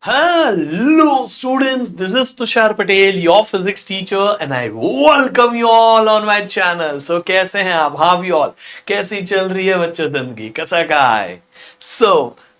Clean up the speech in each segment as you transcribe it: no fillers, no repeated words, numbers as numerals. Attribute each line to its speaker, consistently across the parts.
Speaker 1: Hello students, this is Tushar Patel, your physics teacher and I welcome you all on my channel. So कैसे हैं आप? How you all? कैसी चल रही है बच्चों जिंदगी? कैसा काय? So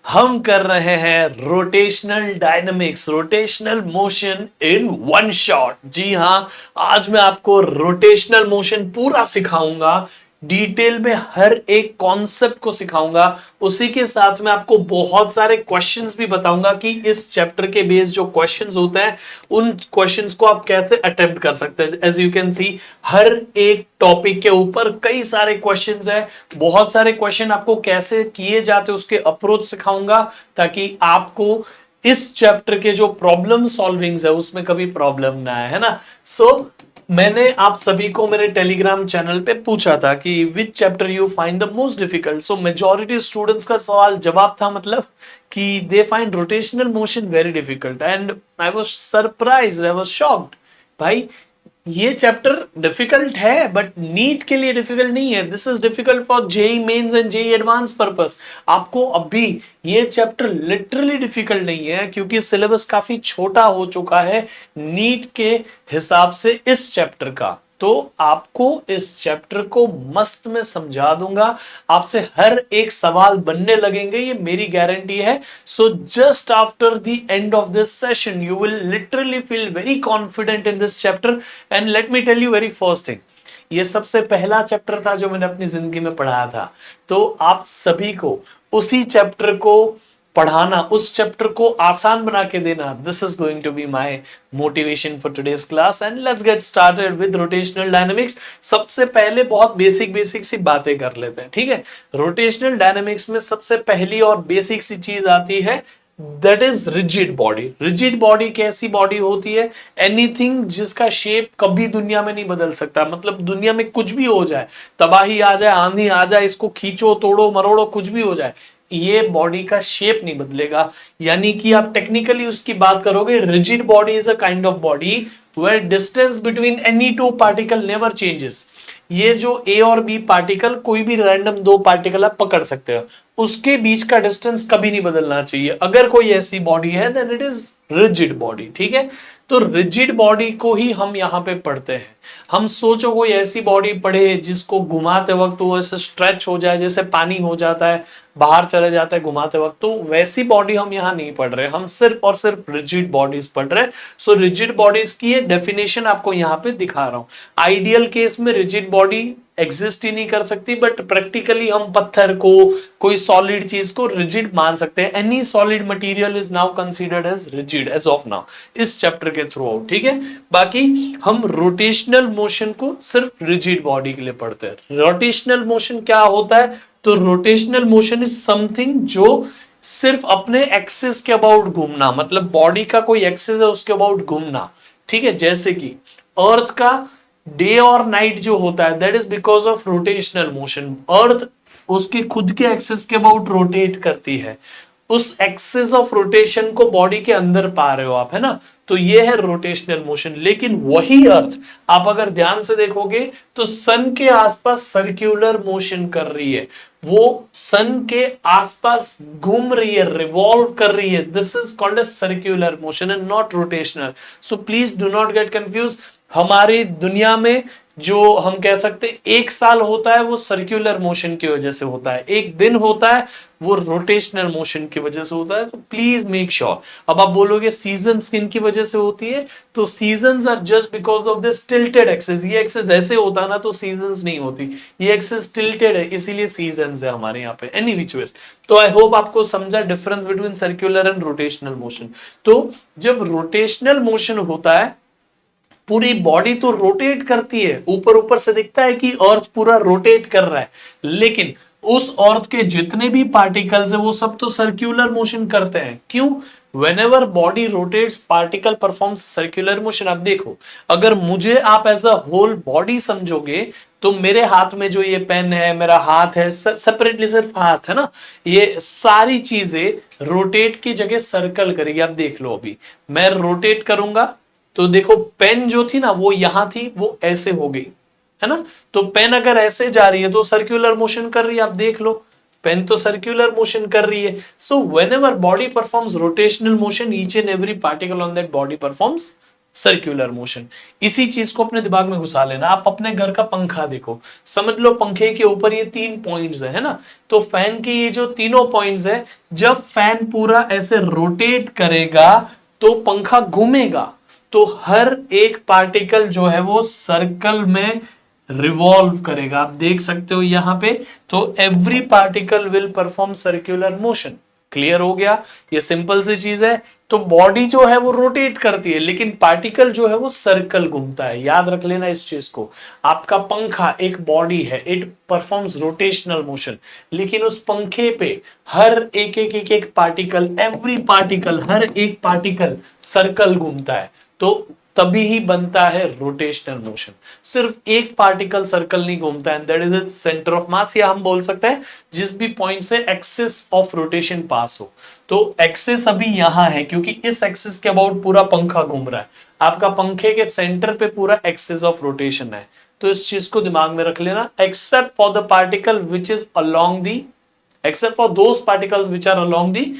Speaker 1: हम कर रहे हैं rotational dynamics, rotational motion in one shot. जी हाँ, आज मैं आपको रोटेशनल मोशन पूरा सिखाऊंगा, डिटेल में हर एक कॉन्सेप्ट को सिखाऊंगा। उसी के साथ में आपको बहुत सारे क्वेश्चंस भी बताऊंगा कि इस चैप्टर के बेस जो क्वेश्चंस होते हैं उन क्वेश्चंस को आप कैसे अटेम्प्ट कर सकते हैं। एज यू कैन सी, हर एक टॉपिक के ऊपर कई सारे क्वेश्चंस हैं। बहुत सारे क्वेश्चन आपको कैसे किए जाते उसके अप्रोच सिखाऊंगा, ताकि आपको इस चैप्टर के जो प्रॉब्लम सॉल्विंग्स है उसमें कभी प्रॉब्लम ना आए, है ना। मैंने आप सभी को मेरे टेलीग्राम चैनल पे पूछा था कि which chapter you find the most difficult. So majority students का सवाल जवाब था, मतलब कि they find rotational motion very difficult and I was surprised, I was shocked. भाई, ये चैप्टर डिफिकल्ट है बट नीट के लिए डिफिकल्ट नहीं है। This is difficult for JEE mains and JEE advance purpose. आपको अभी ये चैप्टर लिटरली डिफिकल्ट नहीं है, क्योंकि सिलेबस काफी छोटा हो चुका है नीट के हिसाब से इस चैप्टर का। तो आपको इस चैप्टर को मस्त में समझा दूंगा, आपसे हर एक सवाल बनने लगेंगे, ये मेरी गारंटी है। So just after the end of this session you will literally feel very confident in this chapter. And let me tell you very first thing, ये सबसे पहला चैप्टर था जो मैंने अपनी जिंदगी में पढ़ाया था। तो आप सभी को उसी चैप्टर को पढ़ाना, उस चैप्टर को आसान बना के देना, this is going to be my motivation for today's class. And let's get started with rotational dynamics. सबसे पहले बहुत बेसिक सी बातें कर लेते हैं, ठीक है। रोटेशनल डायनामिक्स में सबसे पहली और बेसिक सी चीज आती है, that is rigid body. Rigid body कैसी बॉडी होती है? एनीथिंग जिसका शेप कभी दुनिया में नहीं बदल सकता। मतलब दुनिया में कुछ भी हो जाए, तबाही आ जाए, आंधी आ जाए, इसको खींचो, तोड़ो, मरोड़ो, कुछ भी हो जाए, ये बॉडी का शेप नहीं बदलेगा। यानी कि आप टेक्निकली उसकी बात करोगे, rigid body is a kind of body where distance between any two particle never changes. ये जो ए और बी पार्टिकल, कोई भी रैंडम दो पार्टिकल आप पकड़ सकते हो, उसके बीच का डिस्टेंस कभी नहीं बदलना चाहिए। अगर कोई ऐसी बॉडी है then it is rigid body, ठीक है। तो रिजिड बॉडी को ही हम यहां पे पढ़ते हैं। हम सोचो कोई ऐसी बॉडी पढ़े जिसको घुमाते वक्त वो ऐसे स्ट्रेच हो जाए, जैसे पानी हो जाता है, बाहर चले जाता है घुमाते वक्त, तो वैसी बॉडी हम यहां नहीं पढ़ रहे, हम सिर्फ और सिर्फ रिजिड बॉडीज पढ़ रहे हैं। सो रिजिड बॉडीज की ये डेफिनेशन आपको यहां पे दिखा रहा हूं। आइडियल केस में रिजिड बॉडी एग्जिस्ट ही नहीं कर सकती, बट प्रैक्टिकली हम पत्थर को, कोई सॉलिड चीज को रिजिड मान सकते हैं। Any solid material is now considered as rigid as of now, इस चैप्टर के थ्रू आउट, ठीक है। बाकी हम रोटेशनल मोशन को सिर्फ रिजिड बॉडी के लिए पढ़ते हैं। रोटेशनल मोशन क्या होता है? तो रोटेशनल मोशन इज समथिंग जो सिर्फ अपने एक्सिस के अबाउट घूमना, मतलब बॉडी का कोई एक्सिस है उसके अबाउट घूमना, ठीक है। जैसे कि अर्थ का डे और नाइट जो होता है, that is because of rotational motion. Earth उसके खुद के एक्सिस के अबाउट रोटेट करती है, उस एक्सिस ऑफ रोटेशन को बॉडी के अंदर पा रहे हो आप, है ना। तो ये है रोटेशनल मोशन। लेकिन वही अर्थ आप अगर ध्यान से देखोगे तो सन के आसपास सर्कुलर मोशन कर रही है, वो सन के आसपास घूम रही है, रिवॉल्व कर रही है। This is called a circular motion and not rotational. So please do not get confuse. हमारी दुनिया में जो हम कह सकते हैं एक साल होता है, वो सर्कुलर मोशन की वजह से होता है। एक दिन होता है, वो रोटेशनल मोशन की वजह से होता है। तो प्लीज मेक श्योर। अब आप बोलोगे सीजन्स किन की वजह से होती है? तो seasons are just because of this tilted axis. ये एक्सिस ऐसे होता है ना तो सीजन्स नहीं होती, ये एक्सिस टिल्टेड है, इसीलिए सीजन्स है हमारे यहाँ पे। एनी विच वेज, तो आई होप आपको समझा difference between circular and rotational motion. तो जब रोटेशनल मोशन होता है, पूरी बॉडी तो रोटेट करती है, ऊपर ऊपर से दिखता है कि अर्थ पूरा रोटेट कर रहा है, लेकिन उस अर्थ के जितने भी पार्टिकल्स है वो सब तो सर्कुलर मोशन करते हैं। क्यों? whenever body rotates particle performs circular motion. अब देखो, अगर मुझे आप एज अ होल बॉडी समझोगे तो मेरे हाथ में जो ये पेन है, मेरा हाथ है, सेपरेटली सिर्फ हाथ है ना, ये सारी चीजें रोटेट की जगह सर्कल करेगी। अब देख लो, अभी मैं रोटेट करूंगा तो देखो पेन जो थी ना वो यहां थी, वो ऐसे हो गई, है ना। तो पेन अगर ऐसे जा रही है तो सर्कुलर मोशन कर रही है। आप देख लो, पेन तो सर्कुलर मोशन कर रही है. So whenever body performs rotational motion, each and every particle on that body performs circular motion. इसी चीज को अपने दिमाग में घुसा लेना. आप अपने घर का पंखा देखो, समझ लो पंखे के ऊपर ये 3 पॉइंट्स है ना. तो फैन के ये जो तीनों पॉइंट्स है, जब फैन पूरा ऐसे रोटेट करेगा तो पंखा घूमेगा. तो हर एक पार्टिकल जो है वो सर्कल में रिवॉल्व करेगा. आप देख सकते हो यहां पे. तो every particle will perform circular motion. Clear हो गया. ये सिंपल सी चीज है. तो बॉडी जो है वो रोटेट करती है, लेकिन पार्टिकल जो है वो सर्कल घूमता है. याद रख लेना इस चीज को. आपका पंखा एक बॉडी है, इट परफॉर्म्स रोटेशनल मोशन, लेकिन उस पंखे पे हर एक पार्टिकल, एवरी पार्टिकल, हर एक पार्टिकल सर्कल घूमता है. तो तभी ही बनता है रोटेशनल मोशन. सिर्फ एक पार्टिकल सर्कल नहीं घूमता है, that is its centre of मास, या हम बोल सकते हैं जिस भी पॉइंट से एक्सिस ऑफ रोटेशन पास हो. तो एक्सिस अभी यहां है क्योंकि इस एक्सिस के अबाउट पूरा पंखा घूम रहा है. आपका पंखे के सेंटर पे पूरा एक्सिस ऑफ रोटेशन है. तो इस चीज को दिमाग में रख लेना. Except for the particle which is along the, except for those particles which are along the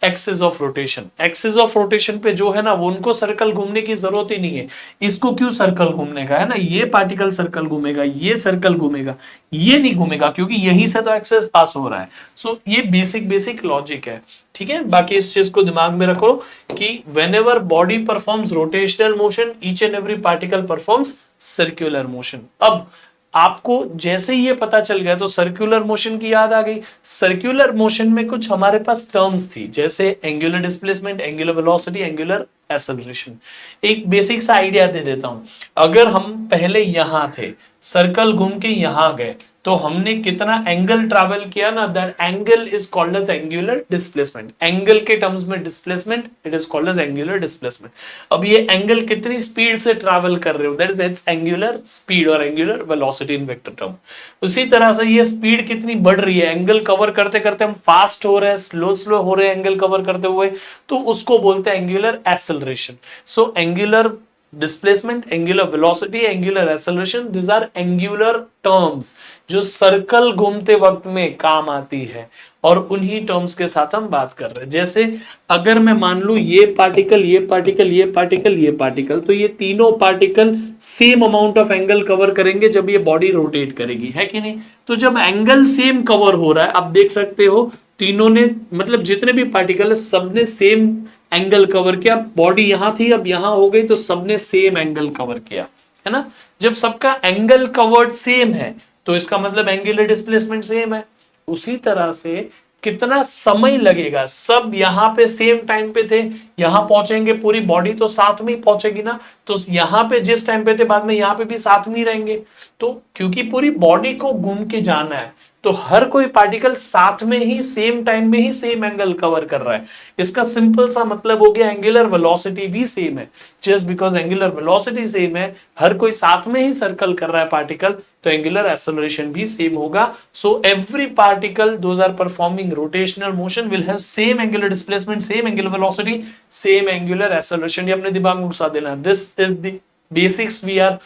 Speaker 1: axis of rotation. Axis of rotation पे जो है ना, वो उनको सर्कल घूमने की जरूरत ही नहीं है. इसको क्यों सर्कल घूमने का है ना. ये पार्टिकल सर्कल घूमेगा, ये सर्कल घूमेगा, ये नहीं घूमेगा क्योंकि यहीं से तो एक्सिस पास हो रहा है. सो ये बेसिक लॉजिक है. ठीक है. बाकी इस चीज को दिमाग में रखो कि whenever body performs rotational motion, each and every particle performs circular motion. अब आपको जैसे ही ये पता चल गया तो सर्कुलर मोशन की याद आ गई. सर्कुलर मोशन में कुछ हमारे पास टर्म्स थी, जैसे angular displacement, angular velocity, angular acceleration. एक बेसिक सा आइडिया दे देता हूं. अगर हम पहले यहां थे, सर्कल घूम के यहां गए, तो हमने कितना एंगल ट्रैवल किया ना, that angle is called as angular displacement. Angle के टर्म्स में displacement, it is called as angular displacement. अब ये एंगल कितनी स्पीड से ट्रैवल कर रहे हो, that is its angular speed और angular velocity in vector term. उसी तरह से ये स्पीड कितनी बढ़ रही है, एंगल कवर करते करते हम फास्ट हो रहे हैं, स्लो हो रहे हैं एंगल कवर करते हुए, तो उसको बोलते हैं angular acceleration. So angular displacement, angular velocity, angular acceleration, this are angular terms जो सर्कल घूमते वक्त में काम आती है. और उन्हीं टर्म्स के साथ हम बात कर रहे हैं. जैसे अगर मैं मान लू ये पार्टिकल, ये पार्टिकल, ये पार्टिकल, ये पार्टिकल, तो ये तीनों particle same amount of angle cover करेंगे जब ये बॉडी रोटेट करेगी, है कि नहीं. तो जब एंगल सेम कवर हो रहा है, आप देख सकते हो तीनों ने, मतलब जितने भी पार्टिकल है सबने सेम एंगल कवर किया. बॉडी यहां थी, अब यहां हो गई, तो सबने सेम एंगल कवर किया, है ना. जब सबका एंगल कवर्ड सेम है तो इसका मतलब एंगुलर डिस्प्लेसमेंट सेम है. उसी तरह से कितना समय लगेगा, सब यहां पे सेम टाइम पे थे, यहां पहुंचेंगे, पूरी बॉडी तो साथ में ही पहुंचेगी ना. तो यहां पे जिस टाइम पे थे, बाद में यहां पे भी साथ में ही रहेंगे. तो क्योंकि पूरी बॉडी को घूम के जाना है, तो हर कोई पार्टिकल साथ में ही सेम टाइम में ही सेम एंगल कवर कर रहा है. इसका सिंपल सा मतलब हो गया एंगुलर वेलोसिटी भी सेम है. Just because angular velocity same है, हर कोई साथ में ही सर्कल कर रहा है पार्टिकल, तो एंगुलर एक्सेलरेशन भी सेम होगा. So every particle those are performing rotational motion will have same angular displacement, same angular velocity, same angular acceleration. ये अपने दिमाग में घुसा देना. This is the basics we are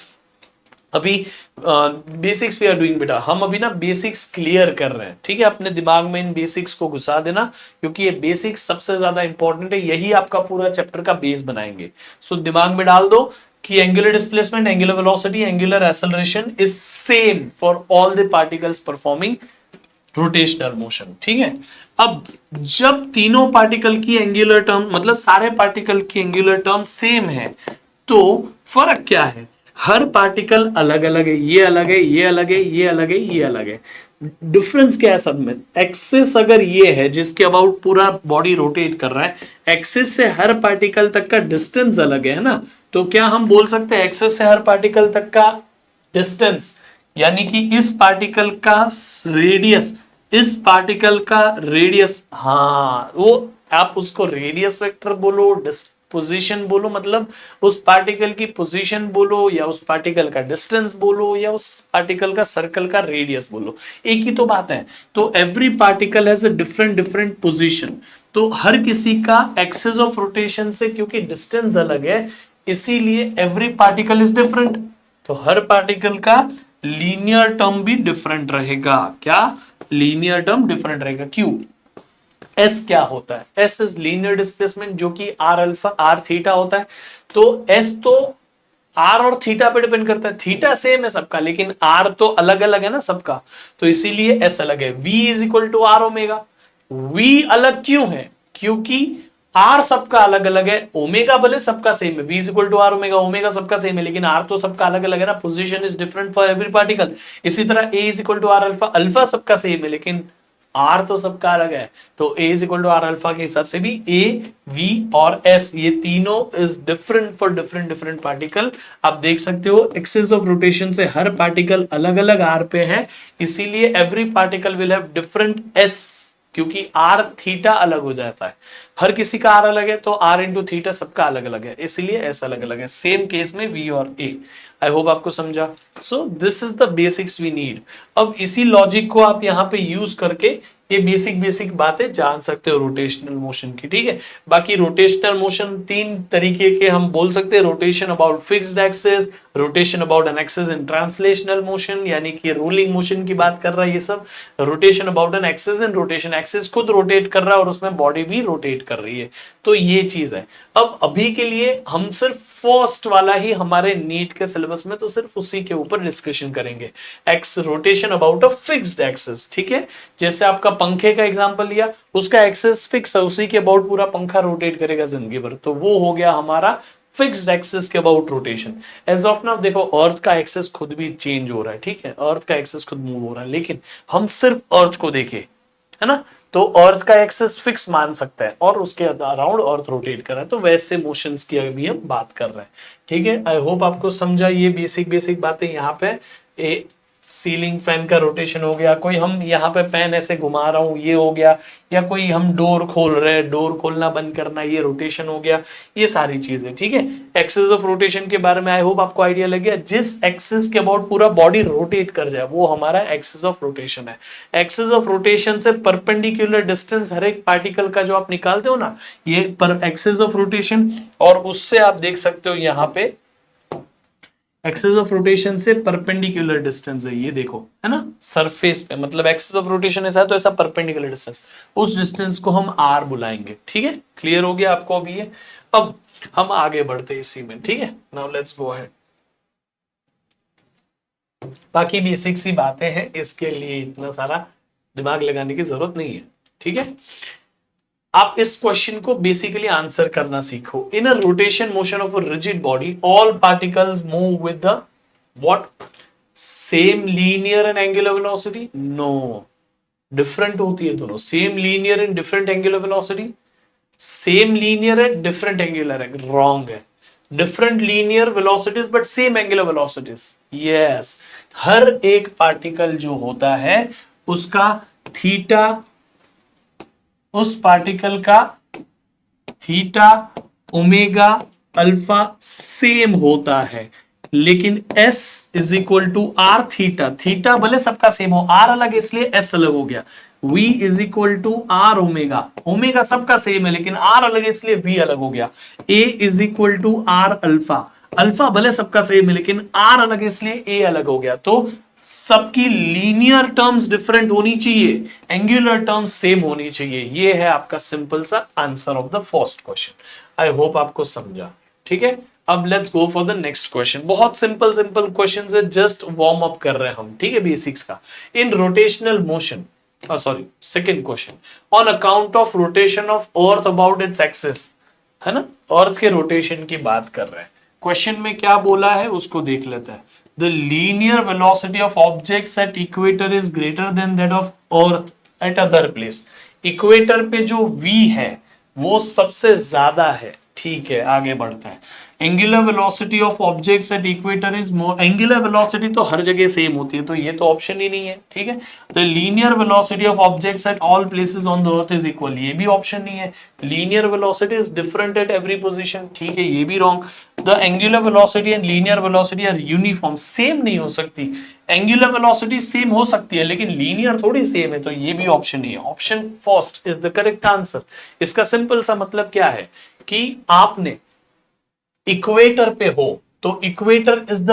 Speaker 1: अभी बेसिक्स वी आर डूइंग. बेटा हम अभी ना बेसिक्स क्लियर कर रहे हैं. ठीक है. अपने दिमाग में इन बेसिक्स को घुसा देना, क्योंकि ये बेसिक्स सबसे ज्यादा इंपॉर्टेंट है. यही आपका पूरा चैप्टर का बेस बनाएंगे. सो दिमाग में डाल दो कि angular displacement, angular velocity, angular acceleration is same for all the particles performing rotational motion. ठीक है. अब जब तीनों पार्टिकल की एंगुलर टर्म, मतलब सारे पार्टिकल की एंगुलर टर्म सेम है, तो फर्क क्या है, हर पार्टिकल अलग अलग है. ये अलग है, ये अलग है, ये अलग है, ये अलग है. डिफरेंस क्या है सब में. एक्सिस अगर ये है जिसके अबाउट पूरा बॉडी रोटेट कर रहा है, एक्सिस से हर पार्टिकल तक का डिस्टेंस अलग है ना. तो क्या हम बोल सकते हैं एक्सिस से हर पार्टिकल तक का डिस्टेंस, यानी कि इस पार्टिकल का रेडियस, इस पार्टिकल का रेडियस, हाँ वो आप उसको रेडियस वेक्टर बोलो, पोजीशन बोलो, मतलब उस पार्टिकल की पोजीशन बोलो, या उस पार्टिकल का डिस्टेंस बोलो, या उस पार्टिकल का सर्कल का रेडियस बोलो, एक ही तो बात है. तो every particle has a different position. तो हर किसी का एक्सिस ऑफ रोटेशन से, क्योंकि डिस्टेंस अलग है, इसीलिए एवरी पार्टिकल इज डिफरेंट. तो हर पार्टिकल का लीनियर टर्म भी डिफरेंट रहेगा। क्या? लीनियर टर्म डिफरेंट रहेगा। क्यों? एस क्या होता है? एस इज लीनियर डिस्प्लेसमेंट, जो कि आर अल्फा आर थीटा होता है। तो एस तो आर और थीटा पे डिपेंड करता है। थीटा सेम है सबका, लेकिन आर तो अलग अलग है ना सबका, तो इसीलिए एस अलग है। V is equal to r omega. V अलग क्यों है? क्योंकि आर सबका अलग अलग है, ओमेगा भले सबका सेम है। V is equal to r omega, omega सबका सेम है, लेकिन आर तो सबका अलग अलग है ना। Position is different for every particle. इसी तरह a is equal to r alpha, alpha सबका सेम है, लेकिन आर तो सबका अलग है। तो a is equal to r alpha के हिसाब से भी ए, वी और एस, ये तीनों is different for different different particle. आप देख सकते हो एक्सिस ऑफ रोटेशन से हर पार्टिकल अलग अलग आर पे है, इसीलिए every particle will have different S, क्योंकि आर थीटा अलग हो जाता है। हर किसी का आर अलग है, तो आर इंटू थीटा सबका अलग अलग है, इसलिए एस अलग अलग है। सेम केस में वी और ए। आई होप आपको समझा। So this is the basics we need. अब इसी लॉजिक को आप यहाँ पे यूज करके ये बेसिक बेसिक बातें जान सकते हो रोटेशनल मोशन की। ठीक है, बाकी रोटेशनल मोशन तीन तरीके के हम बोल सकते हैं। Rotation about fixed axis, rotation about an axis in translational motion, यानी कि रोलिंग मोशन की बात कर रहा है ये सब। Rotation about an axis in rotation, axis खुद रोटेट कर रहा है और उसमें बॉडी भी रोटेट कर रही है, तो ये चीज है। अब अभी के लिए हम सिर्फ फर्स्ट वाला ही हमारे नीट के सिलेबस में, तो सिर्फ उसी के ऊपर डिस्कशन करेंगे, x rotation about a fixed axis. ठीक है, जैसे आपका पंखे का एग्जांपल लिया, उसका एक्सिस फिक्स है, उसी के अबाउट पूरा पंखा रोटेट करेगा जिंदगी भर, तो वो हो गया हमारा फिक्स्ड एक्सिस के about rotation. As of now देखो, अर्थ का एक्सिस खुद भी चेंज हो रहा है। ठीक है, अर्थ का एक्सिस खुद मूव हो रहा है, लेकिन हम सिर्फ अर्थ को देखें, है ना, तो अर्थ का एक्सिस फिक्स मान सकते हैं और उसके अराउंड अर्थ रोटेट कर रहा है, तो वैसे मोशंस की अभी हम बात कर रहे हैं। ठीक है, आई होप आपको समझा ये बेसिक बेसिक बातें यहाँ पे। सीलिंग फैन का रोटेशन हो गया, कोई हम यहाँ पे पेन ऐसे घुमा रहा हूं ये हो गया, या कोई हम डोर खोल रहे हैं, डोर खोलना बंद करना, ये रोटेशन हो गया, ये सारी चीजें। ठीक है, एक्सिस ऑफ रोटेशन के बारे में आई होप आपको आइडिया लग गया। जिस एक्सिस के अबाउट पूरा बॉडी रोटेट कर जाए वो हमारा एक्सिस ऑफ रोटेशन है। एक्सिस ऑफ रोटेशन से परपेंडिकुलर डिस्टेंस हर एक पार्टिकल का जो आप निकालते हो ना, ये पर एक्सिस ऑफ रोटेशन, और उससे आप देख सकते हो यहाँ पे एक्सिस ऑफ रोटेशन से परपेंडिकुलर डिस्टेंस है, ये देखो, है ना, सरफेस पे, मतलब एक्सिस ऑफ रोटेशन ऐसा है तो ऐसा परपेंडिकुलर डिस्टेंस, उस डिस्टेंस को हम आर बुलाएंगे। ठीक है, क्लियर हो गया आपको अभी ये? अब हम आगे बढ़ते हैं इसी में। ठीक है, नाउ लेट्स गो अहेड। बाकी बेसिक सी बातें हैं, इसके लिए इतना सारा दिमाग लगाने की जरूरत नहीं है। ठीक है, आप इस क्वेश्चन को बेसिकली आंसर करना सीखो। In a rotation motion of a rigid body, all particles move with the what? Same linear and angular velocity? No, different होती है दोनों। Same linear and different angular velocity, same linear है different angular है, wrong है। Different linear velocities but same angular velocities, yes. हर एक particle जो होता है उसका थीटा, उस पार्टिकल का थीटा, ओमेगा, अल्फा सेम होता है, लेकिन S is equal to r theta. Theta भले सबका सेम हो, आर अलग है इसलिए S अलग हो गया। V is equal to r omega, omega सबका सेम है लेकिन आर अलग है इसलिए V अलग हो गया। A is equal to r alpha, alpha भले सबका सेम है लेकिन आर अलग है इसलिए A अलग हो गया। तो सबकी लीनियर टर्म्स डिफरेंट होनी चाहिए, एंगुलर टर्म्स सेम होनी चाहिए। ये है आपका सिंपल सा answer of the first question. I hope आपको समझा। ठीक है, अब let's go for the next question. बहुत सिंपल सिंपल क्वेश्चन है, जस्ट वार्म अप कर रहे हैं हम। ठीक है, बेसिक्स का। In rotational motion, sorry second question, on account of rotation of earth about its axis, है ना, अर्थ के रोटेशन की बात कर रहे हैं। क्वेश्चन में क्या बोला है उसको देख लेते हैं। The linear velocity of objects at equator is greater than that of earth at other place. Equator पे जो v है वो सबसे ज्यादा है। ठीक है, आगे बढ़ता है। Angular velocity of objects at equator is more, angular velocity तो हर जगह सेम होती है, तो ये तो ऑप्शन ही नहीं है। ठीक है, the linear velocity of objects at all places on the earth is equal, ये भी ऑप्शन नहीं है। Linear velocity is different at every position, ठीक है, ये भी wrong. The angular velocity and linear velocity are uniform, same नहीं हो सकती। एंगुलर वेलोसिटी सेम हो सकती है लेकिन लीनियर थोड़ी सेम है, तो ये भी ऑप्शन नहीं है। Option first is the correct answer. इसका सिंपल सा मतलब क्या है कि आपने इक्वेटर पे हो तो इक्वेटर इज द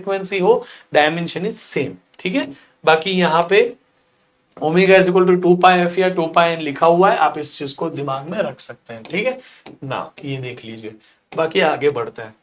Speaker 1: फ्रीक्वेंसी हो, डायमेंशन इज सेम, ठीक है। बाकी यहाँ पे omega is equal to 2 pi f या 2 पाई एन लिखा हुआ है, आप इस चीज को दिमाग में रख सकते हैं, ठीक है ना, ये देख लीजिए। बाकी आगे बढ़ते हैं।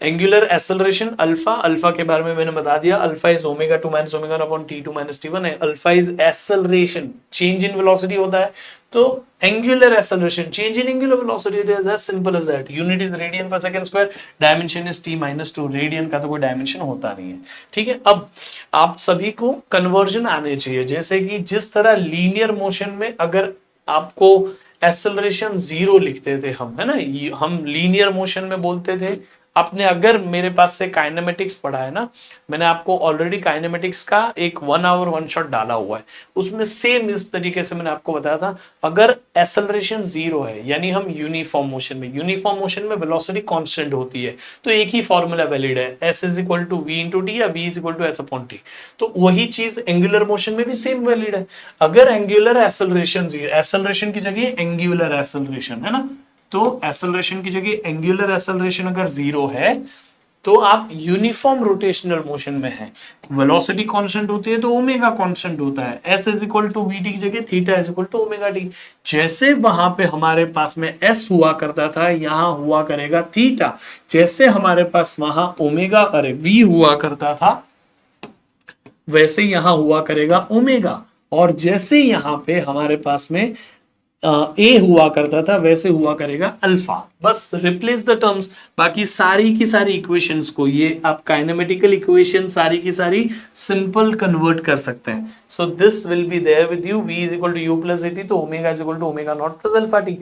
Speaker 1: एंगुलर एक्सेलरेशन अल्फा, अल्फा के बारे में मैंने बता दिया, alpha is omega 2 minus omega 1 upon t 2 minus t 1 है। Alpha is acceleration, change in velocity होता है, तो angular acceleration change in angular velocity is as simple as that, unit is radian per second square, dimension is t minus 2, radian का तो कोई dimension होता नहीं है, ठीक है। अब आप सभी को कन्वर्जन आने चाहिए, जैसे कि जिस तरह लीनियर मोशन में अगर आपको एक्सेलरेशन 0 लिखते थे हम, है ना, हम लीनियर मोशन में बोलते थे, आपने अगर मेरे पास से काइनेमेटिक्स पढ़ा है ना, मैंने आपको ऑलरेडी काइनेमेटिक्स का एक 1 आवर 1 शॉट डाला हुआ है, उसमें सेम इस तरीके से मैंने आपको बताया था, अगर एक्सेलरेशन 0 है यानी हम यूनिफॉर्म मोशन में वेलोसिटी कांस्टेंट होती है, तो एक ही फॉर्मूला वैलिड है, s is equal to v into t या v is equal to s upon t, तो वही चीज एंगुलर मोशन में भी सेम वैलिड है। अगर एंगुलर एक्सेलरेशन की जगह एंगुलर एक्सेलरेशन है ना, तो एक्सेलरेशन की जगह एंगुलर एक्सेलरेशन अगर 0 है तो आप यूनिफॉर्म रोटेशनल मोशन में हैं। वेलोसिटी कांस्टेंट होती है तो ओमेगा कांस्टेंट होता है। S is equal to v t की जगह theta is equal to omega t. जैसे वहां पे हमारे पास में एस हुआ करता था, यहां हुआ करेगा थीटा। जैसे हमारे पास वहां ओमेगा अरे वी हुआ करता था, वैसे यहां हुआ करेगा ओमेगा। और जैसे यहां पे हमारे पास में ए हुआ करता था, वैसे हुआ करेगा अल्फा। बस रिप्लेस द टर्म्स। बाकी सारी की सारी इक्वेशंस को ये आप काइनेमेटिकल इक्वेशन सारी की सारी सिंपल कन्वर्ट कर सकते हैं। So this will be there with you. v is equal to u plus a t, तो omega is equal to omega not plus alpha t.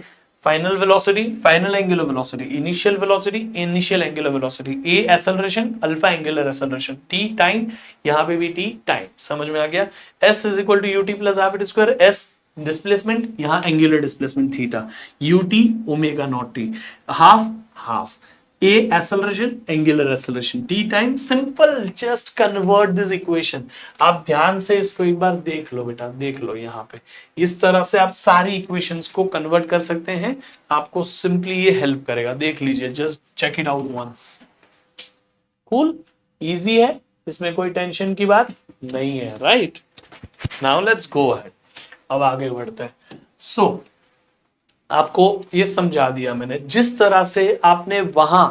Speaker 1: Final velocity, final angular velocity, initial velocity, initial angular velocity, a acceleration, alpha angular acceleration, t time, यहां पे भी T time. समझ में आ गया? s is equal to UT plus half at square, s displacement, यहां angular displacement theta, u t omega not t, half half, a acceleration, angular acceleration, t time. Simple, just convert this equation. आप ध्यान से इसको एक बार देख लो बेटा, देख लो यहां पे। इस तरह से आप सारी इक्वेशंस को कन्वर्ट कर सकते हैं। आपको सिंपली ये हेल्प करेगा। देख लीजिए, just check it out once. Cool, easy है, इसमें कोई टेंशन की बात नहीं है। Right, now let's go ahead. अब आगे बढ़ते हैं। सो आपको ये समझा दिया मैंने। जिस तरह से आपने वहां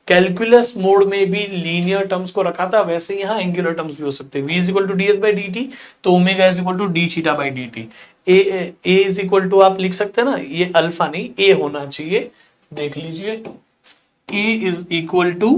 Speaker 1: कैलकुलस मोड में भी लीनियर टर्म्स को रखा था, वैसे यहां एंगुलर टर्म्स भी हो सकते हैं। v is equal to d s by d t, तो omega is equal to d theta by d t. A is equal to आप लिख सकते हैं ना, ये अल्फा नहीं ए होना चाहिए। देख लीजिए, a is equal to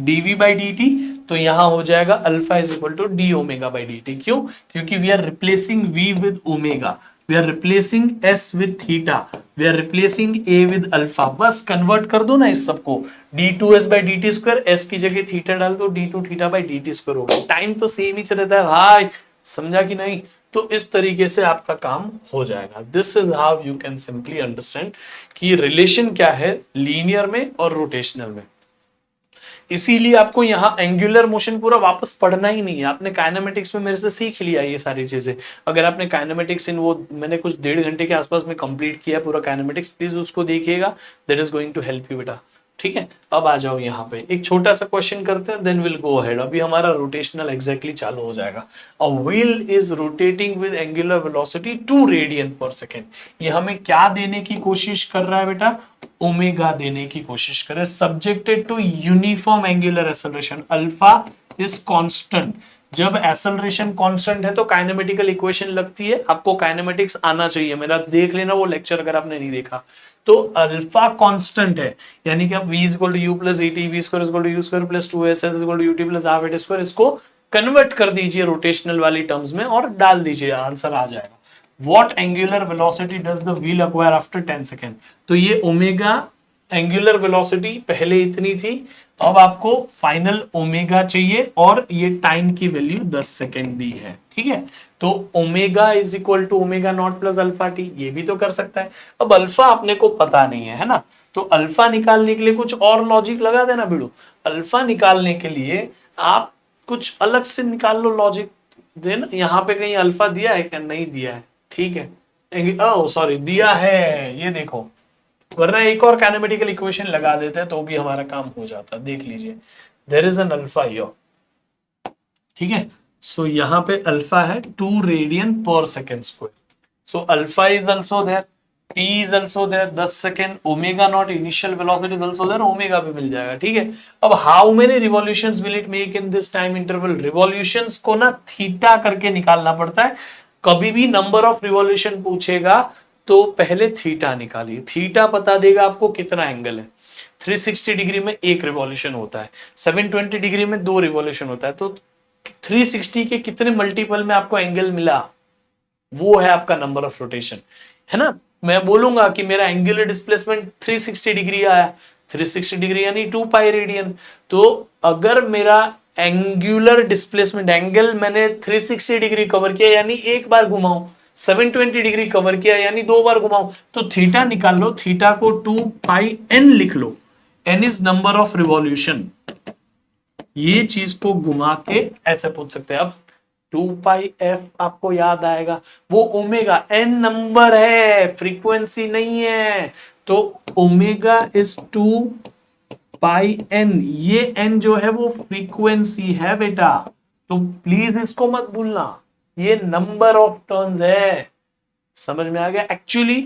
Speaker 1: dv by d t, तो यहां हो जाएगा alpha is equal to d omega by d t. क्यों? क्योंकि we are replacing v with omega, we are replacing s with theta, we are replacing a with alpha. बस convert कर दो ना इस सबको, d2s by d t square, s की जगह थीटा डाल दो, d2 theta by d t square हो गया। टाइम तो सेम ही रहता है भाई, समझा कि नहीं? तो इस तरीके से आपका काम हो जाएगा। This is how you can simply understand कि रिलेशन क्या है लीनियर में और रोटेशनल में। इसीलिए आपको यहां एंगुलर मोशन पूरा वापस पढ़ना ही नहीं है। आपने काइनेमेटिक्स में मेरे से सीख लिया ये सारी चीजें। अगर आपने काइनेमेटिक्स इन वो मैंने कुछ 1.5 घंटे के आसपास में कंप्लीट किया पूरा काइनेमेटिक्स, प्लीज उसको देखिएगा। That is going to help you बेटा। ठीक है, अब आ जाओ यहाँ पे एक छोटा सा क्वेश्चन करते हैं, देन विल गो अहेड। अभी हमारा रोटेशनल एग्जैक्टली चालू हो जाएगा। A wheel is rotating with angular velocity 2 radian पर सेकेंड। ये हमें क्या देने की कोशिश कर रहा है बेटा? ओमेगा देने की कोशिश करे। Subjected to uniform angular acceleration, alpha is constant. जब एक्सेलरेशन कांस्टेंट है तो काइनेमेटिकल इक्वेशन लगती है। आपको काइनेमेटिक्स आना चाहिए, मेरा देख लेना वो लेक्चर अगर आपने नहीं देखा तो। अल्फा कांस्टेंट है, यानी कि आप v equal to u plus a t, v square equal to u square plus 2s, s equal to UT plus half a square. इसको कन्वर्ट कर दीजिए रोटेशनल वाली टर्म्स में और डाल दीजिए, आंसर आ जाएगा। What angular velocity does the wheel acquire after 10 second? तो ये ओमेगा एंगुलर वेलोसिटी पहले इतनी थी, अब आपको फाइनल ओमेगा चाहिए और ये टाइम की वैल्यू 10 सेकेंड दी है। ठीक है, तो omega is equal to omega not plus alpha t, ये भी तो कर सकता है। अब अल्फा अपने को पता नहीं है ना, तो अल्फा निकालने के लिए कुछ और लॉजिक लगा देना बिड़ू। अल्फा निकालने के लिए आप कुछ अलग से निकाल लो लॉजिक। देन यहाँ पे कहीं अल्फा दिया है क्या? नहीं दिया है। ठीक है, ओ सॉरी दिया है, ये देखो। वरना एक और काइनेमेटिकल इक्वेशन लगा देते हैं तो भी हमारा काम हो जाता। देख लीजिए, there is an alpha here. ठीक है, सो यहां पे अल्फा है 2 रेडियन पर second square. So alpha is also there, t is also there 10 second, omega naught initial velocity is also there, omega भी मिल जाएगा। ठीक है, अब how many revolutions will it make in this time interval? Revolutions को ना theta करके निकालना पड़ता है। कभी भी नंबर ऑफ रिवॉल्यूशन पूछेगा तो पहले थीटा निकालिए। थीटा बता देगा आपको कितना एंगल है। 360 डिग्री में एक रिवॉल्यूशन होता है, 720 डिग्री में 2 रिवॉल्यूशन होता है। तो 360 के कितने मल्टीपल में आपको एंगल मिला, वो है आपका नंबर ऑफ रोटेशन, है ना। मैं बोलूंगा कि मेरा एंगुलर डिस्प्लेसमेंट 360 डिग्री आया, 360 डिग्री यानी 2 पाई रेडियन। तो अगर मेरा एंगुलर डिस्प्लेसमेंट एंगल मैंने 360 डिग्री कवर किया यानी एक बार घुमाऊं, 720 डिग्री कवर किया यानी 2 बार घुमाऊं, तो थीटा निकाल लो। थीटा को 2 पाई एन लिख लो, n is number of revolution. ये चीज को घुमा के ऐसे पूछ सकते हैं। अब 2 पाई एफ आपको याद आएगा, वो ओमेगा एन नंबर है, फ्रीक्वेंसी नहीं है। तो ओमेगा इज 2 पाई एन, ये एन जो है वो फ्रीक्वेंसी है बेटा, तो प्लीज इसको मत भूलना, ये नंबर ऑफ टर्न्स है। समझ में आ गया? एक्चुअली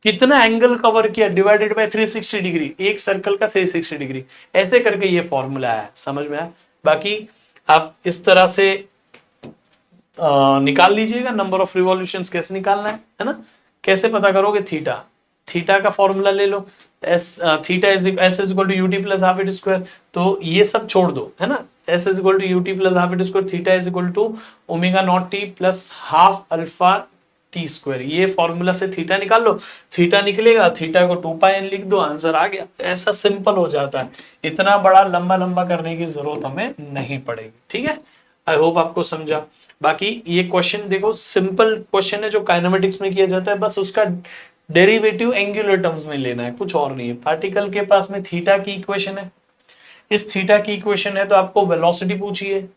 Speaker 1: कितना एंगल कवर किया डिवाइडेड बाय 360 डिग्री, एक सर्कल का 360 डिग्री, ऐसे करके ये फॉर्मूला है। समझ में आया? बाकी आप इस तरह से निकाल लीजिएगा नंबर ऑफ रिवॉल्यूशंस कैसे निकालना है ना? कैसे पता करोगे? थीटा, थीटा का फॉर्मूला ले लो, s theta is s is equal to UT plus half at square, तो ये सब छोड़ दो है ना, s is equal to UT plus half at square, theta is equal to omega not t plus half alpha t square, ये formula से theta निकाल लो, थीटा निकलेगा, थीटा को 2 पाई एन लिख दो, आंसर आ गया। ऐसा सिंपल हो जाता है, इतना बड़ा लंबा लंबा करने की जरूरत हमें नहीं पड़ेगी। ठीक है, आई होप आपको समझा। बाकी ये क्वेश्चन देखो, सिंपल क्वेश्चन है जो काइनेमेटिक्स में किया जाता है, बस उसका डेरिवेटिव एंगुलर टर्म्स में लेना है, कुछ और नहीं है। पार्टिकल के पास में थीटा की इक्वेशन है, इस थीटा की इक्वेशन है, तो आपको वेलोसिटी पूछी है,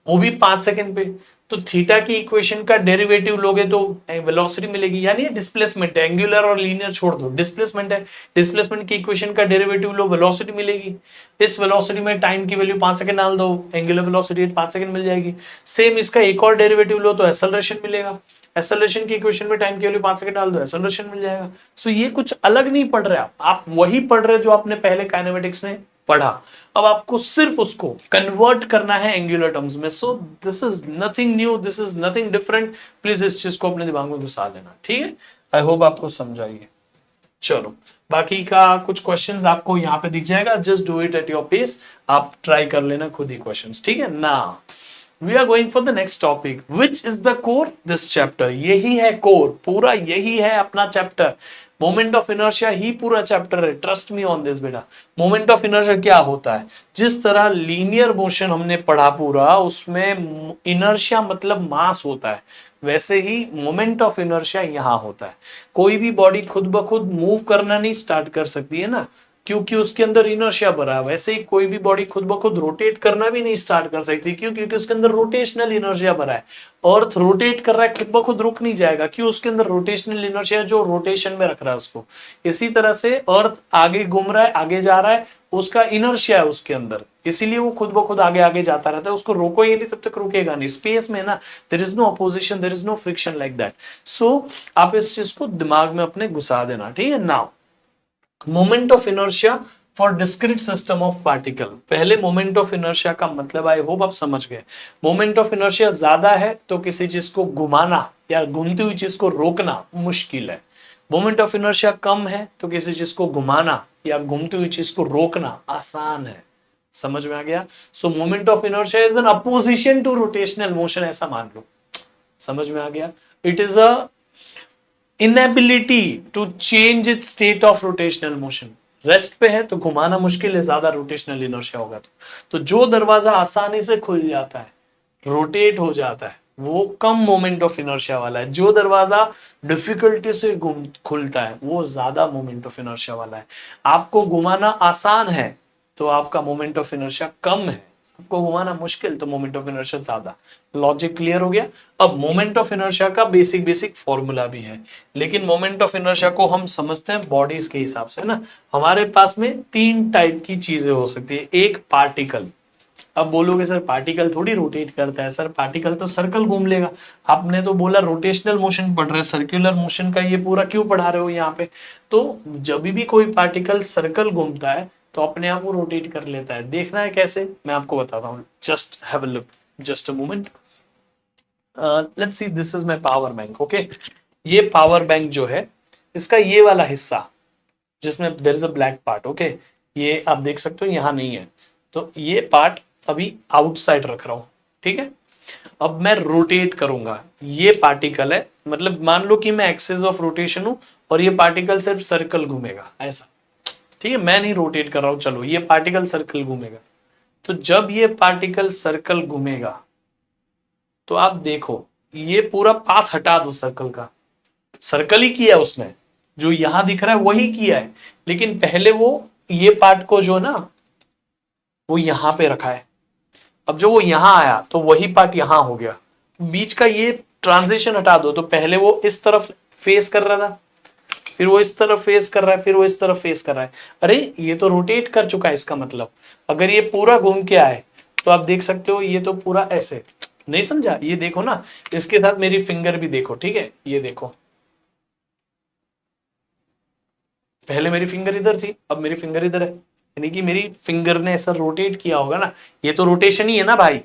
Speaker 1: वो भी 5 सेकंड पे, तो थीटा की इक्वेशन का डेरिवेटिव लोगे तो वेलोसिटी मिलेगी, यानी डिस्प्लेसमेंट है, एंगुलर और लीनियर छोड़ दो, डिस्प्लेसमेंट है, डिस्प्लेसमेंट की इक्वेशन का डेरिवेटिव लो, वेलोसिटी मिलेगी। इस वेलोसिटी में टाइम की वैल्यू 5 सेकंड डाल दो, एंगुलर वेलोसिटी 5 सेकंड मिल जाएगी। सेम इसका एक और डेरिवेटिव लो तो एक्सेलरेशन मिलेगा, एक्सेलरेशन की इक्वेशन में टाइम की वैल्यू 5 सेकंड डाल दो, एक्सेलरेशन मिल जाएगा। सो ये कुछ अलग नहीं पढ़ रहे आप वही पढ़ रहे जो आपने पहले काइनेमेटिक्स में पढ़ा, अब आपको सिर्फ उसको कन्वर्ट करना है एंगुलर टर्म्स में। सो this is nothing new, this is nothing different, please इस चीज को अपने दिमाग में घुसा लेना। ठीक है, आई होप आपको समझाइए। चलो, बाकी का कुछ क्वेश्चंस आपको यहाँ पे दिख जाएगा, just do it at your pace, आप ट्राई कर लेना खुद ही क्वेश्चंस। ठीक है ना, we are going for the next topic, which is the core this chapter, यही है कोर, पूरा यही है अपना चैप्टर। मोमेंट ऑफ इनर्शिया ही पूरा चैप्टर है, ट्रस्ट मी ऑन दिस बेटा। मोमेंट ऑफ इनर्शिया क्या होता है? जिस तरह लीनियर मोशन हमने पढ़ा पूरा, उसमें इनर्शिया मतलब मास होता है, वैसे ही मोमेंट ऑफ इनर्शिया यहां होता है। कोई भी बॉडी खुद ब खुद मूव करना नहीं स्टार्ट कर सकती है ना, क्योंकि उसके अंदर इनर्शिया भरा है। वैसे ही कोई भी बॉडी खुद ब खुद रोटेट करना भी नहीं स्टार्ट कर सकती, क्यों? क्योंकि उसके अंदर रोटेशनल इनर्शिया भरा है। अर्थ रोटेट कर रहा है, खुद ब खुद रुक नहीं जाएगा, क्यों? उसके अंदर रोटेशनल इनर्शिया जो रोटेशन में रख रहा है उसको। इसी तरह से अर्थ आगे घूम रहा है, आगे जा रहा है, उसका इनर्शिया है उसके अंदर, इसीलिए वो खुद ब खुद आगे आगे जाता रहता है। उसको रोको ही नहीं, तब तक रुकेगा नहीं। स्पेस में ना, there is no opposition, there is no friction like that. So आप इस चीज को दिमाग में अपने घुसा देना। ठीक है, now moment of inertia for discrete system of particle. पहले मोमेंट ऑफ इनर्शिया का मतलब आई होप आप समझ गए। मोमेंट ऑफ इनर्शिया ज्यादा है तो किसी चीज को घुमाना या घूमती हुई चीज को रोकना मुश्किल है। मोमेंट ऑफ इनर्शिया कम है तो किसी चीज को घुमाना या घूमती हुई चीज को रोकना आसान है। समझ में आ गया? So moment of inertia is an opposition to rotational motion, ऐसा मान लो। समझ में आ गया? It is a inability to change it state of rotational motion. Rest पे है तो घुमाना मुश्किल है, ज्यादा रोटेशनल इनर्शिया होगा तो जो दरवाजा आसानी से खुल जाता है, रोटेट हो जाता है, वो कम मोमेंट ऑफ इनर्शिया वाला है। जो दरवाजा डिफिकल्टी से खुलता है वो ज्यादा मोमेंट ऑफ इनर्शिया वाला है। आपको घुमाना आसान है तो आपका मोमेंट ऑफ इनर्शिया कम है, आपको घुमाना मुश्किल तो मोमेंट ऑफ इनर्शिया ज्यादा। लॉजिक क्लियर हो गया? अब मोमेंट ऑफ इनर्शिया का बेसिक फॉर्मूला भी है, लेकिन मोमेंट ऑफ इनर्शिया को हम समझते हैं बॉडीज के हिसाब से ना। हमारे पास में 3 टाइप की चीजें हो सकती है। एक पार्टिकल। अब बोलोगे सर पार्टिकल थोड़ी रोटेट करता है, सर पार्टिकल तो सर्कल घूम लेगा। आपने तो बोला रोटेशनल मोशन पढ़ रहे, सर्कुलर मोशन का ये पूरा क्यों पढ़ा रहे हो यहाँ पे? तो जब भी कोई पार्टिकल सर्कल घूमता है तो अपने आप वो रोटेट कर लेता है। देखना है कैसे, मैं आपको बताता हूँ। Just have a look, just a moment. Let's see, this is my power bank. Okay, ये पावर बैंक जो है, इसका ये वाला हिस्सा जिसमें there is a black part, okay, ये आप देख सकते हो यहाँ नहीं है, तो ये पार्ट अभी आउटसाइड रख रहा हूं। ठीक है, अब मैं रोटेट करूंगा, ये पार्टिकल है, मतलब मान लो कि मैं एक्सिस ऑफ रोटेशन हूं और ये पार्टिकल सिर्फ सर्कल घूमेगा ऐसा। ठीक है, मैं नहीं रोटेट कर रहा हूं, चलो ये पार्टिकल सर्कल घूमेगा। तो जब ये पार्टिकल सर्कल घूमेगा तो आप देखो, ये पूरा पाथ हटा दो सर्कल का, सर्कल ही किया उसने, जो यहां दिख रहा है वही किया है, लेकिन पहले वो ये पार्ट को जो ना वो यहां पे रखा है। अब जो वो यहां आया तो वही पार्ट यहां हो गया, बीच का ये ट्रांजिशन हटा दो, तो पहले वो इस तरफ फेस कर रहा था, फिर वो इस तरफ फेस कर रहा है, फिर वो इस तरफ फेस कर रहा है। अरे ये तो रोटेट कर चुका है, इसका मतलब अगर ये पूरा घूम के आए तो आप देख सकते हो ये तो पूरा ऐसे, नहीं समझा? ये देखो ना, इसके साथ मेरी फिंगर भी देखो, ठीक है? ये देखो, पहले मेरी फिंगर इधर थी, अब मेरी फिंगर इधर है, यानी कि मेरी फिंगर ने ऐसा रोटेट किया होगा ना, ये तो रोटेशन ही है ना भाई।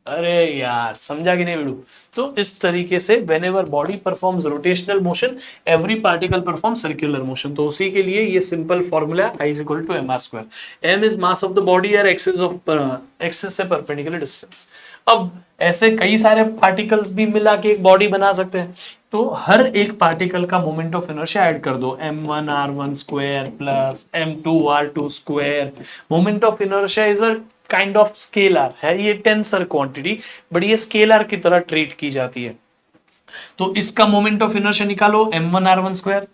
Speaker 1: अरे यार समझा कि नहीं बेड़ू? तो इस तरीके से whenever body performs rotational motion, every particle perform circular motion. तो उसी के लिए ये simple formula I is equal to m are square. M is mass of the body और एक्सिस से परपेंडिकुलर डिस्टेंस। अब ऐसे कई सारे पार्टिकल्स भी मिला के एक बॉडी बना सकते हैं, तो हर एक पार्टिकल का मोमेंट ऑफ इनर्शिया ऐड कर दो, m1r1 square plus m2r2 square. Moment of inertia is a kind of scalar है, ये टेंसर क्वांटिटी, बट ये स्केलर की तरह ट्रीट की जाती है। तो इसका मोमेंट ऑफ इनर्शिया निकालो m1r1 स्क्वायर,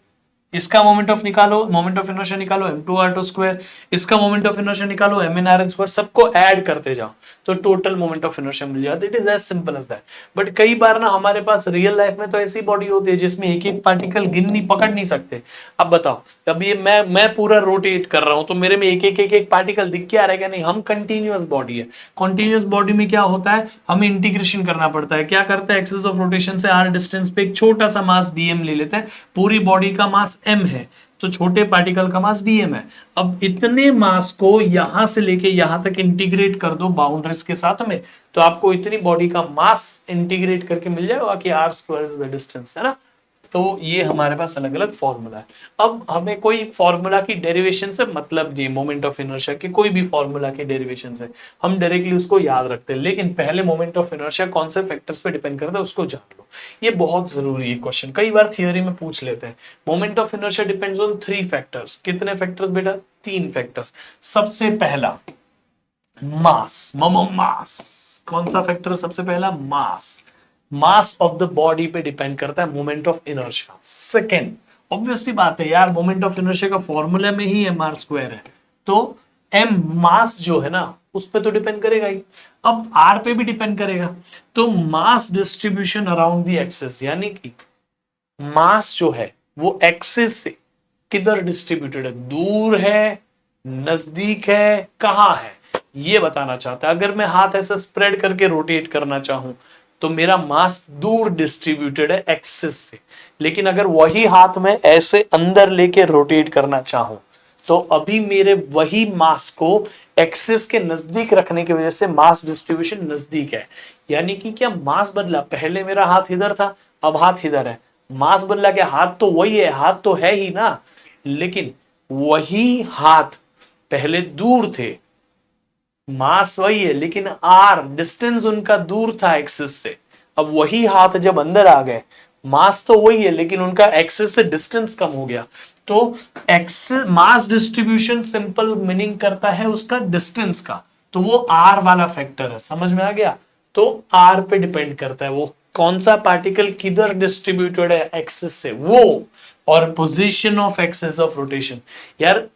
Speaker 1: इसका मोमेंट ऑफ इनर्शिया निकालो m2r2 स्क्वायर, इसका मोमेंट ऑफ इनर्शिया निकालो mnrn स्क्वायर, सबको ऐड करते जाओ तो टोटल मोमेंट ऑफ इनर्शिया मिल जाता है। It is as simple as that. But कई बार ना हमारे पास रियल लाइफ में तो ऐसी बॉडी होती है जिसमें एक एक पार्टिकल गिन नहीं, पकड़ नहीं सकते। अब बताओ, अब ये मैं पूरा रोटेट कर रहा हूं तो मेरे में एक एक पार्टिकल दिख के आ रहा है क्या? नहीं, हम कंटिन्यूअस बॉडी है। कंटिन्यूअस बॉडी में क्या होता है, हमें इंटीग्रेशन करना पड़ता है। क्या करते हैं, एक्सिस ऑफ रोटेशन से r डिस्टेंस पे एक छोटा सा मास dm ले लेते हैं। पूरी बॉडी का मास m है तो छोटे पार्टिकल का मास dm है। अब इतने मास को यहां से लेके यहां तक इंटीग्रेट कर दो बाउंड्रीज के साथ में, तो आपको इतनी बॉडी का मास इंटीग्रेट करके मिल जाएगा कि r square is the distance, है ना? तो ये हमारे पास अलग अलग फॉर्मूला है। अब हमें कोई फॉर्मूला की डेरिवेशन से मतलब जी, मोमेंट ऑफ इनर्शिया के कोई भी फॉर्मूला के डेरिवेशन से हम डायरेक्टली उसको याद रखते हैं, लेकिन पहले मोमेंट ऑफ इनर्शिया कौन से फैक्टर्स पे डिपेंड करता है उसको जान लो। ये बहुत जरूरी है क्वेश्चन, कई बार थियोरी में पूछ लेते हैं। Moment of inertia depends on 3 factors. कितने फैक्टर्स बेटा? 3 फैक्टर्स। सबसे पहला मास, मास। कौन सा फैक्टर सबसे पहला? Mass. Mass of the body पे डिपेंड करता है moment of inertia. Second, obvious सी बात है यार, मोमेंट ऑफ इनर्शिया का फॉर्मूला में ही एम आर स्क्वायर है, तो एम मास जो है ना उस पे तो डिपेंड करेगा ही, अब आर पे भी डिपेंड करेगा। तो mass distribution around the axis, यानी कि मास जो है वो एक्सिस से किधर डिस्ट्रीब्यूटेड है, दूर है, नजदीक है, कहां है, ये बताना चाहता है। अगर मैं हाथ ऐसे स्प्रेड करके रोटेट करना चाहूं तो मेरा मास दूर डिस्ट्रीब्यूटेड है एक्सिस से, लेकिन अगर वही हाथ में ऐसे अंदर लेके रोटेट करना चाहूं तो अभी मेरे वही मास को एक्सिस के नजदीक रखने की वजह से मास डिस्ट्रीब्यूशन नजदीक है। यानी कि क्या मास बदला? पहले मेरा हाथ इधर था, अब हाथ इधर है। मास बदला क्या? हाथ तो वही है, हाथ तो है ही ना, लेकिन वही हाथ पहले दूर थे, मास वही है लेकिन आर डिस्टेंस उनका दूर था एक्सिस से। अब वही हाथ जब अंदर आ गए, मास तो वही है लेकिन उनका एक्सिस से डिस्टेंस कम हो गया। तो axis mass distribution simple meaning करता है उसका डिस्टेंस का, तो वो आर वाला फैक्टर है। समझ में आ गया? तो आर पे डिपेंड करता है वो कौन सा पार्टिकल किधर डिस्ट्रीब्यूटेड है एक्सिस से, वो और position of axis of rotation. यार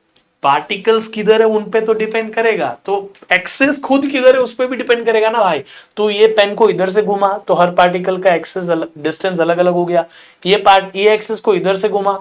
Speaker 1: पार्टिकल्स किधर है उन पे तो डिपेंड करेगा, तो एक्सिस खुद किधर है उस पे भी डिपेंड करेगा ना भाई। तो ये पेन को इधर से घुमा तो हर पार्टिकल का एक्सिस डिस्टेंस अलग अलग हो गया। ये एक्सिस को इधर से घुमा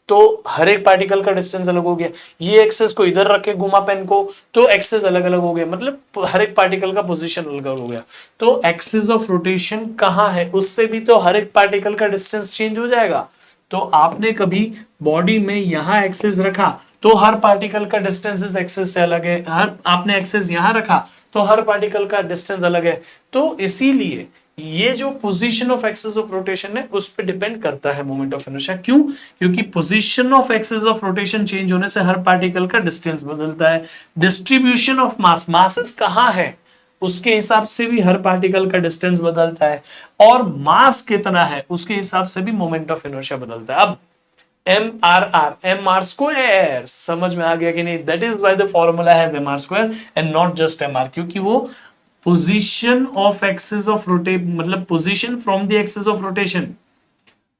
Speaker 1: तो हर एक पार्टिकल का डिस्टेंस अलग हो गया। ये एक्सिस को इधर रख के घुमा पेन को तो एक्सिस अलग अलग हो गया, मतलब हर एक पार्टिकल का पोजीशन अलग अलग हो गया। तो एक्सिस ऑफ रोटेशन कहां है उससे भी तो हर एक पार्टिकल का डिस्टेंस चेंज हो जाएगा। तो आपने कभी बॉडी में यहां एक्सिस रखा तो हर पार्टिकल का डिस्टेंस इस एक्सिस से अलग है, हर आपने एक्सिस यहां रखा तो हर पार्टिकल का डिस्टेंस अलग है। तो इसीलिए ये जो position of axis of rotation है उस पर डिपेंड करता है मोमेंट ऑफ इनर्शिया। क्यों? क्योंकि position of axis of rotation change होने से हर पार्टिकल का डिस्टेंस बदलता है। डिस्ट्रीब्यूशन ऑफ मास, मासेस कहां है उसके हिसाब से भी हर पार्टिकल का डिस्टेंस बदलता है, और मास कितना है उसके हिसाब से भी मोमेंट ऑफ इनर्शिया बदलता है। अब एम आर स्क्वायर समझ में आ गया कि नहीं? That is why the formula has M are square and not just M R, क्योंकि वो position of axis of rotate, मतलब position from the axis of rotation,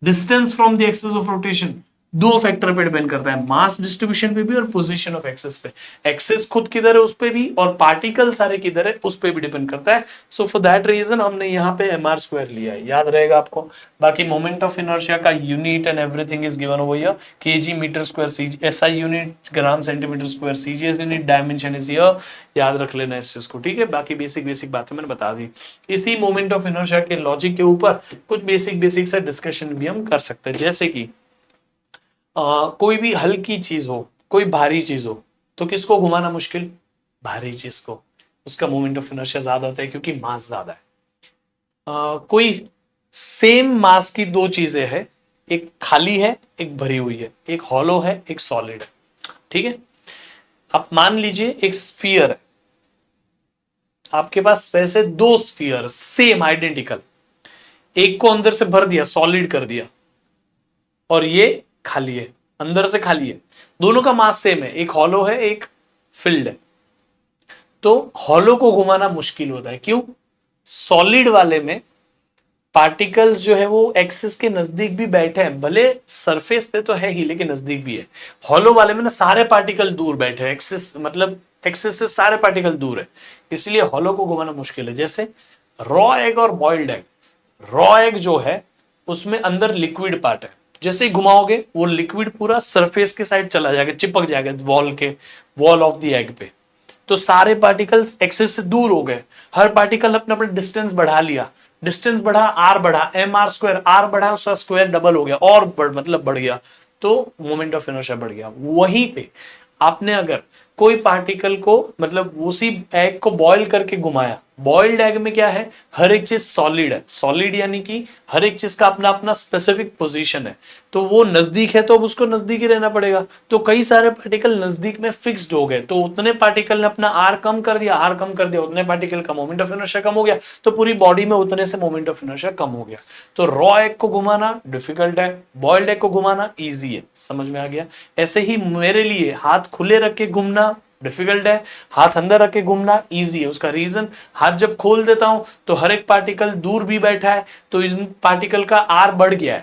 Speaker 1: distance from the axis of rotation, दो factor पे depend करता है, mass distribution पे भी और पोजीशन ऑफ एक्सिस पे। एक्सिस खुद किधर है उस पे भी, और पार्टिकल सारे किधर है उस पे भी डिपेंड करता है। सो फॉर दैट रीजन हमने यहाँ पे mr स्क्वायर लिया है, याद रहेगा आपको। बाकी मोमेंट ऑफ इनर्शिया का unit and everything is given over here, kg metre square, see SI unit gram centimetre square, CGS unit, dimension is here, याद रख लेना इस चीज को, ठीक है। बाकी बेसिक बेसिक बातें मैंने बता दी। इसी मोमेंट ऑफ इनर्शिया के लॉजिक के ऊपर कुछ बेसिक बेसिक सा डिस्कशन भी हम कर सकते हैं, जैसे कि कोई भी हल्की चीज हो, कोई भारी चीज हो, तो किसको घुमाना मुश्किल? भारी चीज को, उसका मोमेंट ऑफ इनर्शिया ज्यादा होता है क्योंकि मास ज्यादा है। कोई सेम मास की दो चीजें हैं, एक खाली है एक भरी हुई है, एक हॉलो है एक सॉलिड है, ठीक है। आप मान लीजिए एक स्फीयर है, आपके पास वैसे दो स्फीयर सेम आइडेंटिकल, एक को अंदर से भर दिया, सॉलिड कर दिया, और ये खाली है, अंदर से खाली है, दोनों का मास सेम है, एक हॉलो है एक फिल्ड है। तो हॉलो को घुमाना मुश्किल होता है, क्यों? सॉलिड वाले में पार्टिकल्स जो है वो एक्सिस के नजदीक भी बैठे हैं, भले सरफेस पे तो है ही लेकिन नजदीक भी है। हॉलो वाले में ना सारे पार्टिकल दूर बैठे हैं, एक्सिस मतलब एक्सिस से सारे पार्टिकल दूर है, इसलिए हॉलो को घुमाना मुश्किल है। जैसे रॉ एग और बॉइल्ड एग, रॉ एग जो है उसमें अंदर लिक्विड पार्ट है, जैसे ही घुमाओगे वो लिक्विड पूरा सरफेस के साइड चला जाएगा, चिपक जाएगा वॉल के, वॉल ऑफ द एग पे। तो सारे पार्टिकल्स एक्सिस से दूर हो गए, हर पार्टिकल अपना अपना डिस्टेंस बढ़ा लिया, डिस्टेंस बढ़ा आर बढ़ा, एम आर स्क्वायर, आर बढ़ा उसका स्क्वायर डबल हो गया और मतलब बढ़ गया, तो मोमेंट ऑफ इनर्शिया बढ़ गया। वहीं पे आपने अगर कोई पार्टिकल को मतलब उसी एग को बॉईल करके घुमाया, बॉइल्ड एग में क्या है, हर एक चीज सॉलिड है, सॉलिड यानी कि हर एक चीज का अपना अपना स्पेसिफिक पोजीशन है, तो वो नजदीक है तो अब उसको नजदीक ही रहना पड़ेगा। तो कई सारे पार्टिकल नजदीक में फिक्स्ड हो गए, तो उतने पार्टिकल ने अपना आर कम कर दिया, आर कम कर दिया, उतने पार्टिकल का मोमेंट ऑफ इनर्शिया कम हो गया, तो पूरी बॉडी में उतने से मोमेंट ऑफ इनर्शिया कम हो गया। तो रॉ एग को घुमाना डिफिकल्ट है, बॉइल्ड एग को घुमाना ईजी है, समझ में आ गया। ऐसे ही मेरे लिए हाथ खुले रख के घूमना डिफिकल्ट है, हाथ अंदर रख के घूमना इजी है। उसका रीजन, हाथ जब खोल देता हूं तो हर एक पार्टिकल दूर भी बैठा है, तो इन पार्टिकल का आर बढ़ गया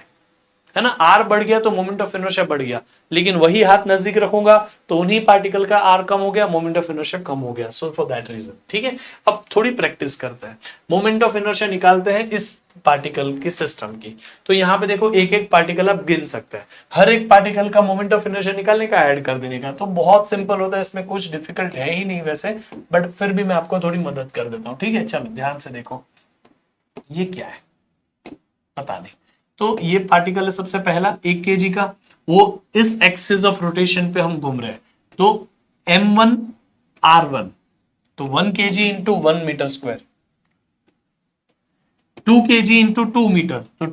Speaker 1: है ना, आर बढ़ गया तो मोमेंट ऑफ इनर्शिया बढ़ गया। लेकिन वही हाथ नजदीक रखूंगा तो उन्हीं पार्टिकल का आर कम हो गया, मोमेंट ऑफ इनर्शिया कम हो गया। सो फॉर दैट रीजन, ठीक है। अब थोड़ी प्रैक्टिस करते हैं, मोमेंट ऑफ इनर्शिया निकालते हैं इस पार्टिकल की सिस्टम की। तो यहां पे देखो एक एक पार्टिकल आप गिन सकते हैं, हर एक पार्टिकल का मोमेंट ऑफ इनर्शिया निकालने का, ऐड कर देने का। तो बहुत सिंपल होता है, इसमें कुछ डिफिकल्ट है ही नहीं वैसे, बट फिर भी मैं आपको थोड़ी मदद कर देता हूं, ठीक है। चलो ध्यान से देखो, ये क्या है पता नहीं। तो ये पार्टिकल है सबसे पहला 1 kg का, वो इस एक्सिस ऑफ रोटेशन पे हम घूम रहे हैं, तो m1 r1, तो 1 kg into 1 metre square, 2 kg into 2 metre, तो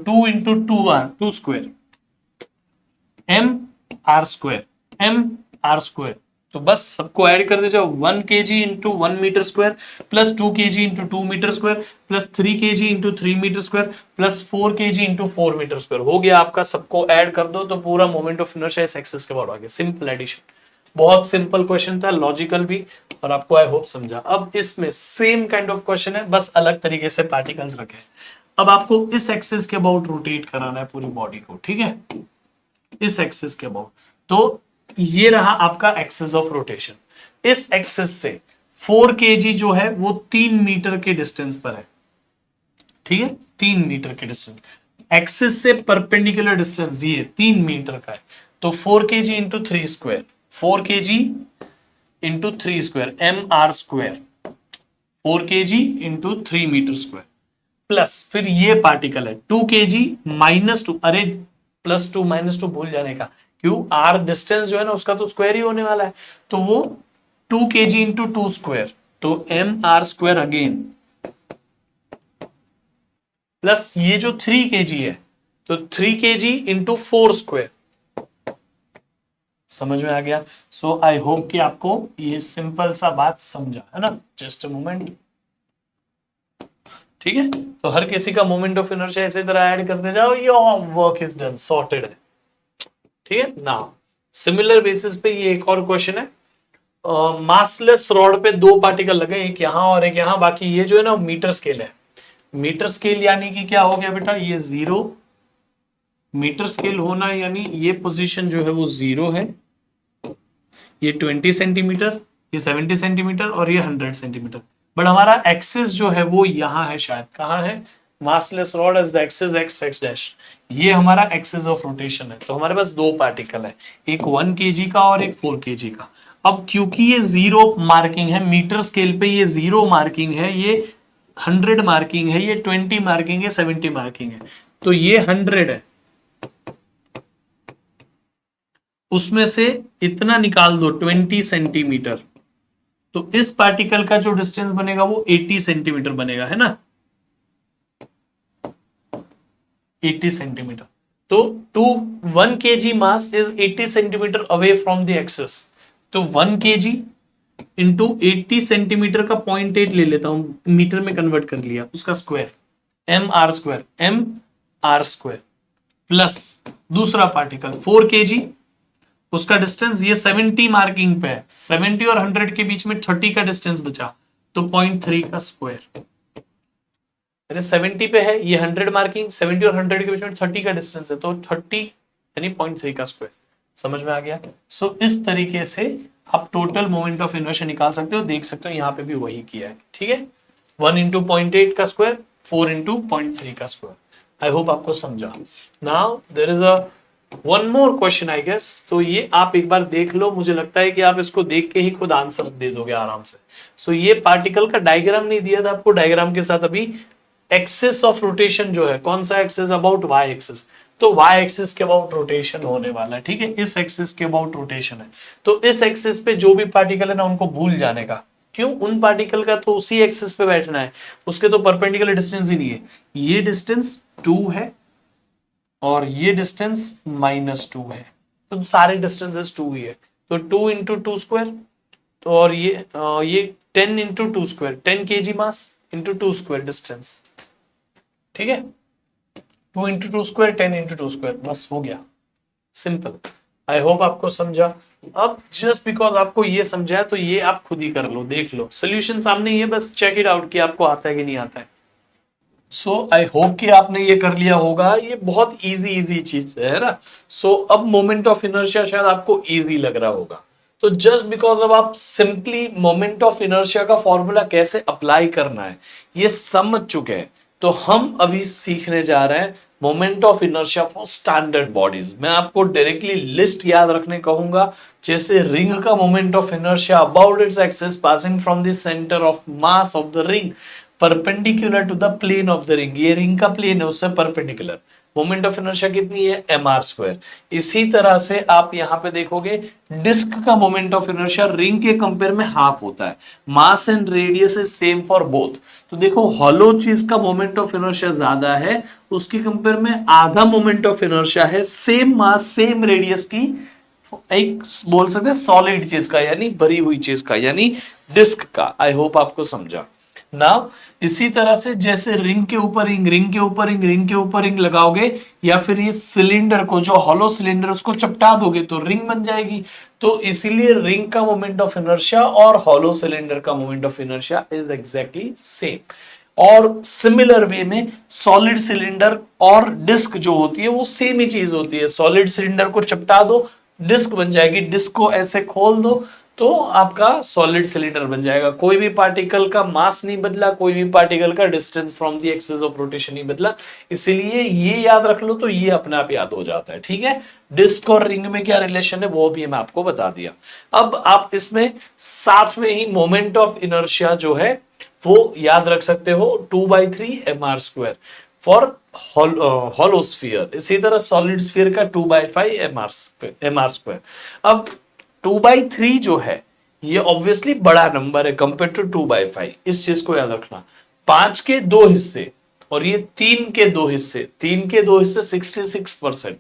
Speaker 1: 2 स्क्वायर, m r स्क्वायर, तो बस सबको ऐड कर दे जाओ, 1 kg into 1 metre square plus 2 kg into 2 metre square plus 3 kg into 3 metre square plus 4 kg into 4 metre square, हो गया आपका। सबको ऐड कर दो तो पूरा मोमेंट ऑफ इनर्शिया इस एक्सिस के बराबर आ गया। सिंपल एडिशन, बहुत सिंपल क्वेश्चन था, लॉजिकल भी, और आपको आई होप समझा। अब इसमें सेम काइंड ऑफ क्वेश्चन है, बस अलग तरीके से पार्टिकल्स रखे। अब आपको इस एक्सिस के अबाउट रोटेट कराना है पूरी बॉडी को, ठीक है, इस एक्सिस के अबाउट। तो ये रहा आपका एक्सिस ऑफ रोटेशन। इस एक्सिस से 4 kg जो है वो 3 मीटर के डिस्टेंस पर है, ठीक है, 3 मीटर के डिस्टेंस, एक्सिस से परपेंडिकुलर डिस्टेंस ये 3 मीटर का है, तो 4 kg into 3 square, 4 kg into 3 square, mr square, 4 kg into 3 metre square, plus फिर ये पार्टिकल है 2 kg -2, अरे +2 -2 भूल जाने का, क्यों, आर डिस्टेंस जो है ना उसका तो स्क्वायर ही होने वाला है, तो वो 2 kg इंटू 2 स्क्वायर, तो mr स्क्वायर अगेन, प्लस ये जो 3 kg है तो 3 kg इंटू 4 स्क्वायर, समझ में आ गया। सो आई होप कि आपको ये सिंपल सा बात समझा है ना। जस्ट अ मोमेंट, ठीक है। तो हर किसी का मोमेंट ऑफ इनर्शिया इसी तरह ऐड करते जाओ, your work is done, sorted है, ठीक है ना। सिमिलर बेसिस पे ये एक और क्वेश्चन है, मासलेस रॉड पे दो पार्टिकल लगे, एक यहां और एक यहां, बाकी ये जो है ना मीटर स्केल है। मीटर स्केल यानी कि क्या हो गया बेटा, ये 0 मीटर स्केल होना यानी ये पोजीशन जो है वो 0 है, ये 20 सेंटीमीटर, ये 70 सेंटीमीटर और ये 100 सेंटीमीटर। बट हमारा एक्सिस जो है वो यहाँ है, शायद कहाँ है, massless rod as the axis x x dash, ये हमारा एक्सिस ऑफ रोटेशन है। तो हमारे पास दो पार्टिकल है, एक 1 kg का और एक 4 kg का। अब क्योंकि ये 0 मार्किंग है मीटर स्केल पे, ये 0 मार्किंग है, ये 100 मार्किंग है, ये 20 मार्किंग है, 70 मार्किंग है, तो ये 100 है, उसमें से इतना निकाल दो 20 सेंटीमीटर, तो इस पार्टिकल का जो डिस्टेंस बनेगा वो 80 सेंटीमीटर बनेगा, है ना, 80 सेंटीमीटर। तो 1 kg mass is 80 centimetre away from the axis. तो 1 kg इंटू 80 सेंटीमीटर का 0.8 ले लेता हूं, मीटर में कन्वर्ट कर लिया, उसका square m are square plus दूसरा पार्टिकल 4 kg, उसका डिस्टेंस ये 70 मार्किंग पे है, 70 और 100 के बीच में 30 का डिस्टेंस बचा, तो 0.3 का स्क्वायर। अरे 70 पे है, ये 100 मार्किंग, 70 और 100 के बीच में 30 का डिस्टेंस है, तो 30 यानी 0.3 का स्क्वायर। समझ में आ गया? सो इस तरीके से आप टोटल मोमेंट ऑफ इनर्शिया निकाल सकते हो, देख सकते हो यहाँ पे भी वही किया है, ठीक है। 1 इंटू 0.8 का स्क्वायर, 4 इंटू 0.3 का स्क्वायर। आई होप आपको समझा। Now there is a one more question I guess, तो ये आप एक बार देख लो, मुझे लगता है कि आप इसको देख के ही खुद आंसर दे दोगे आराम से। सो ये पार्टिकल का डायग्राम नहीं दिया था आपको, डायग्राम के साथ अभी एक्सिस ऑफ रोटेशन जो है, कौन सा एक्सिस, अबाउट वाई एक्सिस, तो वाई एक्सिस के अबाउट रोटेशन होने वाला है, ठीक है, इस एक्सिस के अबाउट रोटेशन है। तो इस एक्सिस पे जो भी पार्टिकल है ना, उनको भूल जाने का, क्यों, उन पार्टिकल का तो उसी एक्सिस पे बैठना है, उसके तो परपेंडिकुलर डिस्टेंस ही नहीं है। ये डिस्टेंस 2 है और ये डिस्टेंस -2 है, तो सारे डिस्टेंसेस 2 ही है, तो 2 इंटू 2 स्क्वायर, तो और ये 10 into 2 square, 10 kg mass into 2 square distance, ठीक है, 2 इंटू 2 स्क्वायर, 10 इंटू 2 स्क्वायर, बस हो गया, सिंपल। आई होप आपको समझा। अब जस्ट बिकॉज आपको ये समझा है तो ये आप खुद ही कर लो, देख लो, सोल्यूशन सामने ही है, बस चेक इट आउट कि आपको आता है कि नहीं आता है। सो आई होप कि आपने ये कर लिया होगा, ये बहुत इजी चीज है ना। सो अब मोमेंट ऑफ इनर्शिया शायद आपको इजी लग रहा होगा, तो जस्ट बिकॉज अब आप सिंपली मोमेंट ऑफ इनर्शिया का फॉर्मूला कैसे अप्लाई करना है ये समझ चुके हैं, तो हम अभी सीखने जा रहे हैं moment of inertia for standard bodies. मैं आपको डायरेक्टली लिस्ट याद रखने कहूंगा, जैसे रिंग का moment of inertia about its axis passing from the centre of mass of the ring perpendicular to the plane of the ring, ये ring का plane है उससे परपेंडिकुलर, मोमेंट ऑफ इनर्शिया कितनी है, mr स्क्वायर। इसी तरह से आप यहां पे देखोगे डिस्क का मोमेंट ऑफ इनर्शिया रिंग के कंपेयर में हाफ होता है, मास and radius is same for both. तो देखो हॉलो चीज का मोमेंट ऑफ इनर्शिया ज्यादा है, उसके कंपेयर में आधा मोमेंट ऑफ इनर्शिया है सेम मास सेम रेडियस की, एक बोल सकते हैं सॉलिड चीज का, यानी भरी हुई चीज का, यानी डिस्क का। आई होप आपको समझा ना। इसी तरह से जैसे रिंग के ऊपर रिंग, रिंग के ऊपर रिंग, रिंग के ऊपर रिंग लगाओगे, या फिर ये सिलेंडर को, जो हॉलो सिलेंडर उसको चपटा दोगे तो रिंग बन जाएगी। तो इसीलिए रिंग का मोमेंट ऑफ इनर्शिया और हॉलो सिलेंडर का moment of inertia is exactly same. और सिमिलर वे में सॉलिड सिलेंडर और डिस्क जो होती है वो सेम ही चीज होती है, सॉलिड सिलेंडर को चपटा दो डिस्क बन जाएगी, डिस्क को ऐसे खोल दो तो आपका सॉलिड सिलेंडर बन जाएगा। कोई भी पार्टिकल का मास नहीं बदला, कोई भी पार्टिकल का distance from the axis of rotation नहीं बदला, इसलिए ये याद रख लो तो ये अपने आप याद हो जाता है, ठीक है। डिस्क और रिंग में क्या रिलेशन है वो भी मैं आपको बता दिया। अब आप इसमें साथ में ही मोमेंट ऑफ इनर्शिया जो है वो याद रख सकते हो, 2/3 mr स्क्वायर फॉर हॉलोस्फीयर। इसी तरह सॉलिड स्फीयर का 2/5 mr स्क्वायर। अब 2/3 जो है ये ऑब्वियसली बड़ा नंबर है कंपेयर टू 2/5, इस चीज को याद रखना। 5 के 2 हिस्से और ये 3 के 2 हिस्से, 3 के 2 हिस्से 66%,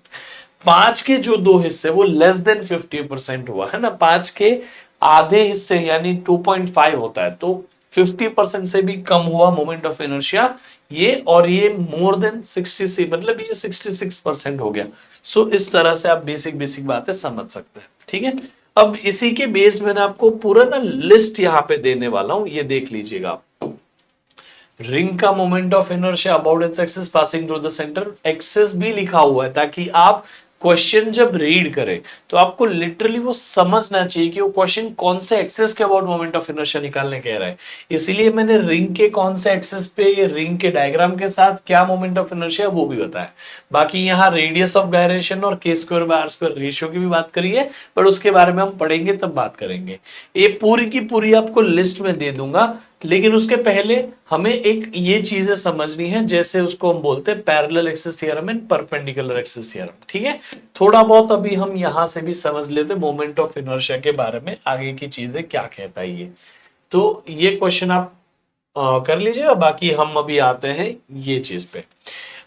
Speaker 1: 5 के जो 2 हिस्से वो लेस देन 50% हुआ है ना, 5 के आधे हिस्से यानी 2.5 होता है, तो 50% से भी कम हुआ मोमेंट ऑफ इनर्शिया ये, और ये मोर देन 66, मतलब ये 66% हो गया। सो इस तरह से आप बेसिक बातें समझ सकते हैं, ठीक है। अब इसी के बेस्ड मैंने आपको पूरा ना लिस्ट यहां पे देने वाला हूं, ये देख लीजिएगा आप। रिंग का moment of inertia about its axis passing through the centre, axis भी लिखा हुआ है ताकि आप क्वेश्चन जब रीड करें तो आपको लिटरली वो समझना चाहिए कि वो क्वेश्चन कौन से एक्सिस के अबाउट मोमेंट ऑफ इनर्शिया निकालने कह रहा है। इसीलिए मैंने रिंग के कौन से एक्सिस पे, ये रिंग के डायग्राम के साथ क्या मोमेंट ऑफ इनर्शिया वो भी बताया। बाकी यहाँ रेडियस ऑफ गायरेशन और k square by r square ratio की भी बात करी है, पर उसके बारे में हम पढ़ेंगे तब बात करेंगे। ये पूरी की पूरी आपको लिस्ट में दे दूंगा, लेकिन उसके पहले हमें एक ये चीजें समझनी है, जैसे उसको हम बोलते हैं parallel axis theorem and perpendicular axis theorem. ठीक है, थोड़ा बहुत अभी हम यहां से भी समझ लेते मोमेंट ऑफ इनर्शिया के बारे में, आगे की चीजें क्या कहता है ये। तो ये क्वेश्चन आप कर लीजिए, बाकी हम अभी आते हैं ये चीज पे।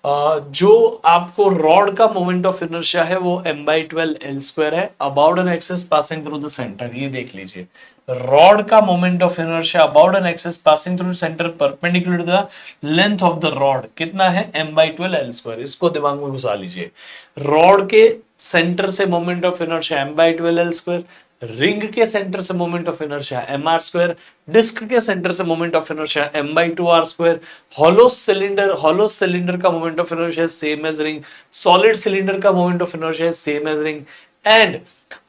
Speaker 1: जो आपको रॉड का मोमेंट ऑफ इनर्शिया है वो m/12 L² है about an axis passing through the centre. ये देख लीजिए, रॉड का moment of inertia about an axis passing through centre perpendicular to the length of the rod कितना है, m/12 L²। इसको दिमाग में घुसा लीजिए, रॉड के सेंटर से moment of inertia m/12 L², ring के सेंटर से moment of inertia mr², disc के सेंटर से moment of inertia m/2r², hollow cylinder का moment of inertia same as ring, solid cylinder का moment of inertia same as ring, and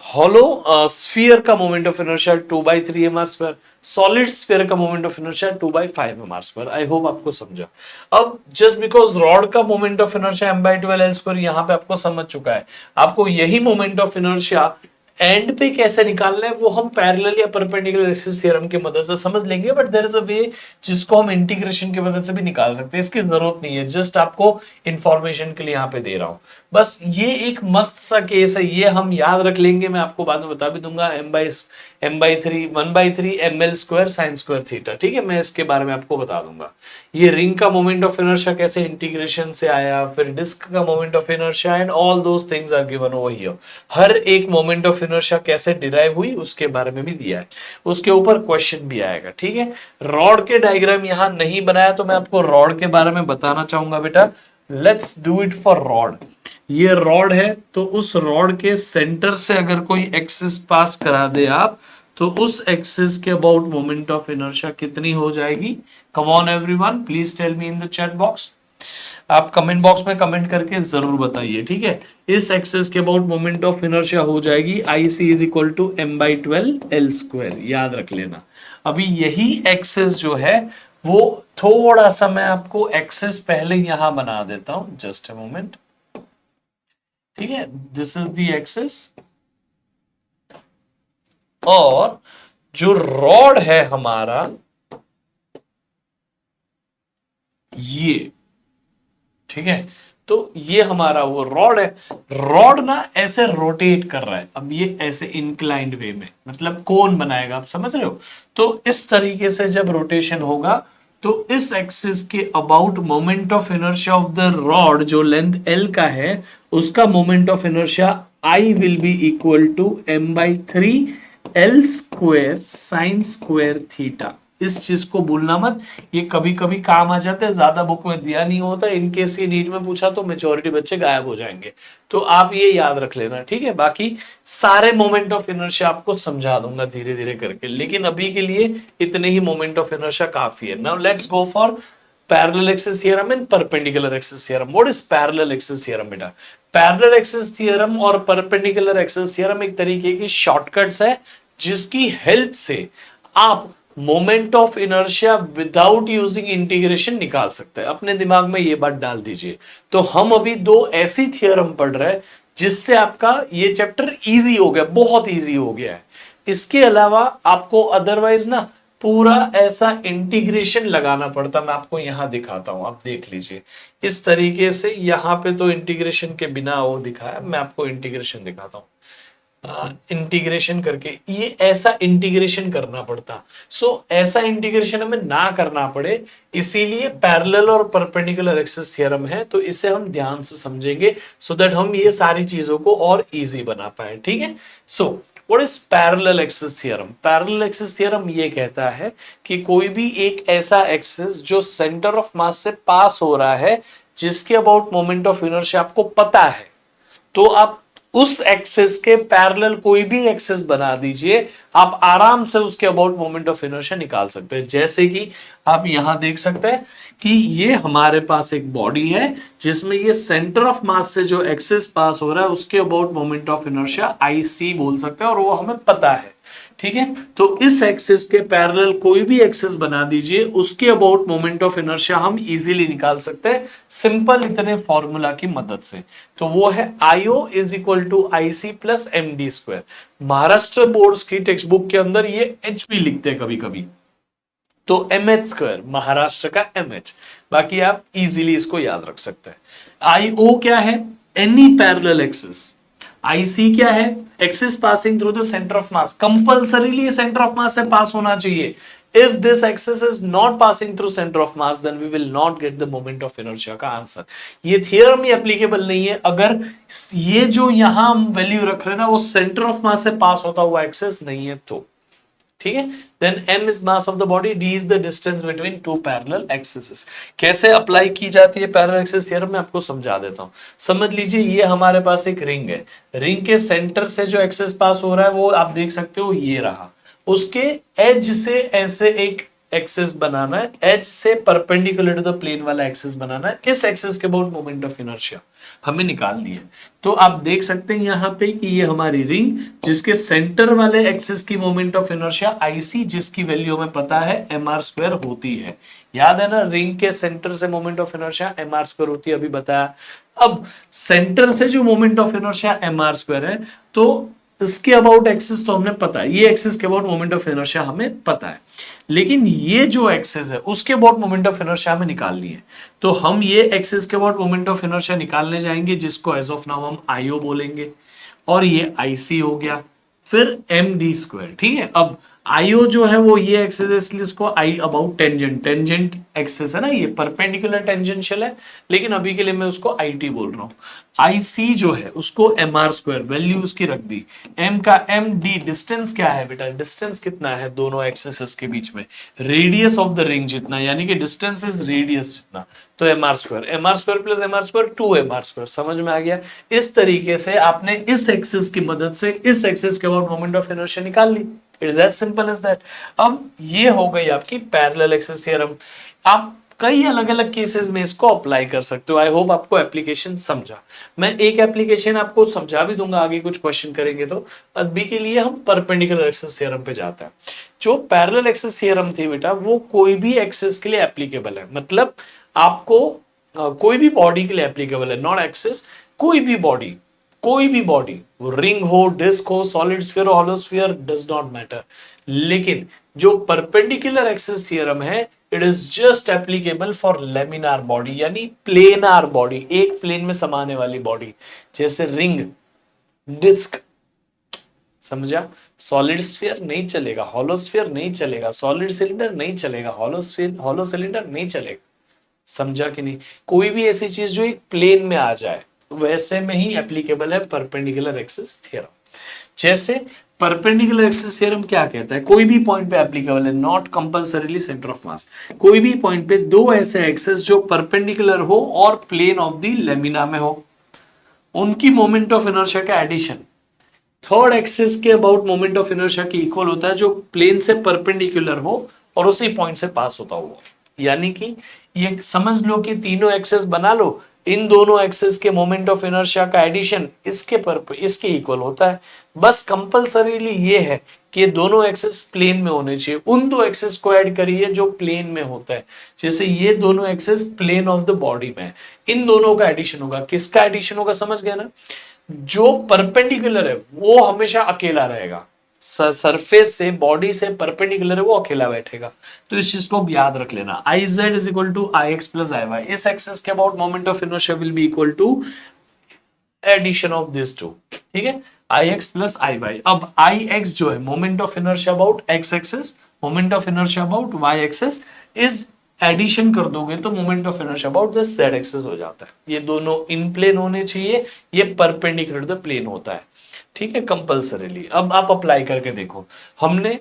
Speaker 1: hollow sphere का moment of inertia 2/3 mr², solid sphere का moment of inertia 2/5 mr²। I hope आपको समझा। अब just because rod का moment of inertia m/12 L² यहां पे आपको समझ चुका है, आपको यही मोमेंट ऑफ इनर्शिया एंड पे कैसे निकालना है वो हम पैरेलल या परपेंडिकुलर एक्सिस थ्योरम की मदद से समझ लेंगे, बट देयर इज अ वे जिसको हम इंटीग्रेशन की मदद से भी निकाल सकते हैं। इसकी जरूरत नहीं है, जस्ट आपको इंफॉर्मेशन के लिए यहाँ पे दे रहा हूं। बस ये एक मस्त सा केस है, ये हम याद रख लेंगे, मैं आपको बाद में बता भी दूंगा। m/3 1/3 ml² sin² theta. ठीक है, मैं इसके बारे में आपको बता दूंगा। ये रिंग का मोमेंट ऑफ इनर्शिया कैसे इंटीग्रेशन से आया, फिर डिस्क का moment of inertia and all those things are given over here. हर एक मोमेंट ऑफ इनर्शिया कैसे डिराइव हुई उसके बारे में भी दिया है, उसके ऊपर क्वेश्चन भी आएगा। ठीक है, रॉड के डायग्राम यहां नहीं बनाया तो मैं आपको रॉड के बारे में बताना चाहूंगा बेटा। Let's do it for rod. ये रॉड है, तो उस रॉड के सेंटर से अगर कोई एक्सिस पास करा दे आप, तो उस एक्सिस के अबाउट मोमेंट ऑफ इनर्शिया कितनी हो जाएगी। Come on everyone, please tell me in the chat box. आप कमेंट बॉक्स में कमेंट करके जरूर बताइए। ठीक है, इस एक्सिस के अबाउट मोमेंट ऑफ इनर्शिया हो जाएगी IC is equal to m/12 L²। याद रख लेना। अभी यही एक्सिस जो है वो थोड़ा सा मैं आपको एक्सिस पहले यहां बना देता हूं, जस्ट अ मोमेंट। ठीक है, दिस इज द एक्सिस, और जो रॉड है हमारा ये, ठीक है, तो ये हमारा वो रॉड है। रॉड ना ऐसे रोटेट कर रहा है, अब ये ऐसे इंक्लाइंड वे में, मतलब कौन बनाएगा, आप समझ रहे हो। तो इस तरीके से जब रोटेशन होगा तो इस एक्सिस के about moment of inertia of the rod जो लेंथ L का है, उसका moment of inertia I will be equal to m/3 L² sin² theta. इस चीज को भूलना मत, ये कभी कभी काम आ जाता है, ज्यादा बुक में दिया नहीं होता, इनकेस ये नीट में पूछा तो मेजोरिटी बच्चे गायब हो जाएंगे, तो आप ये याद रख लेना। ठीक है, बाकी सारे मोमेंट ऑफ इनर्शिया आपको समझा दूंगा धीरे धीरे करके, लेकिन अभी के लिए इतने ही मोमेंट ऑफ इनर्शिया काफी है। Now let's go for parallel axis theorem and perpendicular axis theorem. What is parallel axis theorem बेटा? पैरेलल एक्सिस थ्योरम और परपेंडिकुलर एक्सिस थ्योरम एक तरीके की शॉर्टकट्स है, जिसकी हेल्प से आप moment of inertia without using integration निकाल सकते हैं। अपने दिमाग में ये बात डाल दीजिए। तो हम अभी दो ऐसी थ्योरम पढ़ रहे हैं जिससे आपका ये चैप्टर इजी हो गया, बहुत इजी हो गया है। इसके अलावा आपको अदरवाइज ना पूरा ऐसा इंटीग्रेशन लगाना पड़ता, मैं आपको यहां दिखाता हूं, आप देख लीजिए इस तरीके से। यहां पे तो इंटीग्रेशन के बिना वो दिखाया, मैं आपको इंटीग्रेशन दिखाता हूं। इंटीग्रेशन करके ये ऐसा इंटीग्रेशन करना पड़ता। सो ऐसा इंटीग्रेशन हमें ना करना पड़े, इसीलिए पैरेलल और परपेंडिकुलर एक्सिस थ्योरम है, तो इसे हम ध्यान से समझेंगे सो दैट हम ये सारी चीजों को और इजी बना पाए। ठीक है, so what is parallel axis theorem? Parallel axis theorem ये कहता है कि कोई भी एक ऐसा एक्सिस जो सेंटर ऑफ मास से पास हो रहा है, जिसके अबाउट मोमेंट ऑफ इनर्शिया आपको पता है, तो आप उस एक्सिस के पैरेलल कोई भी एक्सिस बना दीजिए, आप आराम से उसके अबाउट मोमेंट ऑफ इनर्शिया निकाल सकते हैं। जैसे कि आप यहां देख सकते हैं कि ये हमारे पास एक बॉडी है जिसमें ये सेंटर ऑफ मास से जो एक्सिस पास हो रहा है उसके about moment of inertia I C बोल सकते हैं, और वो हमें पता है। ठीक है, तो इस एक्सिस के पैरेलल कोई भी एक्सिस बना दीजिए, उसके अबाउट मोमेंट ऑफ इनर्शिया हम इजीली निकाल सकते हैं सिंपल इतने फॉर्मूला की मदद से। तो वो है IO is equal to IC plus MD square. Maharashtra boards की टेक्स्ट बुक के अंदर ये H भी लिखते हैं कभी कभी, तो MH स्क्वायर महाराष्ट्र का MH, बाकी आप इजीली इसको याद रख सकते हैं। IO क्या है? Any parallel axis. IC क्या है? Axis passing through the centre of mass, compulsorily centre of मास से पास होना चाहिए। If this axis is not passing through center of mass, then we will not get the moment of inertia का answer. ये theorem ही applicable नहीं है अगर ये जो यहां हम वैल्यू रख रहे हैं ना वो सेंटर ऑफ मास से पास होता हुआ एक्सिस नहीं है तो। ठीक है, then m is mass of the body, d is the distance between two parallel axis. कैसे अप्लाई की जाती है पैरेलल एक्सिस थ्योरम मैं आपको समझा देता हूं। समझ लीजिए ये हमारे पास एक रिंग है, रिंग के सेंटर से जो एक्सिस पास हो रहा है वो आप देख सकते हो ये रहा, उसके एज से ऐसे एक एक्सिस बनाना है, एज से परपेंडिकुलर टू द प्लेन वाला एक्सिस बनाना है। इस एक्सिस के अबाउट मोमेंट ऑफ इनर्शिया हमें निकालनी है। तो आप देख सकते हैं यहां पे कि ये हमारी रिंग जिसके सेंटर वाले एक्सिस की मोमेंट ऑफ इनर्शिया IC, जिसकी वैल्यू हमें पता है mr स्क्वायर होती है। याद है ना, रिंग के सेंटर से moment of inertia mr square होती है, अभी बताया। अब सेंटर से जो moment of inertia mr square है, तो इसके अबाउट एक्सिस तो हमने पता है, ये एक्सिस के अबाउट मोमेंट ऑफ इनर्शिया हमें पता है, लेकिन ये जो एक्सिस है उसके अबाउट मोमेंट ऑफ इनर्शिया हमें निकालनी है। तो हम ये एक्सिस के अबाउट मोमेंट ऑफ इनर्शिया निकालने जाएंगे, जिसको एज ऑफ नाउ हम IO बोलेंगे, और ये IC हो गया, फिर MD स्क्वायर। ठीक है, अब IO जो है वो ये एक्सिस है, इसलिए इसको I about tangent, tangent axis है ना, ये परपेंडिकुलर टेंजेंशियल है, लेकिन अभी के लिए मैं उसको IT बोल रहा हूं। IC जो है उसको mr स्क्वायर, वैल्यू उसकी रख दी, m का MD, डिस्टेंस क्या है बेटा, डिस्टेंस कितना है दोनों एक्सिस के बीच में, रेडियस ऑफ द रिंग जितना, यानी कि डिस्टेंस इज रेडियस जितना, तो mr square plus mr square 2mr square. समझ में आ गया? इस तरीके से आपने इस एक्सिस की मदद से इस एक्सिस के अबाउट मोमेंट ऑफ इनर्शिया निकाल ली। It is as simple as that. अब ये हो गई आपकी पैरेलल एक्सिस थ्योरम। आप कई अलग अलग केसेस में इसको अप्लाई कर सकते हो। आई होप आपको एप्लीकेशन समझा। मैं एक एप्लीकेशन आपको समझा भी दूंगा, आगे कुछ क्वेश्चन करेंगे तो। अभी के लिए हम परपेंडिकुलर एक्सिस थ्योरम पे जाते हैं। जो पैरेलल एक्सिस थ्योरम थी बेटा, वो कोई भी एक्सिस के लिए एप्लीकेबल है, मतलब आपको कोई भी बॉडी के लिए एप्लीकेबल है, नॉट एक्सिस, कोई भी बॉडी, कोई भी बॉडी, रिंग हो, डिस्क हो, सॉलिड स्फीयर हो, hollow sphere, does not matter. लेकिन जो परपेंडिकुलर एक्सिस थ्योरम है, it is just applicable for laminar body, यानी प्लेनार बॉडी, एक प्लेन में समाने वाली बॉडी, जैसे रिंग, डिस्क। समझा? सॉलिड स्फीयर नहीं चलेगा, हॉलो स्फीयर नहीं चलेगा, सॉलिड सिलेंडर नहीं चलेगा, हॉलो स्फीयर, हॉलो सिलेंडर नहीं चलेगा। समझा कि नहीं? कोई भी ऐसी चीज जो एक प्लेन में आ जाए, वैसे में ही एप्लीकेबल है परपेंडिकुलर एक्सिस थ्योरम। जैसे परपेंडिकुलर एक्सिस थ्योरम क्या कहता है, कोई भी पॉइंट पे एप्लीकेबल है, नॉट कंपल्सरीली सेंटर ऑफ मास। कोई भी पॉइंट पे दो ऐसे एक्सिस जो परपेंडिकुलर हो और प्लेन ऑफ द लेमिना में हो, उनकी मोमेंट ऑफ इनर्शिया का एडिशन थर्ड एक्सिस के अबाउट मोमेंट ऑफ इनर्शिया के इक्वल होता है, जो प्लेन से परपेंडिकुलर हो और उसी पॉइंट से पास होता हुआ। यानी कि ये समझ लो कि तीनों एक्सिस बना लो, इन दोनों एक्सिस के मोमेंट ऑफ इनर्शिया का एडिशन इसके इक्वल होता है। बस कंपलसरीली ये है कि दोनों एक्सिस प्लेन में होने चाहिए। उन दो एक्सिस को ऐड करिए जो प्लेन में होता है, जैसे ये दोनों axis plane of the body में है, इन दोनों का एडिशन होगा। किसका एडिशन होगा? समझ गए ना? जो परपेंडिकुलर है वो हमेशा अकेला रहेगा, सरफेस से, बॉडी से परपेंडिकुलर है वो अकेला बैठेगा। तो इस चीज को याद रख लेना। I z is equal to I x plus I y. इस एक्सिस के about moment of inertia will be equal to addition of this two. ठीक है, I x plus I y. अब आई एक्स जो है moment of inertia about x axis, moment of inertia about y axis, is addition कर दोगे तो moment of inertia about this z axis हो जाता है। ये दोनों इन प्लेन होने चाहिए, ये परपेंडिकुलर द प्लेन होता है। ठीक है, कंपल्सरीली। अब आप अप्लाई करके देखो। हमने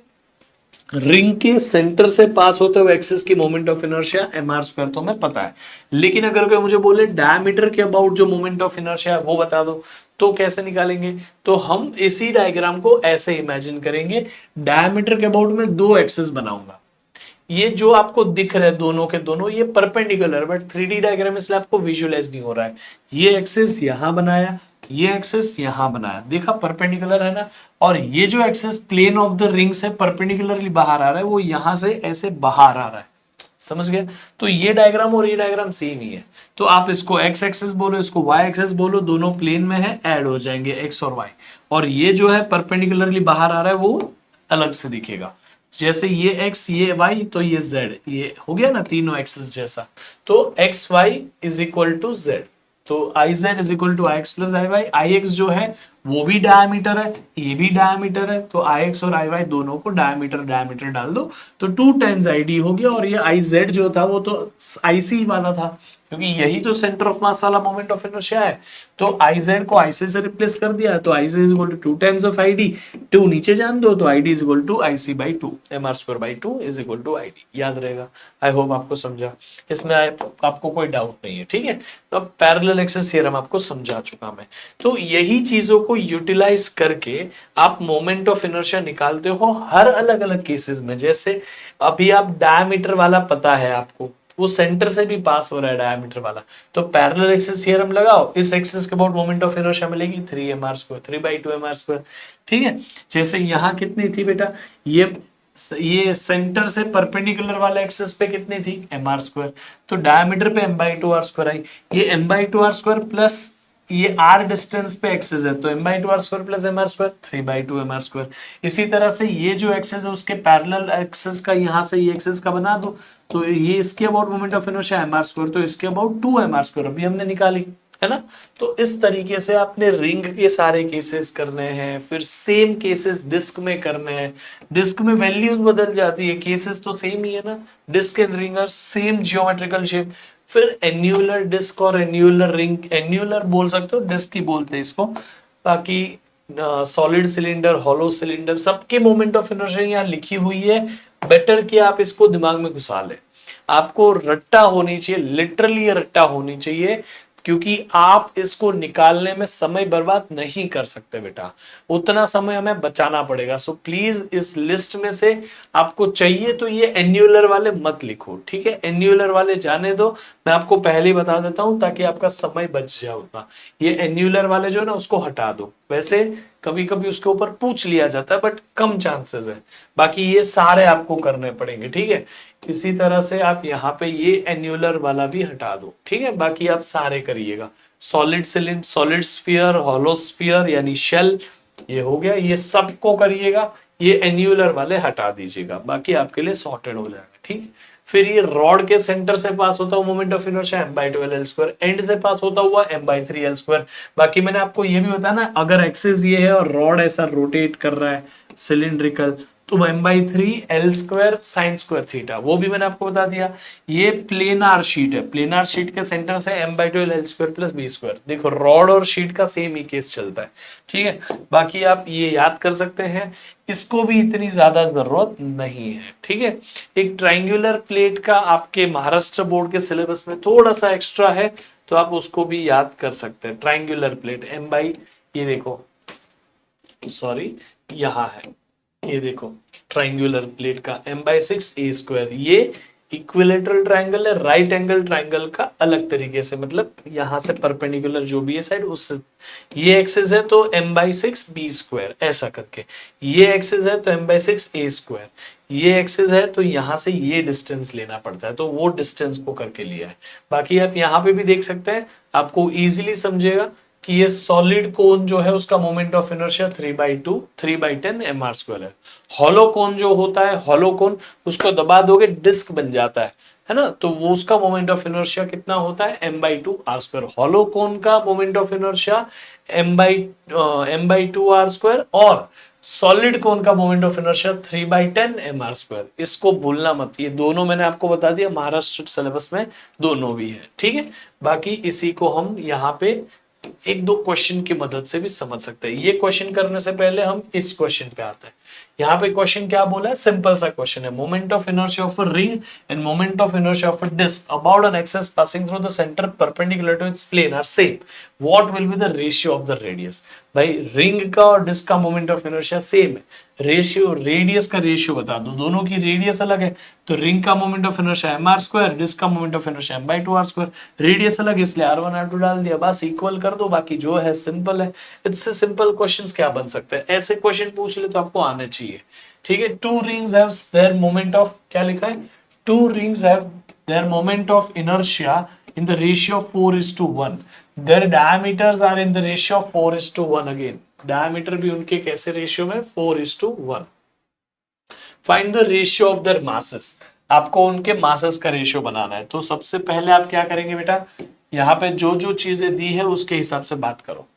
Speaker 1: रिंग के सेंटर से पास होते हुए एक्सिस की moment of inertia mr square तो हमें पता है, लेकिन अगर कोई मुझे बोले डायमीटर के अबाउट जो मोमेंट ऑफ इनर्शिया है वो बता दो, तो कैसे निकालेंगे? तो हम इसी डायग्राम को ऐसे इमेजिन करेंगे, डायमीटर के अबाउट में दो एक्सिस बनाऊंगा। ये जो आपको दिख रहा है दोनों के दोनों ये परपेंडिकुलर, बट 3D डायग्राम इसलिए आपको विजुअलाइज नहीं हो रहा है। ये एक्सिस यहां बनाया, ये एक्सिस यहां बनाया, देखा परपेंडिकुलर है ना। और ये जो axis plane of the ring से परपेंडिकुलरली बाहर आ रहा है वो यहां से ऐसे बाहर आ रहा है, समझ गए? तो ये डायग्राम और ये डायग्राम सेम ही है। तो आप इसको एक्स एक्सिस बोलो, इसको वाई एक्सिस बोलो, दोनों प्लेन में है, ऐड हो जाएंगे एक्स और वाई। और ये जो है परपेंडिकुलरली बाहर आ रहा है वो अलग से दिखेगा। जैसे ये x ये y तो ये z, ये हो गया ना तीनों एक्सिस जैसा। तो x y is equal to z, तो I z is equal to I x plus I y. I x जो है वो भी डायमीटर है, ये भी डायमीटर है, तो आई एक्स और आई वाई दोनों को डायमीटर डायमीटर डाल दो तो 2 टाइम्स आई डी हो गया। और ये आई जेड जो था वो तो आई सी वाला था, क्योंकि यही तो सेंटर ऑफ मास वाला मोमेंट ऑफ इनर्शिया है। तो आई जेड को आई से रिप्लेस कर दिया, तो I z is equal to 2 times of I d, 2 नीचे जान दो, तो I d is equal to I c by 2, m are square by 2 is equal to I d. याद रहेगा, आई होप आपको समझा, इसमें आपको कोई डाउट नहीं है, ठीक है? तो अब पैरेलल एक्सिस थ्योरम आपको समझा चुका मैं। तो यही चीजों को यूटिलाइज करके आप मोमेंट ऑफ इनर्शिया निकालते हो हर अलग अलग केसेस में। जैसे अभी आप डायमीटर वाला पता है आपको, वो सेंटर से भी पास हो रहा है डायमीटर वाला, तो पैरेलल एक्सिस थ्योरम लगाओ, इस एक्सिस के अबाउट मोमेंट ऑफ इनर्शिया मिलेगी 3mr², 3/2mr², ठीक है? जैसे यहाँ कितनी थी बेटा, ये सेंटर से परपेंडिकुलर वाला एक्सिस पे कितनी थी mr², तो डायमीटर पे m/2r² आई। ये m/2r² प्लस ये r डिस्टेंस पे एक्सिस है, तो m/2r² प्लस mr², 3/2mr²। इसी तरह से ये जो एक्सिस है उसके पैरेलल एक्सिस का यहाँ से ये एक्सिस का बना दो, तो ये इसके about moment of inertia mr², तो इसके अबाउट 2mr² अभी हमने निकाली है ना। तो इस तरीके से आपने रिंग के सारे केसेस करने हैं, फिर सेम केसेस डिस्क में करने हैं। डिस्क में वैल्यूज बदल जाती है, केसेस तो सेम ही है ना, disc and ring are same geometrical shape. फिर एन्यूलर डिस्क और एन्यूलर रिंग, एन्यूलर बोल सकते हो, डिस्क ही बोलते हैं इसको। बाकी सॉलिड सिलेंडर, हॉलो सिलेंडर, सबके मोमेंट ऑफ इनर्शिया यहाँ लिखी हुई है। बेटर कि आप इसको दिमाग में घुसा ले, आपको रट्टा होनी चाहिए, लिटरली रट्टा होनी चाहिए, क्योंकि आप इसको निकालने में समय बर्बाद नहीं कर सकते बेटा, उतना समय हमें बचाना पड़ेगा। सो प्लीज इस लिस्ट में से आपको चाहिए तो ये एन्यूलर वाले मत लिखो, ठीक है? एन्यूलर वाले जाने दो, मैं आपको पहले ही बता देता हूं ताकि आपका समय बच जाए उतना। ये एन्यूलर वाले जो है ना उसको हटा दो, वैसे कभी कभी उसके ऊपर पूछ लिया जाता है बट कम चांसेस है। बाकी ये सारे आपको करने पड़ेंगे, ठीक है? इसी तरह से आप यहाँ पे ये एन्यूलर वाला भी हटा दो, ठीक है? बाकी आप सारे करिएगा, solid cylinder, solid sphere, hollow sphere यानी शेल, ये हो गया, ये सबको करिएगा, ये एन्यूलर वाले हटा दीजिएगा, बाकी आपके लिए सॉर्टेड हो जाएगा, ठीक? फिर ये रॉड के सेंटर से पास होता हुआ moment of inertia m/2l², and से पास होता हुआ m/3l²। बाकी मैंने आपको ये भी बताया ना, अगर एक्सिस ये है और रॉड ऐसा रोटेट कर रहा है सिलिंड्रिकल, तो m/3l² sin स्क्वायर थीटा, वो भी मैंने आपको बता दिया। ये प्लेनार शीट है, प्लेनार शीट के सेंटर से m/2l² प्लस b²। देखो रॉड और शीट का सेम ही केस चलता है, ठीक है? बाकी आप ये याद कर सकते हैं, इसको भी इतनी ज्यादा जरूरत नहीं है, ठीक है? एक ट्रायंगुलर प्लेट का आपके महाराष्ट्र बोर्ड के सिलेबस में थोड़ा सा एक्स्ट्रा है, तो आप उसको भी याद कर सकते हैं। ट्रायंगुलर प्लेट ये देखो, सॉरी यहाँ है, ये देखो ट्रायंगुलर प्लेट का m/6a², ये इक्विलेटरल ट्रायंगल है, राइट एंगल ट्रायंगल का अलग तरीके से, मतलब यहां से परपेंडिकुलर जो भी है साइड उससे, ये एक्सिस है तो m/6b², ऐसा करके, ये एक्सिस है तो m/6a², ये एक्सिस है तो यहां से ये डिस्टेंस लेना पड़ता है, तो वो डिस्टेंस को करके लिया है। बाकी आप यहाँ पे भी देख सकते हैं, आपको इजीली समझेगा कि ये सॉलिड कोन जो है उसका मोमेंट ऑफ इनर्शिया 3/2 3/10 mr² है। हॉलो कोन जो होता है, हॉलो कोन, उसको दबा दोगे डिस्क बन जाता है ना, तो वो उसका मोमेंट ऑफ इनर्शिया कितना होता है m/2r²। हॉलो कोन का मोमेंट ऑफ इनर्शिया m/2r², और सॉलिड कोन का मोमेंट ऑफ इनर्शिया 3/10 mr²। इसको भूलना मत, ये दोनों मैंने आपको बता दिया, महाराष्ट्र सिलेबस में दोनों भी है, ठीक है? बाकी इसी को हम यहाँ पे एक दो क्वेश्चन की मदद से भी समझ सकते हैं। ये क्वेश्चन करने से पहले हम इस क्वेश्चन पे आते हैं। यहाँ पे क्वेश्चन क्या बोला है, सिंपल सा क्वेश्चन है, moment of inertia of a ring and moment of inertia of a disc about an axis passing through the centre perpendicular to its plane are same, what will be the ratio of the radius. भाई ring का और disc का moment of inertia same है, ratio radius का ratio बता दो, दोनों की रेडियस अलग है, तो रिंग का moment of inertia M are square, disc का moment of inertia M by two R square, radius अलग इसलिए आर वन आर टू डाल दिया, बस इक्वल कर दो, बाकी जो है सिंपल है। इससे सिंपल क्वेश्चंस क्या बन सकते हैं, ऐसे क्वेश्चन पूछ ले तो आपको आने चाहिए, ठीक है। To rings have their moment of, क्या लिखा है, to rings have their moment of inertia in the ratio of 4:1, their diameters are in the ratio of 4:1 again, diameter भी उनके कैसे रेशियो में, 4:1। Find the ratio of their masses, आपको उनके masses का रेशियो बनाना है। तो सबसे पहले आप क्या करेंगे बेटा, यहाँ पे जो जो चीजें दी है उसके हिसाब से बात करो।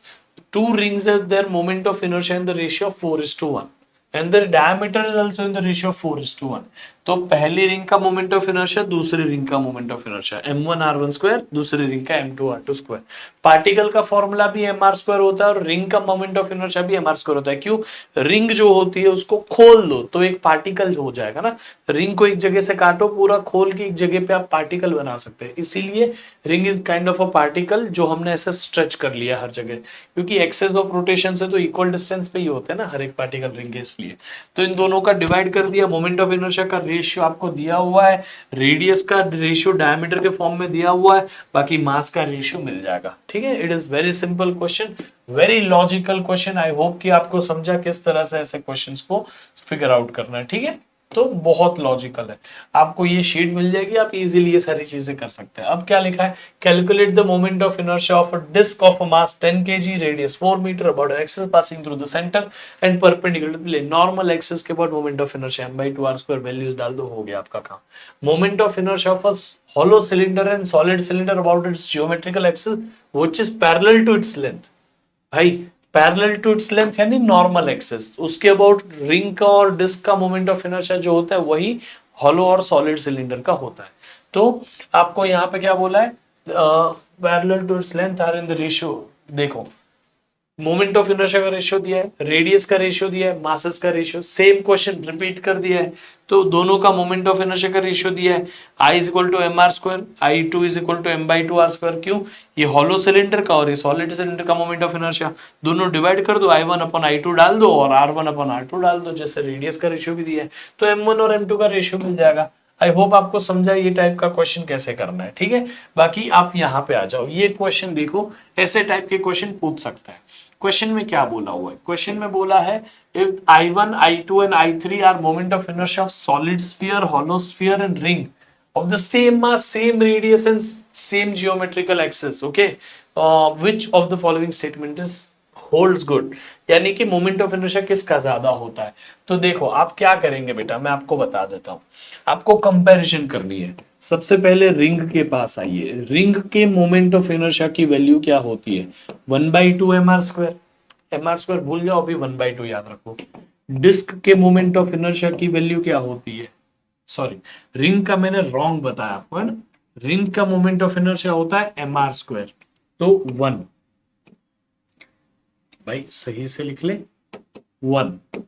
Speaker 1: To rings have their moment of inertia in the ratio of 4:1 and their diameter is also in the ratio of 4:1। तो पहली रिंग का मोमेंट ऑफ इनर्शिया, दूसरी रिंग का moment of inertia m1 r1 square, दूसरी ring का m2 r2 square. Particle का formula भी mr square होता है और रिंग का मोमेंट ऑफ इनर्शिया भी mr स्क्वायर होता है। क्यों, रिंग जो होती है उसको खोल दो तो एक पार्टिकल हो जाएगा ना, रिंग को एक जगह से काटो, पूरा खोल के एक जगह पे आप पार्टिकल बना सकते हैं, इसीलिए ring is kind of a particle जो हमने ऐसे स्ट्रेच कर लिया हर जगह, क्योंकि एक्सेस ऑफ रोटेशन से तो इक्वल डिस्टेंस पे ही होते हैं ना हर एक पार्टिकल रिंग के, इसलिए तो इन दोनों का डिवाइड कर दिया, मोमेंट ऑफ इनर्शिया का रेशियो आपको दिया हुआ है, रेडियस का रेशियो डायमीटर के फॉर्म में दिया हुआ है, बाकी मास का रेशियो मिल जाएगा, ठीक है। It is very simple question, very logical question. I hope कि आपको समझा किस तरह से ऐसे क्वेश्चंस को फिगर आउट करना है, ठीक है। तो बहुत लॉजिकल है, आपको ये शीट मिल जाएगी, आप इजीली ये सारी चीजें कर सकते हैं। अब क्या लिखा है, calculate the moment of inertia of a disc of a mass 10 kg, radius 4 metre, about an axis passing through the centre and perpendicular to plane, normal axis के बाद moment of inertia m/2r², values डाल दो, हो गया आपका काम। Moment of inertia of a hollow cylinder and solid cylinder about its geometrical axis which is parallel to its length। भाई parallel to its length यानी नॉर्मल एक्सिस, उसके about ring का और डिस्क का मोमेंट ऑफ इनर्शिया जो होता है वही हॉलो और सॉलिड सिलेंडर का होता है। तो आपको यहाँ पे क्या बोला है, parallel to its length are in the ratio, देखो मोमेंट ऑफ इनर्शिया का रेशियो दिया है, रेडियस का रेशियो दिया है, मासेस का रेशियो, सेम क्वेश्चन रिपीट कर दिया है, तो दोनों का मोमेंट ऑफ इनर्शिया का रेशियो दिया है, I is equal to m are square, I2 is equal to m/2r square. क्यों, ये हॉलो सिलेंडर का और ये सॉलिड सिलेंडर का मोमेंट ऑफ इनर्शिया, दोनों डिवाइड कर दो, I1 अपॉन I2 डाल दो और R1 अपॉन R2 डाल दो, जैसे रेडियस का रेशियो भी दिया है, तो M1 और M2 का रेशियो मिल जाएगा। आई होप आपको समझा ये टाइप का क्वेश्चन कैसे करना है, ठीक है। बाकी आप यहाँ पे आ जाओ, ये क्वेश्चन देखो, ऐसे टाइप के क्वेश्चन पूछ सकता है। क्वेश्चन में क्या बोला हुआ है, क्वेश्चन में बोला है if I1, I2 and I3 are moment of inertia of solid sphere, hollow sphere and ring of the same mass, same radius and same geometrical axis, okay, which of the following statement is holds good, यानी कि moment of inertia किसका ज्यादा होता है। तो देखो आप क्या करेंगे बेटा, मैं आपको बता देता हूं, आपको कंपैरिजन करनी है। सबसे पहले रिंग के पास आइए, रिंग के मोमेंट ऑफ इनर्शिया की वैल्यू क्या होती है, 1/2 mr स्क्वायर, mr स्क्वायर भूल जाओ, अभी 1/2 याद रखो। डिस्क के मोमेंट ऑफ इनर्शिया की वैल्यू क्या होती है, सॉरी रिंग का मैंने रॉन्ग बताया आपको, है ना, रिंग का मोमेंट ऑफ इनर्शिया होता है mr स्क्वायर, तो 1, भाई सही से लिख ले 1।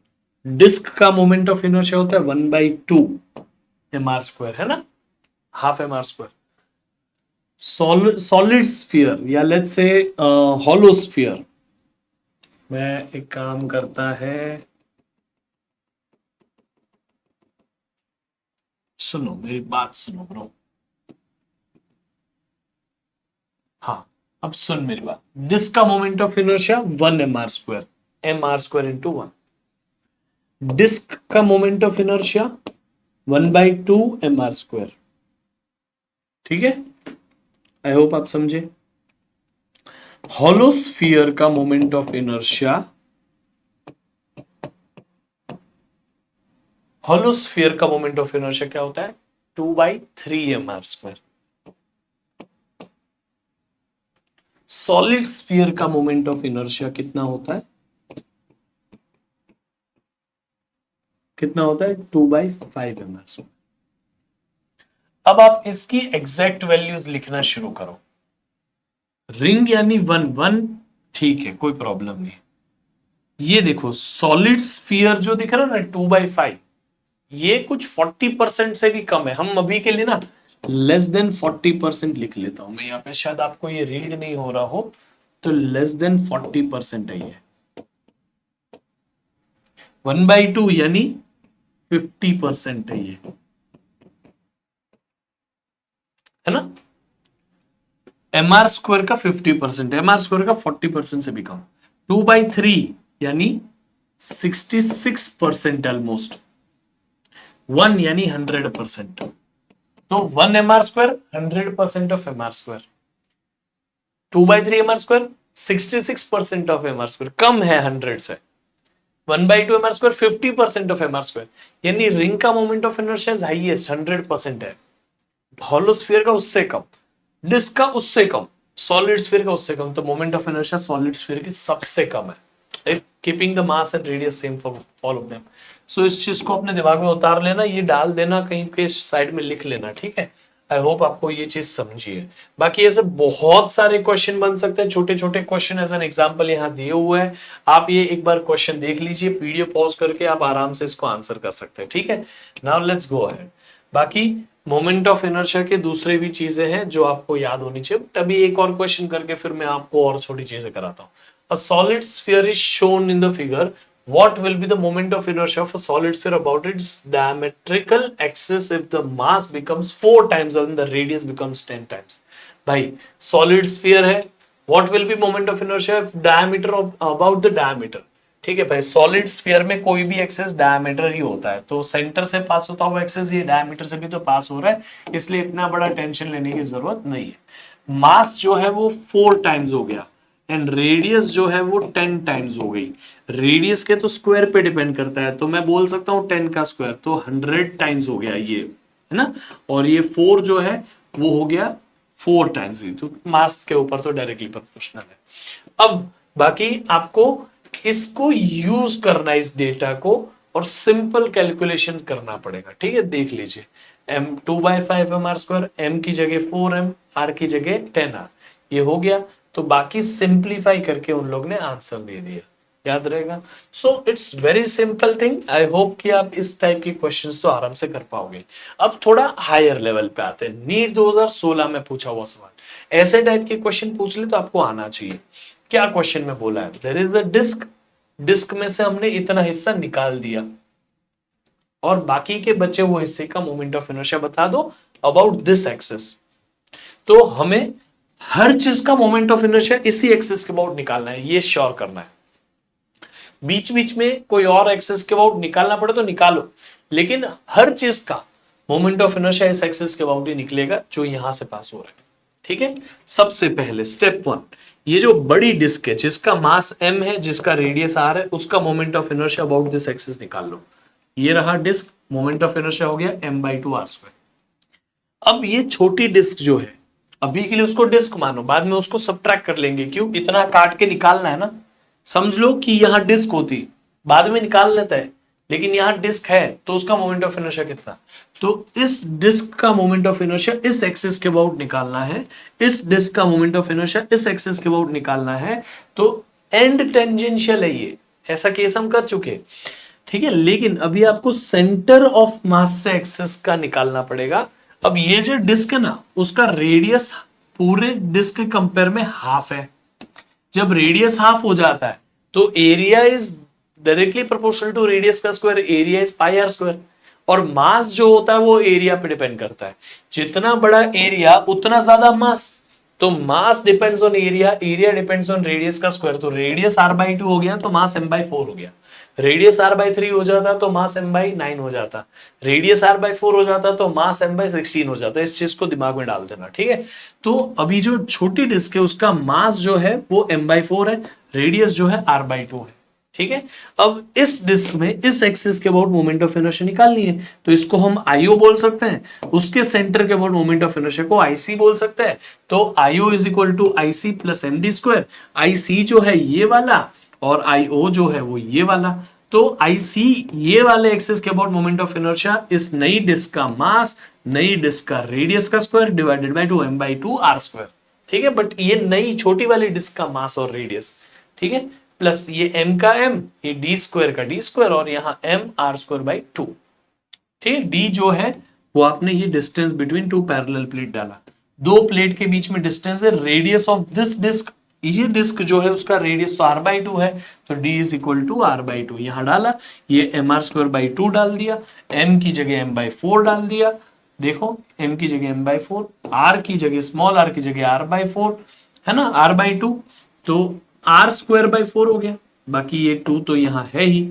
Speaker 1: डिस्क का मोमेंट ऑफ इनर्शिया होता है 1/2 mr स्क्वायर, है ना, half mr square. Solid sphere या लेट्स से हॉलो स्फीयर, मैं एक काम करता है, सुनो मेरी बात सुनो ब्रो, हाँ अब सुन मेरी बात, डिस्क का moment of inertia 1 mr square, mr square into 1, disc का moment of inertia 1/2 mr square, ठीक है, आई होप आप समझे। हॉलो स्फीयर का moment of inertia, hollow sphere का मोमेंट ऑफ इनर्शिया क्या होता है, 2/3 mr स्क्वायर। सॉलिड स्फीयर का मोमेंट ऑफ इनर्शिया कितना होता है, कितना होता है, 2/5 mr स्क्वायर। अब आप इसकी एग्जैक्ट वैल्यूज लिखना शुरू करो। रिंग यानी 1 1, ठीक है कोई प्रॉब्लम नहीं, ये देखो सॉलिड स्फीयर जो दिख रहा है ना 2/5, ये कुछ 40% से भी कम है। हम अभी के लिए ना लेस देन 40% लिख लेता हूं मैं यहाँ पे, शायद आपको ये रीड नहीं हो रहा हो, तो लेस देन 40% है ये। 1/2 यानी 50% है ये, है ना। mr² का 50%, mr² का 40% से भी कम। 2/3 यानी 66% ऑलमोस्ट। 1 यानी 100%। तो 1 mr², 100% of mr²। 2/3 mr², 66% of mr², कम है 100 से। 1/2 mr², 50% ऑफ mr², यानी रिंग का मोमेंट ऑफ इनर्शिया हाईएस्ट 100% है। हॉलोस्फीयर का उससे कम, डिस्क का उससे कम, सॉलिड स्फीयर का उससे कम। तो moment of inertia solid sphere की सबसे कम है, if keeping the mass and radius same for all of them. So इस चीज को अपने दिमाग में उतार लेना, ये डाल देना कहीं पे साइड में लिख लेना, ठीक है। आई होप आपको ये चीज समझिए। बाकी ऐसे बहुत सारे क्वेश्चन बन सकते हैं, छोटे छोटे क्वेश्चन एज एन एग्जांपल यहाँ दिए हुए हैं। आप ये एक बार क्वेश्चन देख लीजिए, वीडियो पॉज करके आप आराम से इसको आंसर कर सकते हैं, ठीक है। Now let's go ahead. बाकी मोमेंट ऑफ इनर्शिया के दूसरे भी चीजें हैं जो आपको याद होनी चाहिए। तभी एक और क्वेश्चन करके फिर मैं आपको और छोटी चीजें कराता हूँ। A solid sphere is shown in the figure, what will be the moment of inertia of a solid sphere about its diametrical axis if the mass becomes 4 times and the radius becomes 10 times। भाई solid sphere है, what will be moment of inertia if diameter of about the diameter, ठीक है भाई। Solid sphere में कोई भी access diameter ही होता है, तो सेंटर से पास होता हुआ एक्सेस ये डायमीटर से भी तो पास हो रहा है, इसलिए इतना बड़ा टेंशन लेने की जरूरत नहीं है। मास जो है वो 4 टाइम्स हो गया एंड रेडियस जो है वो 10 टाइम्स हो गई। रेडियस के तो स्क्वायर पे डिपेंड करता है, तो मैं बोल सकता हूँ 10 का स्क्वायर, तो 100 टाइम्स हो गया ये, है ना। और ये 4 जो है वो हो गया 4 टाइम्स ही, तो मास के ऊपर तो डायरेक्टली प्रोपोर्शनल है। अब बाकी आपको इसको यूज करना, इस डेटा को, और सिंपल कैलकुलेशन करना पड़ेगा, ठीक है। देख लीजिए m 2/5 mr², m की जगह 4m, r की जगह 10r, ये हो गया। तो बाकी सिंप्लीफाई करके उन लोग ने आंसर दे दिया, याद रहेगा। So it's very simple thing. I hope कि आप इस टाइप के क्वेश्चंस तो आराम से कर पाओगे। अब थोड़ा हायर लेवल पे आते हैं। नीट 2016 में पूछा हुआ सवाल, ऐसे टाइप के क्वेश्चन पूछ ले तो आपको आना चाहिए। क्या क्वेश्चन में बोला है, there is a disc, disc में से हमने इतना हिस्सा निकाल दिया और बाकी के बचे हुए हिस्से का मोमेंट ऑफ इनर्शिया बता दो अबाउट दिस एक्सिस। तो हमें हर चीज का मोमेंट ऑफ इनर्शिया इसी एक्सिस के अबाउट निकालना है, ये श्योर करना है। बीच बीच में कोई और एक्सिस के अबाउट निकालना पड़े तो निकालो, लेकिन हर चीज का मोमेंट ऑफ इनर्शिया इस एक्सिस के अबाउट ही निकलेगा जो यहां से पास हो रहा है, ठीक है। सबसे पहले स्टेप 1, ये जो बड़ी डिस्क है जिसका मास m है, जिसका रेडियस r है, उसका moment of inertia about this axis निकाल लो। ये रहा डिस्क, मोमेंट ऑफ इनर्शिया हो गया m/2r²। अब ये छोटी डिस्क जो है, अभी के लिए उसको डिस्क मानो, बाद में उसको सब्ट्रैक्ट कर लेंगे, क्यों, इतना काट के निकालना है ना। समझ लो कि यहां डिस्क होती, बाद में निकाल लेता है, लेकिन यहां डिस्क है तो उसका मोमेंट ऑफ इनर्शिया कितना। तो इस डिस्क का मोमेंट ऑफ इनर्शिया इस एक्सिस के अबाउट निकालना है, इस डिस्क का मोमेंट ऑफ इनर्शिया इस एक्सिस के अबाउट निकालना है। तो एंड टेंजेंशियल है ये, ऐसा केस हम कर चुके, ठीक है। लेकिन अभी आपको सेंटर ऑफ मास से एक्सिस का निकालना पड़ेगा। अब ये जो डिस्क है ना, उसका रेडियस पूरे डिस्क के कंपेयर में हाफ है। जब रेडियस हाफ हो जाता है तो area is directly proportional to radius का स्क्वायर, एरिया इज πr²। और मास जो होता है वो एरिया पे डिपेंड करता है, जितना बड़ा एरिया उतना ज्यादा मास। तो mass depends on area, area depends on radius का स्क्वायर। तो रेडियस r/2 हो गया तो मास m/4 हो गया। रेडियस r/3 हो जाता तो मास m/9 हो जाता। रेडियस r/4 हो जाता तो मास m/16 हो जाता। इस चीज को दिमाग में डाल देना, ठीक है। तो अभी जो छोटी डिस्क है उसका मास जो है वो m/4 है, रेडियस जो है r/2 है, ठीक है। अब इस डिस्क में इस एक्सिस के अबाउट मोमेंट ऑफ इनर्शिया निकालनी है, तो इसको हम IO बोल सकते हैं, उसके सेंटर के अबाउट मोमेंट ऑफ इनर्शिया को IC बोल सकते हैं। तो IO is equal to IC plus md²। IC जो है ये वाला और IO जो है वो ये वाला। तो IC ये वाले एक्सिस के अबाउट मोमेंट ऑफ इनर्शिया इस नई डिस्क का मास, नई डिस्क का रेडियस का square divided by 2 m/2 r², ठीक है। बट ये नई छोटी वाली डिस्क का मास और रेडियस, ठीक है। प्लस ये m का m, ये d स्क्वायर का d स्क्वायर, और यहाँ m r स्क्वायर बाई 2। ठीक है, d जो है वो आपने ये distance between two parallel plate डाला, दो प्लेट के बीच में डिस्टेंस है, रेडियस ऑफ दिस डिस्क, ये डिस्क जो है उसका रेडियस तो r बाई 2 है, तो d is equal to r by 2 यहां डाला, ये mr स्क्वायर बाई 2 डाल दिया, m की जगह m बाई 4 डाल दिया, देखो m की जगह m बाई 4, r की जगह स्मॉल r की जगह r बाई 4, है ना, r बाई 2, तो r स्क्वायर बाई 4 हो गया, बाकी ये 2 तो यहाँ है ही,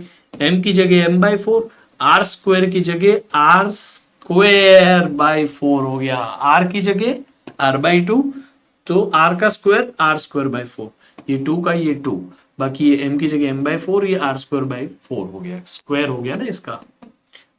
Speaker 1: m की जगह m बाई 4, r स्क्वायर की जगह r स्क्वायर बाई 4 हो गया, r की जगह r बाई 2, तो r का स्क्वायर r स्क्वायर बाई 4, ये 2 का ये 2, बाकी ये m की जगह m बाई 4, ये r स्क्वायर बाई 4 हो गया, स्क्वायर हो गया ना इसका।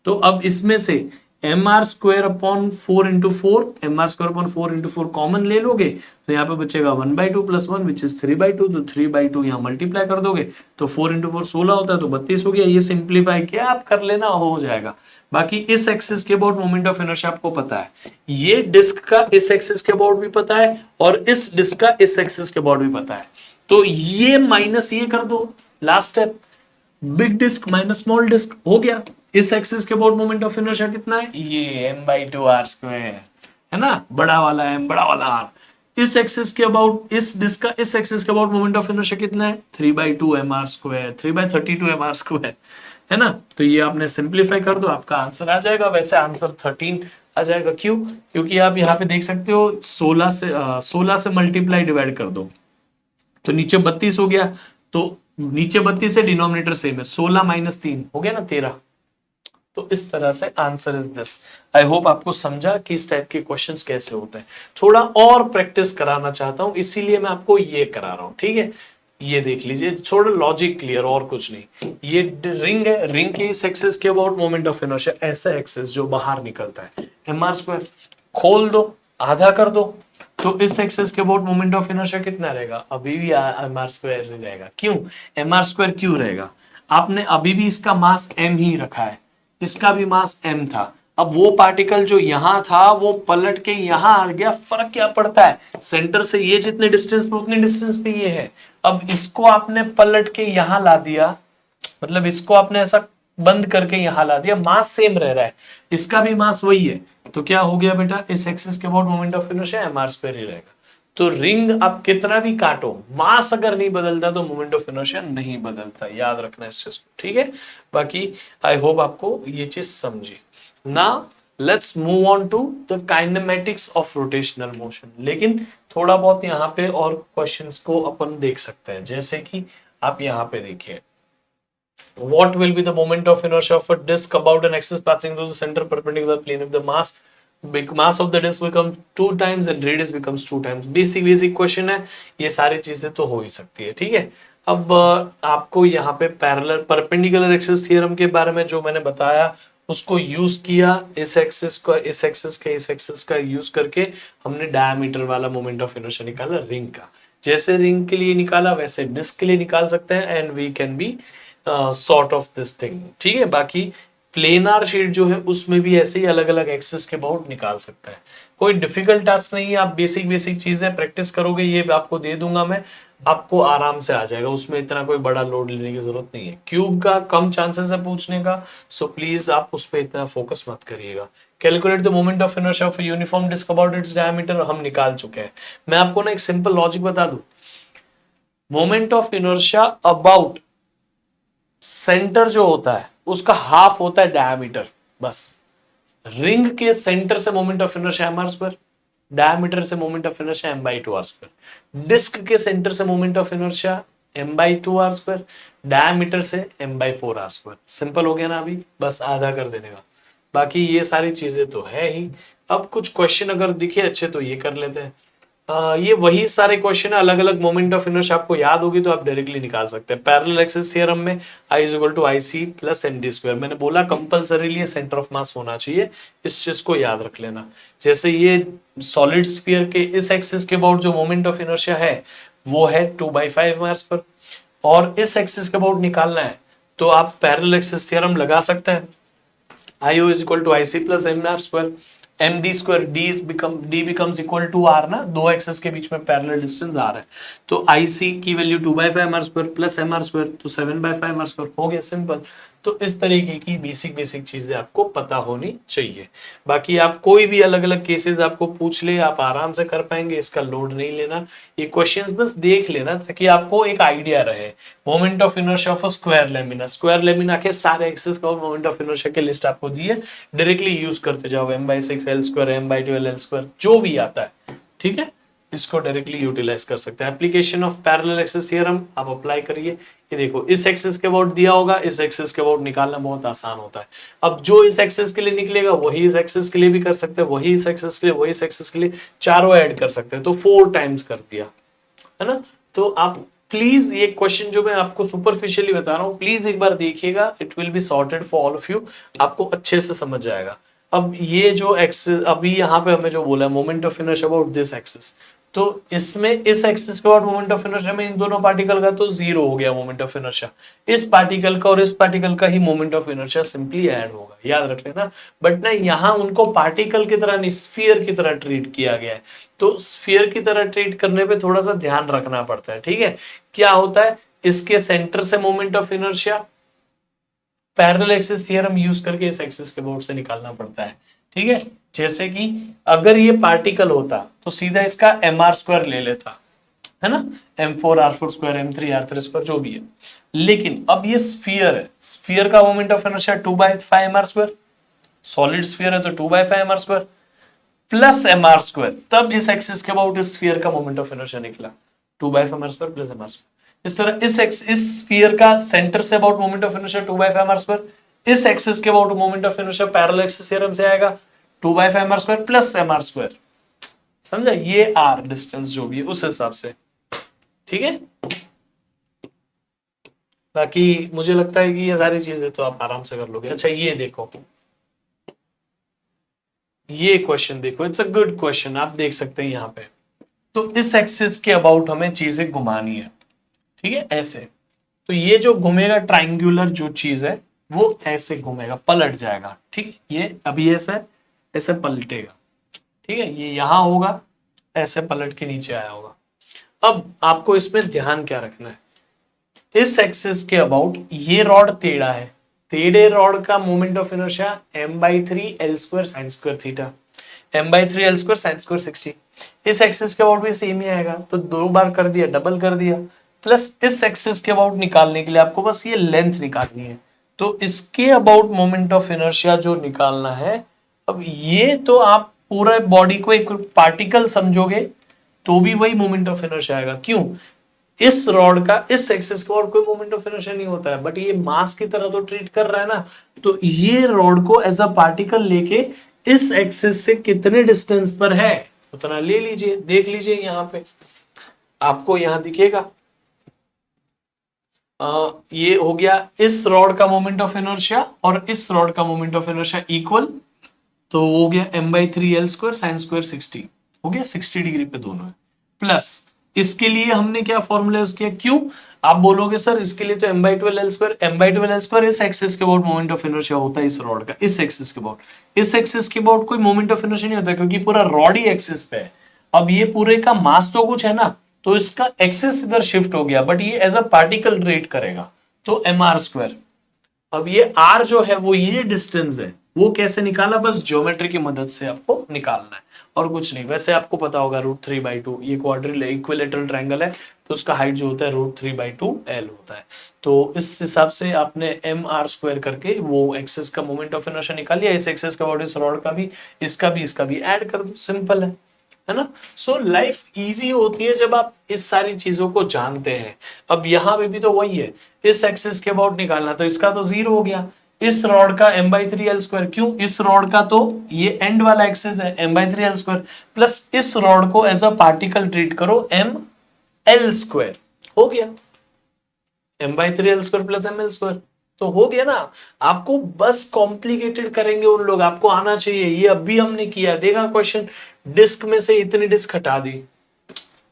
Speaker 1: तो अब इसमें से m are square upon 4 into 4, m are square upon 4 into 4 common ले लोगे तो यहाँ पे बचेगा 1 by 2 plus 1 which is 3 by 2, तो 3 बाई 2 यहाँ मल्टीप्लाई कर दोगे तो 4 इंटू 4 16 होता है, तो 32 हो गया, ये सिंप्लीफाई किया आप कर लेना, हो जाएगा। बाकी इस एक्सिस के अबाउट मोमेंट ऑफ इनर्शिया आपको पता है, ये डिस्क का इस एक्सिस के अबाउट भी पता है, और इस डिस्क का इस एक्सिस के अबाउट भी पता है, तो ये माइनस ये कर दो, last step, big disc minus small disc हो गया। इस एक्सिस के अबाउट मोमेंट ऑफ इनर्शिया कितना है, ये m बाई 2 r स्क्वायर है ना, बड़ा वाला m बड़ा वाला r। इस एक्सिस के अबाउट, इस डिस्क का इस एक्सिस के अबाउट मोमेंट ऑफ इनर्शिया कितना है, 3 by 2 m r square, 3 by 32 m r square, है ना। तो ये आपने सिंप्लीफाई कर दो, आपका आंसर आ जाएगा। वैसे आंसर 13 आ जाएगा, क्यों, क्योंकि आप यहाँ पे देख सकते हो 16 से मल्टीप्लाई डिवाइड कर दो तो नीचे 32 हो गया, तो नीचे 32 है, डिनोमिनेटर सेम है, 16 माइनस 3 हो गया ना 13। तो इस तरह से answer is this. I hope आपको समझा कि इस टाइप के क्वेश्चंस कैसे होते हैं। थोड़ा और प्रैक्टिस कराना चाहता हूं, इसीलिए मैं आपको ये करा रहा हूं, ठीक है। ये देख लीजिए, थोड़ा लॉजिक क्लियर, और कुछ नहीं। ये रिंग है, रिंग के इस एक्सिस के अबाउट मोमेंट ऑफ इनर्शिया, ऐसा एक्सिस जो बाहर निकलता है, एम आर स्क्वायर, खोल दो, आधा कर दो, तो इस एक्सिस के अबाउट मोमेंट ऑफ इनर्शिया कितना रहेगा, अभी भी एम आर स्क्वायर रहेगा। क्यों एम आर स्क्वायर क्यों रहेगा, आपने अभी भी इसका मास m ही रखा है, इसका भी मास m था। अब वो पार्टिकल जो यहां था वो पलट के यहां आ गया, फर्क क्या पड़ता है, सेंटर से ये जितने डिस्टेंस पे उतने डिस्टेंस पे ये है। अब इसको आपने पलट के यहां ला दिया, मतलब इसको आपने ऐसा बंद करके यहां ला दिया, मास सेम रह रहा है, इसका भी मास वही है, तो क्या हो गया बेटा, इस एक्सिस के about moment of inertia M are square ही रहेगा। तो रिंग आप कितना भी काटो, मास अगर नहीं बदलता तो मोमेंट ऑफ इनर्शिया नहीं बदलता, याद रखना इस चीज को, ठीक है। बाकी आई होप आपको ये चीज समझी। Now let's move on to the kinematics of rotational motion. लेकिन थोड़ा बहुत यहाँ पे और क्वेश्चंस को अपन देख सकते हैं, जैसे कि आप यहाँ पे देखिए, what will be the moment of inertia of a disk about an axis passing through the center perpendicular plane if the mass of the disk becomes 2 times and radius becomes 2 times। Basic question है, ये सारी चीजें तो हो ही सकती है, ठीक है। अब आपको यहाँ पे पैरेलल परपेंडिकुलर एक्सिस थ्योरम के बारे में जो मैंने बताया उसको यूज किया, इस एक्सिस का इस एक्सिस का यूज करके हमने डायमीटर वाला मोमेंट ऑफ इनर्शिया निकाला रिंग का। जैसे रिंग के लिए निकाला वैसे डिस्क के लिए निकाल सकते हैं, and we can be sort of this thing, ठीक है। बाकी प्लेनार शीट जो है उसमें भी ऐसे ही अलग अलग एक्सिस के अबाउट निकाल सकता है, कोई डिफिकल्ट टास्क नहीं है। आप बेसिक चीजें प्रैक्टिस करोगे, ये आपको दे दूंगा मैं, आपको आराम से आ जाएगा, उसमें इतना कोई बड़ा लोड लेने की जरूरत नहीं है। क्यूब का कम चांसेस है पूछने का, सो प्लीज आप उस पर इतना फोकस मत करिएगा। Calculate the moment of inertia of uniform disc about its diameter हम निकाल चुके हैं। मैं आपको ना एक सिंपल लॉजिक बता दूं, moment of inertia about centre जो होता है उसका हाफ होता है डायमीटर, बस। रिंग के सेंटर से moment of inertia M are square, diameter से moment of inertia M by 2 R square. Disc के सेंटर से moment of inertia M by 2 R square, diameter से M by 4 R square. Simple हो गया ना, अभी बस आधा कर देने का, बाकी ये सारी चीजें तो है ही। अब कुछ क्वेश्चन अगर दिखे अच्छे तो ये कर लेते हैं। ये वही सारे क्वेश्चन है, अलग अलग मोमेंट ऑफ इनर्शिया आपको याद होगी तो आप डायरेक्टली निकाल सकते हैं। पैरेलल एक्सिस थ्योरम में I is equal to IC plus MD square, मैंने बोला कंपल्सरीली सेंटर ऑफ मास होना चाहिए, इस चीज को याद रख लेना। जैसे ये सॉलिड स्फीयर के इस एक्सिस के अबाउट जो मोमेंट ऑफ इनर्शिया है वो है 2/5 मास पर, और इस एक्सिस के अबाउट निकालना है तो आप पैरेलल एक्सिस थ्योरम लगा सकते हैं। IO is equal to IC plus MR square, m d square d becomes equal to r ना, दो एक्सेस के बीच में पैरेलल डिस्टेंस आर है, तो आई सी की value 2/5 m are square plus m are square, तो 7/5 एम आर स्क्वायर हो गया, सिंपल। तो इस तरीके की बेसिक चीजें आपको पता होनी चाहिए। बाकी आप कोई भी अलग अलग केसेस आपको पूछ ले, आप आराम से कर पाएंगे, इसका लोड नहीं लेना, ये क्वेश्चंस बस देख लेना ताकि आपको एक आइडिया रहे। Moment of inertia of square lamina के सारे एक्सिस का मोमेंट ऑफ इनर्शिया की लिस्ट आपको दी है, डायरेक्टली यूज करते जाओ, m/6 l square, m/12 l square, जो भी आता है, ठीक है, इसको डायरेक्टली यूटिलाइज कर सकते हैं। Application of parallel axis theorem आप अप्लाई करिए। ये देखो, इस एक्सिस के अबाउट दिया होगा, इस एक्सिस के अबाउट निकालना बहुत आसान होता है। अब जो इस एक्सिस के लिए निकलेगा वही इस एक्सिस के लिए भी कर सकते हैं, वही इस एक्सिस के लिए, वही इस एक्सिस के लिए, चारों ऐड कर सकते हैं, तो 4 टाइम्स कर दिया, है ना। तो आप प्लीज ये क्वेश्चन जो मैं आपको सुपरफिशियली बता रहा हूं, प्लीज एक बार देखिएगा, it will be sorted for all of you, आपको अच्छे से समझ जाएगा। अब ये जो एक्सिस अभी यहाँ पे हमें जो बोला है moment of inertia about this axis, तो इसमें इस एक्सिस के बाद मोमेंट ऑफ इनर्शिया में इन दोनों पार्टिकल का तो जीरो हो गया मोमेंट ऑफ इनर्शिया, इस पार्टिकल का और इस पार्टिकल का ही moment of inertia simply add होगा, याद रख लेना। बट ना यहाँ उनको पार्टिकल की तरह नहीं, स्फीयर की तरह ट्रीट किया गया है, तो स्फीयर की तरह ट्रीट करने पे थोड़ा सा ध्यान रखना पड़ता है, ठीक है। क्या होता है, इसके सेंटर से moment of inertia parallel axis theorem use करके इस एक्सिस के बोर्ड से निकालना पड़ता है, ठीक है। जैसे कि अगर ये पार्टिकल होता तो सीधा इसका mr स्क्वायर ले लेता, है ना, m4r4 स्क्वायर, m3r3 स्क्वायर, जो भी है। लेकिन अब ये स्फीयर है, स्फीयर का moment of inertia 2/5 mr square, solid sphere है तो 2/5 mr square plus mr square, तब इस एक्सिस के अबाउट इस स्फीयर का मोमेंट ऑफ इनर्शिया निकला 2/5 mr square plus mr square. इस तरह इस स्फीयर का centre say about moment of inertia 2/5 mr square, इस एक्सिस के about moment of inertia parallel axis theorem से आएगा 2/5 mr square plus mr square, समझा, ये r डिस्टेंस जो भी है उस हिसाब से, ठीक है। बाकी मुझे लगता है कि ये सारी चीजें तो आप आराम से कर लोगे। अच्छा ये देखो, ये क्वेश्चन देखो, इट्स अ गुड क्वेश्चन, आप देख सकते हैं यहाँ पे। तो इस एक्सिस के अबाउट हमें चीजें घुमानी है, ठीक है, ऐसे। तो ये जो घूमेगा ट्राइंगुलर जो चीज है वो ऐसे घूमेगा, पलट जाएगा, ठीक है। ये अभी ऐसे ऐसे पलटेगा, ठीक है, ये यहां होगा, ऐसे पलट के नीचे आया होगा। अब आपको इसमें ध्यान क्या रखना है, इस एक्सिस के अबाउट ये रॉड टेढ़ा है, टेढ़े रॉड का moment of inertia m/3 l square sin square theta, m/3 l square sin square 60। इस एक्सिस के अबाउट भी सेम ही आएगा, तो 2 बार कर दिया, डबल कर दिया, प्लस इस एक्सिस के अबाउट निकालने के लिए आपको बस ये लेंथ निकालनी है, तो इसके अबाउट मोमेंट ऑफ इनर्शिया जो निकालना है। अब ये तो आप पूरा बॉडी को एक पार्टिकल समझोगे तो भी वही मोमेंट ऑफ इनर्शिया आएगा, क्यों, इस रॉड का इस एक्सिस का और कोई मोमेंट ऑफ इनर्शिया नहीं होता है, बट ये मास की तरह तो ट्रीट कर रहा है ना, तो ये रॉड को एज अ पार्टिकल लेके इस एक्सिस से कितने डिस्टेंस पर है उतना ले लीजिए, देख लीजिए यहाँ पे आपको यहां दिखेगा, ये हो गया इस रॉड का मोमेंट ऑफ इनर्शिया और इस रॉड का मोमेंट ऑफ इनर्शिया इक्वल, तो हो गया m/3 l square sin square 60, हो गया 60 डिग्री पे दोनों है, प्लस इसके लिए हमने क्या फॉर्मूला यूज किया, क्यों आप बोलोगे सर इसके लिए तो m/12 l square, m/12 l square इस एक्सिस के अबाउट मोमेंट ऑफ इनर्शिया होता है, इस रॉड का इस एक्सिस के अबाउट, इस एक्सिस के अबाउट कोई मोमेंट ऑफ इनर्शिया नहीं होता क्योंकि पूरा रॉड ही एक्सिस पे है। अब ये पूरे का मास तो कुछ है ना, तो इसका एक्सिस इधर शिफ्ट हो गया, बट ये एज अ पार्टिकल रेट करेगा, तो mr स्क्वायर। अब ये r जो है वो ये डिस्टेंस है, वो कैसे निकाला, बस ज्योमेट्री की मदद से आपको निकालना है और कुछ नहीं। वैसे आपको पता होगा √3/2, ये क्वाड्रिल इक्विलेटरल ट्रायंगल है, तो उसका हाइट जो होता है √3/2 l होता है। तो इस हिसाब से आपने mr स्क्वायर करके वो एक्सिस का मोमेंट ऑफ इनर्शिया निकाल लिया, इस एक्सिस का बॉडी, इस रॉड का भी, इसका भी ऐड कर दो, सिंपल है ना। सो लाइफ इजी होती है जब आप इस सारी चीजों को जानते हैं। अब यहाँ पे भी तो वही है, इस एक्सिस के अबाउट निकालना, तो इसका तो 0 हो गया, इस रॉड का m/3 l स्क्वायर, क्यों, इस रॉड का तो ये एंड वाला एक्सिस है m/3 l स्क्वायर, प्लस इस रॉड को एज अ पार्टिकल ट्रीट करो m l स्क्वायर, हो गया m/3 l square plus m l square, तो हो गया ना। आपको बस कॉम्प्लिकेटेड करेंगे उन लोग, आपको आना चाहिए, ये अभी हमने किया, देखा क्वेश्चन, डिस्क में से इतनी डिस्क हटा दी,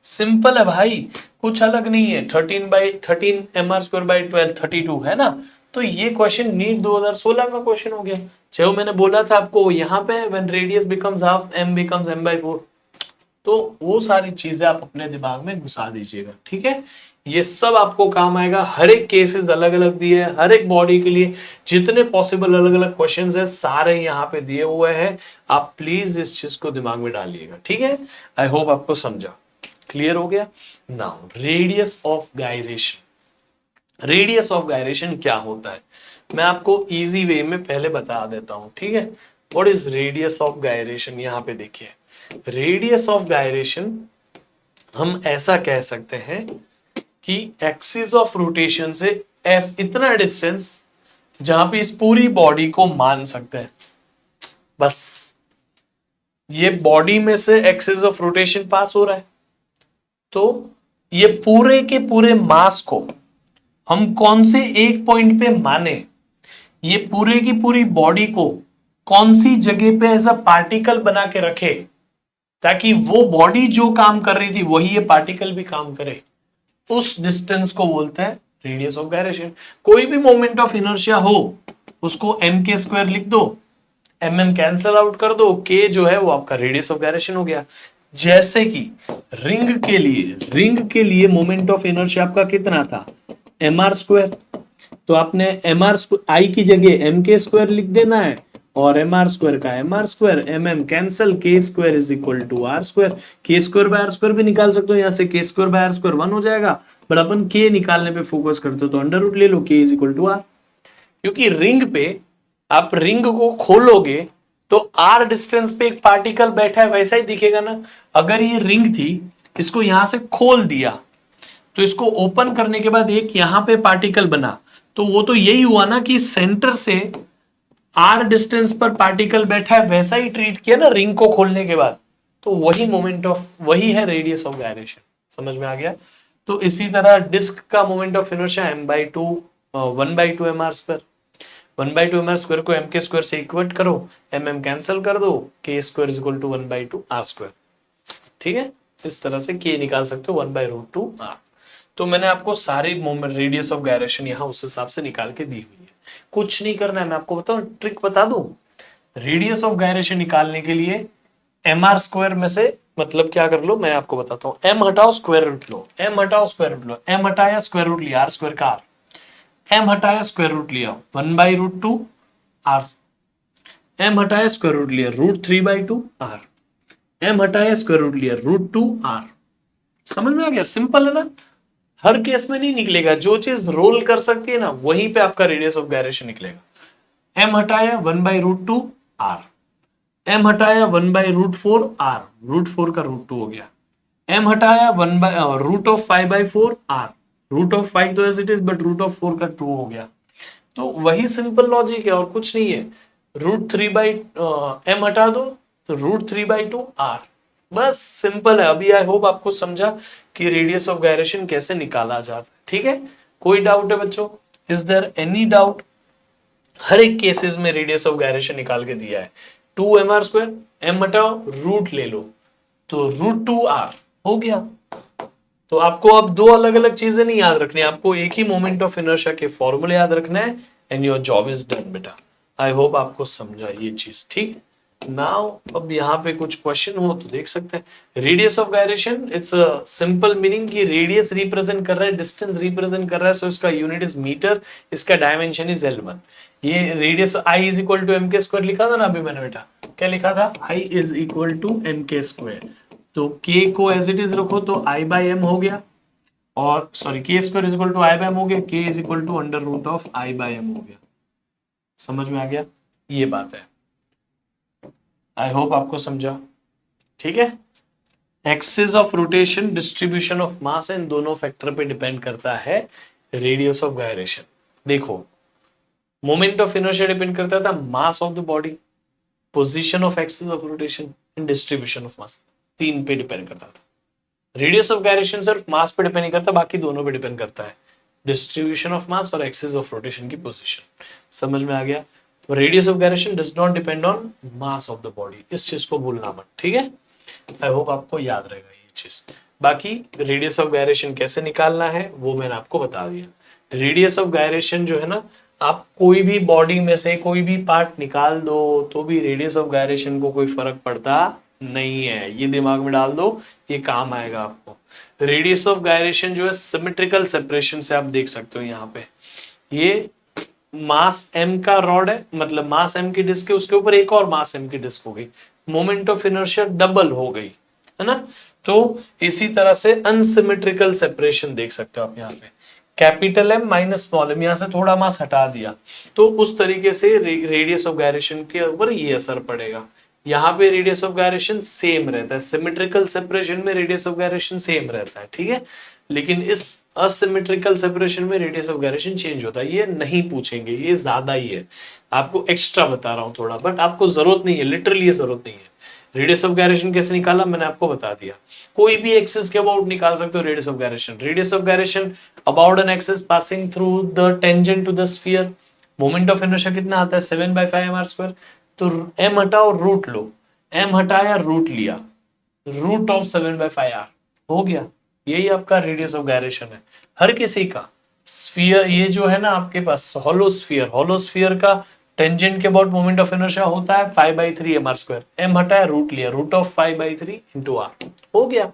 Speaker 1: सिंपल है भाई, कुछ अलग नहीं है। 13 mr स्क्वायर बाई 12 32 है ना, तो ये क्वेश्चन नीट 2016 का क्वेश्चन हो गया। जो मैंने बोला था आपको यहाँ पे, when radius becomes half m becomes m/4, तो वो सारी चीजें आप अपने दिमाग में घुसा दीजिएगा, ठीक है। ये सब आपको काम आएगा। हर एक केसेस अलग अलग दिए हैं, हर एक बॉडी के लिए जितने पॉसिबल अलग अलग क्वेश्चंस है सारे यहाँ पे दिए हुए हैं। आप प्लीज इस चीज को दिमाग में डालिएगा, ठीक है। आई होप आपको समझा, क्लियर हो गया। Now radius of gyration. Radius of gyration क्या होता है, मैं आपको इजी वे में पहले बता देता हूं, ठीक है। What is radius of gyration, यहां पे देखिए। रेडियस ऑफ गायरेशन हम ऐसा कह सकते हैं कि एक्सिस ऑफ रोटेशन से इतना डिस्टेंस जहां पे इस पूरी बॉडी को मान सकते हैं, बस ये बॉडी में से एक्सिस ऑफ रोटेशन पास हो रहा है, तो ये पूरे के पूरे मास को हम कौन से एक पॉइंट पे माने, ये पूरे की पूरी बॉडी को कौन सी जगह पे ऐसा पार्टिकल बना के रखे ताकि वो बॉडी जो काम कर रही थी वही ये पार्टिकल भी काम करे, उस डिस्टेंस को बोलते हैं रेडियस ऑफ गायरेशन। कोई भी मोमेंट ऑफ इनर्शिया हो उसको m के स्क्वायर लिख दो, mm कैंसल आउट कर दो, k जो है वो आपका रेडियस ऑफ गायरेशन हो गया। जैसे कि रिंग के लिए मोमेंट ऑफ इनर्शिया आपका कितना था, mr स्क्वायर, तो आपने mr आई की जगह m के स्क्वायर लिख देना है, और mr स्क्वायर का mr square, mm cancel, k square is equal to r square. k square by r square भी निकाल सकते हो, यहाँ से k square by r square 1 हो जाएगा, बट अपन k निकालने पे फोकस करते हो तो अंडर रूट ले लो, k is equal to r। क्योंकि रिंग पे आप रिंग को खोलोगे तो r डिस्टेंस पे एक पार्टिकल बैठा है वैसा ही दिखेगा ना। अगर ये रिंग थी, इसको यहां से खोल दिया तो इसको ओपन करने के बाद एक यहां पे पार्टिकल बना, तो वो तो यही हुआ ना कि सेंटर से r डिस्टेंस पर पार्टिकल बैठा है वैसा ही ट्रीट किया ना रिंग को खोलने के बाद, तो वही मोमेंट ऑफ, वही है रेडियस ऑफ गायरेशन। समझ में आ गया। तो इसी तरह डिस्क का moment of inertia m/2 1/2 mr square, 1/2 mr square को m के स्क्वायर से इक्वेट करो, mm कैंसिल कर दो, k square is equal to 1/2 r square, ठीक है। इस तरह से k निकाल सकते हो 1/√2 r। तो मैंने आपको सारी मोमेंट रेडियस ऑफ गायरेशन यहाँ उस हिसाब से निकाल के दी हुई है। कुछ नहीं करना है, मैं आपको बताऊं, ट्रिक बता दूं। रेडियस ऑफ गायरेशन निकालने के लिए mr स्क्वायर में से मतलब क्या कर लो, मैं आपको बताता हूं। m हटाओ स्क्वायर रूट लो, m हटाओ स्क्वायर रूट लो, m हटाया स्क्वायर रूट लिया, r स्क्वायर का r, m हटाया स्क्वायर रूट लिया 1/√2 r, m हटाया स्क्वायर रूट लिया √3/2 r, m हटाया स्क्वायर रूट लिया √2 r। समझ में आ गया, सिंपल है ना। हर केस में नहीं निकलेगा, जो चीज रोल कर सकती है ना वहीं पे आपका रेडियस ऑफ गायरेशन निकलेगा। m हटाया 1/√2 r, m हटाया 1/√4 r, √4 का √2 हो गया, m हटाया √5/4 r, √5 तो एज इट इज बट √4 का 2 हो गया। तो वही सिंपल लॉजिक है और कुछ नहीं है। m हटा दो तो √3/2 r, बस सिंपल है। अभी आई होप आपको समझा कि रेडियस ऑफ गायरेशन कैसे निकाला जाता है, ठीक है। कोई डाउट है बच्चों, इज देयर एनी डाउट। हर एक केसेस में रेडियस ऑफ गायरेशन निकाल के दिया है। 2mr स्क्वायर, m हटाओ रूट ले लो तो √2r हो गया। तो आपको अब दो अलग अलग चीजें नहीं याद रखनी, आपको एक ही मोमेंट ऑफ इनर्शिया के फॉर्मूले याद रखना है and your job is done बेटा। आई होप आपको समझा ये चीज, ठीक। नाउ अब यहाँ पे कुछ क्वेश्चन हो तो देख सकते हैं। Radius of gyration, it's a simple meaning कि रेडियस रिप्रेजेंट कर रहा है, डिस्टेंस रिप्रेजेंट कर रहा है, सो इसका यूनिट इज मीटर, इसका डायमेंशन इज L1। ये radius I is equal to m के स्क्वायर लिखा था ना अभी मैंने बेटा, क्या लिखा था, I is equal to m के स्क्वायर। तो k को एज इट इज रखो तो I/m हो गया, और sorry k square is equal to I/m हो गया, k is equal to √I/m हो गया। समझ में आ गया, ये बात है। आई होप आपको समझा, ठीक है। Axis of rotation, distribution of mass, इन दोनों फैक्टर पे डिपेंड करता है रेडियस ऑफ गायरेशन। देखो, मोमेंट ऑफ इनर्शिया डिपेंड करता था mass of the body, position of axis of rotation and distribution of mass, तीन पे डिपेंड करता था। रेडियस ऑफ गायरेशन सिर्फ मास पे डिपेंड नहीं करता, बाकी दोनों पे डिपेंड करता है, डिस्ट्रीब्यूशन ऑफ मास और एक्सिस ऑफ रोटेशन की पोजीशन। समझ में आ गया। Radius of gyration does not depend on mass of the body, इस चीज को भूलना मत, ठीक है। आई होप आपको याद रहेगा ये चीज। बाकी रेडियस ऑफ गायरेशन कैसे निकालना है वो मैंने आपको बता दिया। रेडियस ऑफ गायरेशन जो है ना, आप कोई भी बॉडी में से कोई भी पार्ट निकाल दो तो भी रेडियस ऑफ गायरेशन को कोई फर्क पड़ता नहीं है, ये दिमाग में डाल दो, ये काम आएगा आपको। रेडियस ऑफ गायरेशन जो है सिमेट्रिकल सेपरेशन से आप देख सकते हो यहाँ पे, ये मास m का रॉड है, मतलब मास m की डिस्क है, उसके ऊपर एक और मास m की डिस्क हो गई, मोमेंट ऑफ इनर्शिया डबल हो गई, है ना। तो इसी तरह से अनसिमेट्रिकल सेपरेशन देख सकते हो आप यहाँ पे, capital M minus small m, यहाँ से थोड़ा मास हटा दिया तो उस तरीके से रेडियस ऑफ गायरेशन के ऊपर ये असर पड़ेगा। यहाँ पे रेडियस ऑफ गायरेशन सेम रहता है, सिमेट्रिकल सेपरेशन में रेडियस ऑफ गायरेशन सेम रहता है, ठीक है। लेकिन इस असिमेट्रिकल सेपरेशन में रेडियस ऑफ गायरेशन चेंज होता है, ये नहीं पूछेंगे, ये ज्यादा ही है, आपको एक्स्ट्रा बता रहा हूं थोड़ा, बट आपको जरूरत नहीं है, लिटरली ये जरूरत नहीं है। रेडियस ऑफ गायरेशन कैसे निकाला मैंने आपको बता दिया, कोई भी एक्सिस के अबाउट निकाल सकते हो radius of gyration. Radius of gyration about an axis passing through the tangent to the sphere, moment of inertia कितना आता है 7/5 mr², तो m हटाओ रूट लो, m हटाया रूट लिया, रूट ऑफ 7/5r हो गया, यही आपका रेडियस ऑफ गायरेशन है हर किसी का। स्फीयर ये जो है ना आपके पास होलोस्फीयर, होलोस्फीयर का टेंजेंट के अबाउट मोमेंट ऑफ इनर्शिया होता है 5/3 mr², m हटाया रूट लिया, रूट ऑफ 5/3 इंटू r हो गया।